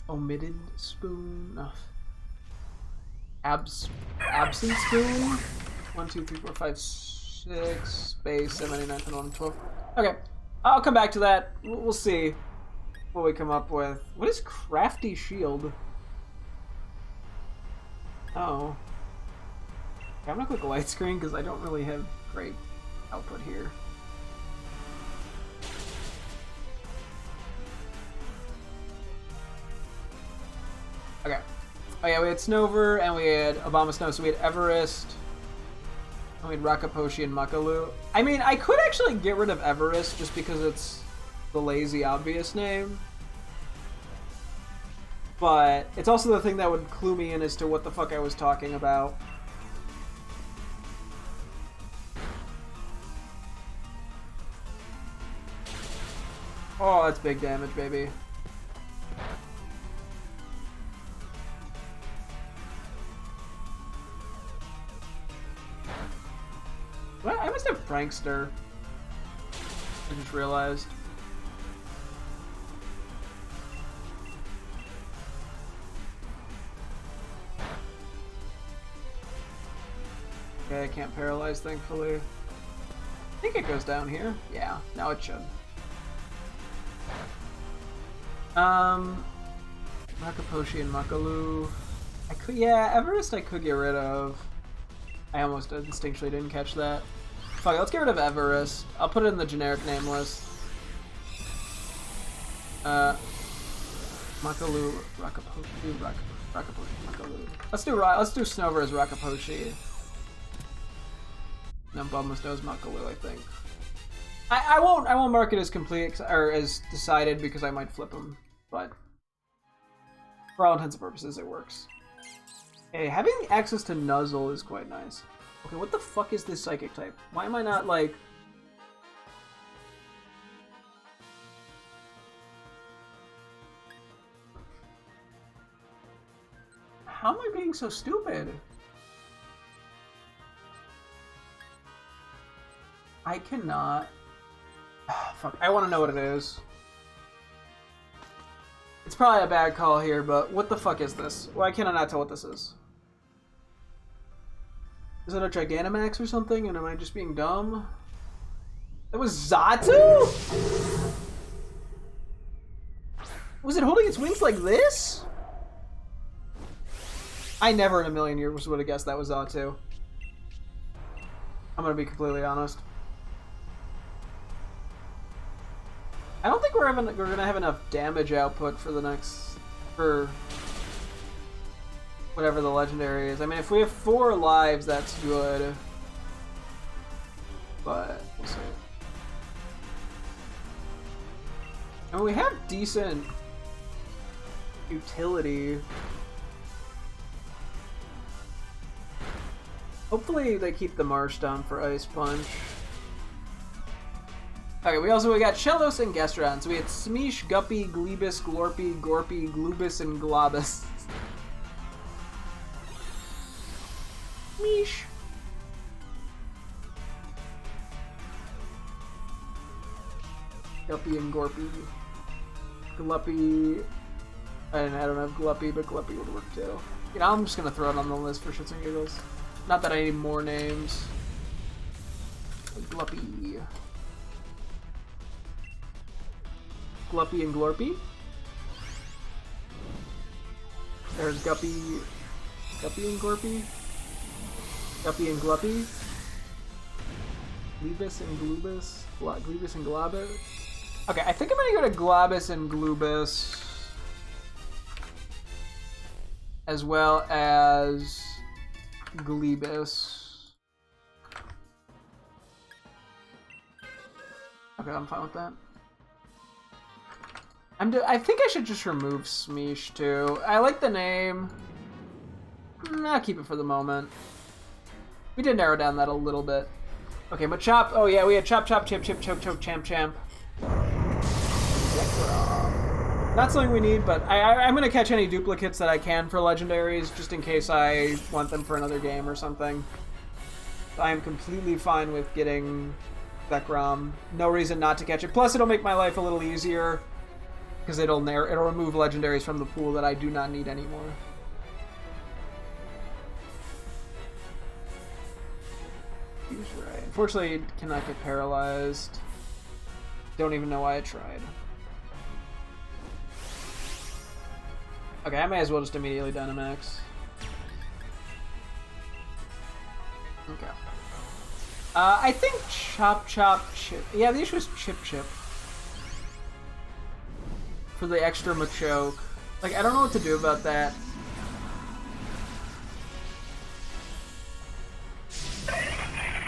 Omitted spoon. No. Absent spoon. 1, 2, 3, 4, 5, 6. Space 7, 8, 9, 10, 11, 12. Okay, I'll come back to that. We'll see what we come up with. What is Crafty Shield? Oh. Okay, I'm gonna click light screen because I don't really have great output here. Okay. Oh yeah, we had Snover and we had Obama Snow, so we had Everest. And we had Rakaposhi and Makalu. I mean, I could actually get rid of Everest just because it's the lazy obvious name. But it's also the thing that would clue me in as to what the fuck I was talking about. Oh, that's big damage, baby. What? I must have Prankster. I just realized. Okay, I can't paralyze, thankfully. I think it goes down here. Yeah, now it should. Rakaposhi and Makalu. I could, yeah, Everest I could get rid of. I almost instinctually didn't catch that. Fuck it, let's get rid of Everest. I'll put it in the generic name list. Makalu, Rakaposhi, Makalu. Let's do Snover as Rakaposhi. And then Bum Snow as Makalu, I think. I won't mark it as complete or as decided because I might flip him, but For all intents and purposes, it works. Hey, having access to Nuzzle is quite nice. Okay, what the fuck is this psychic type? Why am I not, like... How am I being so stupid? I cannot... Fuck, I want to know what it is. It's probably a bad call here, but what the fuck is this? Why can I not tell what this is? Is it a Gigantamax or something, and am I just being dumb? That was Xatu? Was it holding its wings like this? I never in a million years would have guessed that was Xatu. I'm gonna be completely honest. I don't think we're gonna have enough damage output for the next whatever the legendary is. I mean, if we have 4 lives, that's good. But we'll see. I mean, we have decent utility. Hopefully they keep the Marsh down for Ice Punch. Okay, we got Shellos and Gastrodon. So we had Smeesh, Guppy, Glebus, Glorpy, Gorpy, Glubus, and Globus. Smeesh. Guppy and Gorpy. Gluppy. I don't have Gluppy, but Gluppy would work too. You know, I'm just gonna throw it on the list for shits and giggles. Not that I need more names. Gluppy. Gluppy and Glorpy. There's Guppy. Guppy and Gorpy. Guppy and Gluppy. Glebus and Glubus. Glebus and Globus. Okay, I think I'm gonna go to Globus and Glubus. As well as Glebus. Okay, I'm fine with that. I think I should just remove Smeesh too. I like the name. I'll keep it for the moment. We did narrow down that a little bit. Okay, but Chop. Oh yeah, we had Chop, Chop, Chip, Chip, Choke, Choke, Champ, Champ. Not something we need, but I'm gonna catch any duplicates that I can for legendaries, just in case I want them for another game or something. I am completely fine with getting Zekrom. No reason not to catch it. Plus, it'll make my life a little easier. Because it'll remove legendaries from the pool that I do not need anymore. He's right. Unfortunately, it cannot get paralyzed. Don't even know why I tried. Okay, I may as well just immediately Dynamax. Okay. I think Chop Chop Chip. Yeah, the issue is Chip Chip. For the extra Machoke. Like, I don't know what to do about that.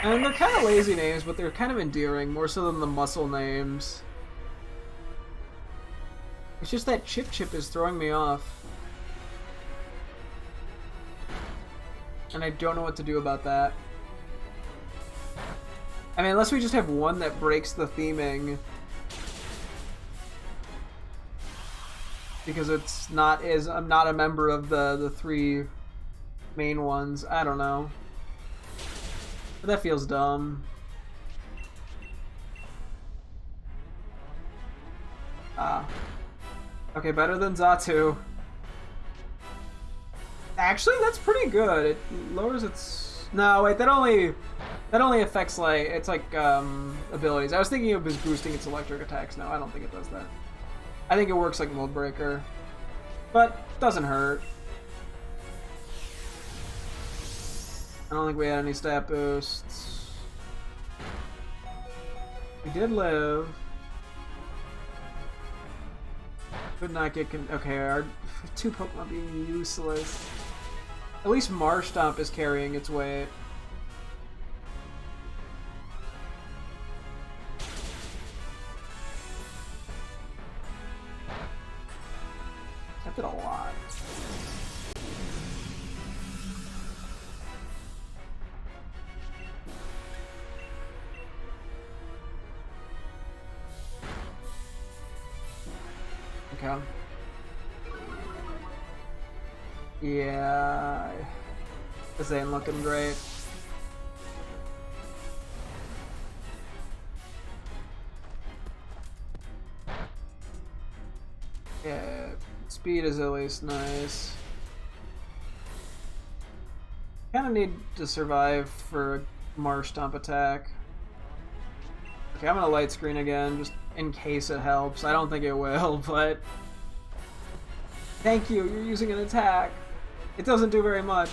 And they're kind of lazy names, but they're kind of endearing, more so than the muscle names. It's just that Chip Chip is throwing me off. And I don't know what to do about that. I mean, unless we just have one that breaks the theming. Because I'm not a member of the 3 main ones. I don't know. But that feels dumb. Okay, better than Xatu. Actually, that's pretty good. It lowers its... No, wait, that only affects, like, it's like, abilities. I was thinking it was boosting its electric attacks. No, I don't think it does that. I think it works like Mold Breaker, but doesn't hurt. I don't think we had any stat boosts. We did live. Could not get okay, our 2 Pokemon being useless. At least Marshtomp is carrying its weight. That did a lot. Okay. Yeah. This ain't looking great. Yeah, speed is at least nice. Kind of need to survive for a Marsh Stomp attack. Okay, I'm gonna light screen again, just in case it helps. I don't think it will, but... Thank you, you're using an attack. It doesn't do very much.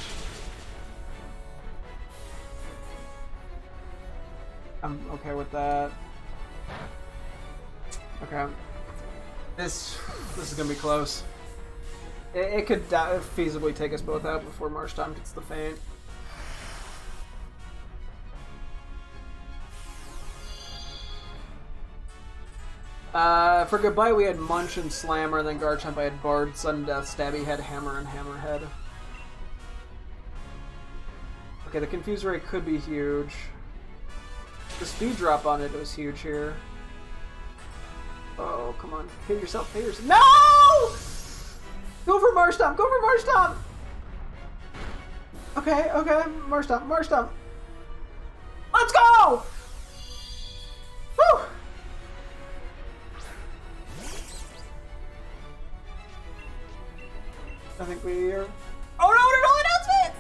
I'm okay with that. Okay. This is gonna be close. It could feasibly take us both out before Marsh Stomp gets the feint. For Goodbye we had Munch and Slammer, and then Garchomp I had Bard, Sudden Death, Stabby Head, Hammer, and Hammerhead. Okay, the Confuse Ray could be huge. The speed drop on it was huge here. Oh, come on. Hit yourself, hit yourself. No! Go for Marsh Stomp, go for Marsh Stomp! Okay, okay, Marsh Stomp, Marsh Stomp. Let's go! Woo! I think we are... Oh no, announcement!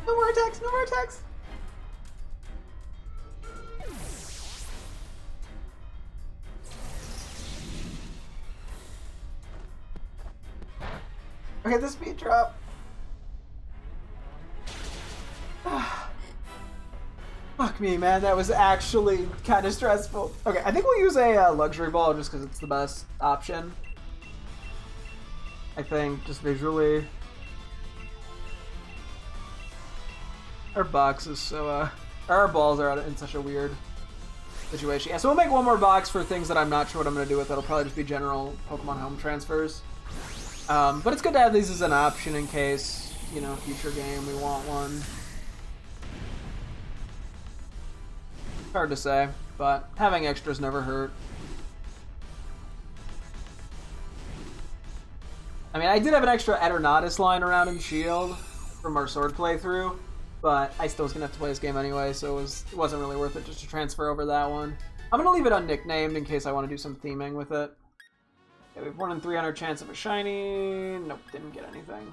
No more attacks, no more attacks! Okay, the speed drop. Fuck me, man. That was actually kind of stressful. Okay, I think we'll use a luxury ball just because it's the best option. I think, just visually. Our box is so, our balls are in such a weird situation. Yeah, so we'll make one more box for things that I'm not sure what I'm going to do with. It'll probably just be general Pokemon home transfers. But it's good to have these as an option in case, you know, future game we want one. Hard to say, but having extras never hurt. I mean, I did have an extra Eternatus lying around in Shield from our Sword playthrough, but I still was going to have to play this game anyway, so it wasn't really worth it just to transfer over that one. I'm going to leave it unnicknamed in case I want to do some theming with it. Okay, we have 1 in 300 chance of a shiny. Nope, didn't get anything.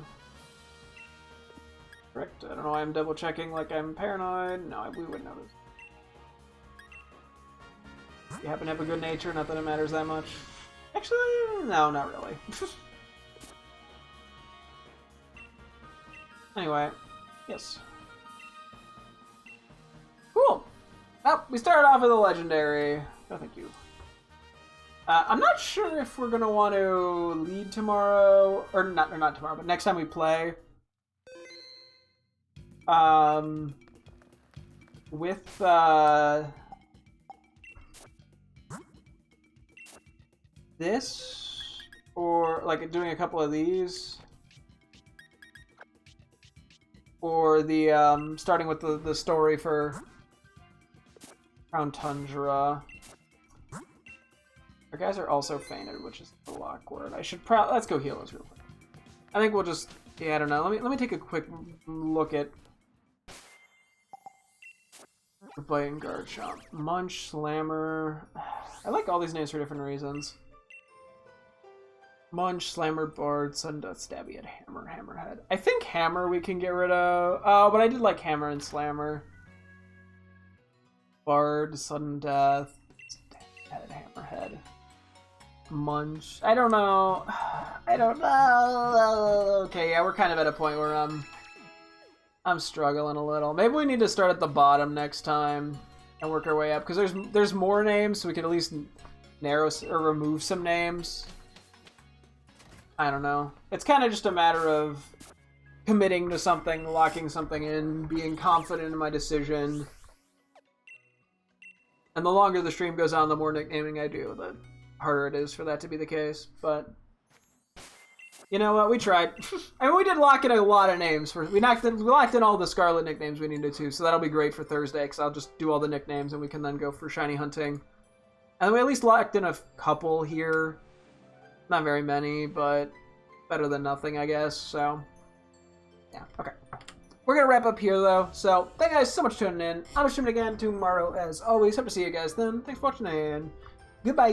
Correct. I don't know why I'm double checking like I'm paranoid. No, we would notice. You happen to have a good nature, not that it matters that much. Actually, no, not really. Anyway, yes. Cool. Oh, we started off with a legendary. No, thank you. I'm not sure if we're gonna want to lead tomorrow, or not tomorrow, but next time we play. With this, or like doing a couple of these, or the starting with the story for Crown Tundra. Our guys are also fainted, which is a lock word. I should let's go heal us real quick. I think we'll just, yeah, I don't know. Let me take a quick look at playing Garchomp. Munch, Slammer. I like all these names for different reasons. Munch, Slammer, Bard, Sudden Death, Stabby, and Hammer, Hammerhead. I think Hammer we can get rid of. Oh, but I did like Hammer and Slammer. Bard, Sudden Death, Stabby, Hammerhead. Munch. I don't know. I don't know. Okay, yeah, we're kind of at a point where I'm struggling a little. Maybe we need to start at the bottom next time and work our way up, because there's more names, so we could at least narrow or remove some names. I don't know. It's kind of just a matter of committing to something, locking something in, being confident in my decision. And the longer the stream goes on, the more nicknaming I do, the harder it is for that to be the case. But you know what? We tried. I mean, we did lock in a lot of names. We locked in all the Scarlet nicknames we needed to, so that'll be great for Thursday, because I'll just do all the nicknames and we can then go for shiny hunting And we at least locked in a couple here. Not very many, but better than nothing, I guess. So, yeah, okay. We're going to wrap up here, though. So, thank you guys so much for tuning in. I'll be streaming again tomorrow, as always. Hope to see you guys then. Thanks for watching, and goodbye.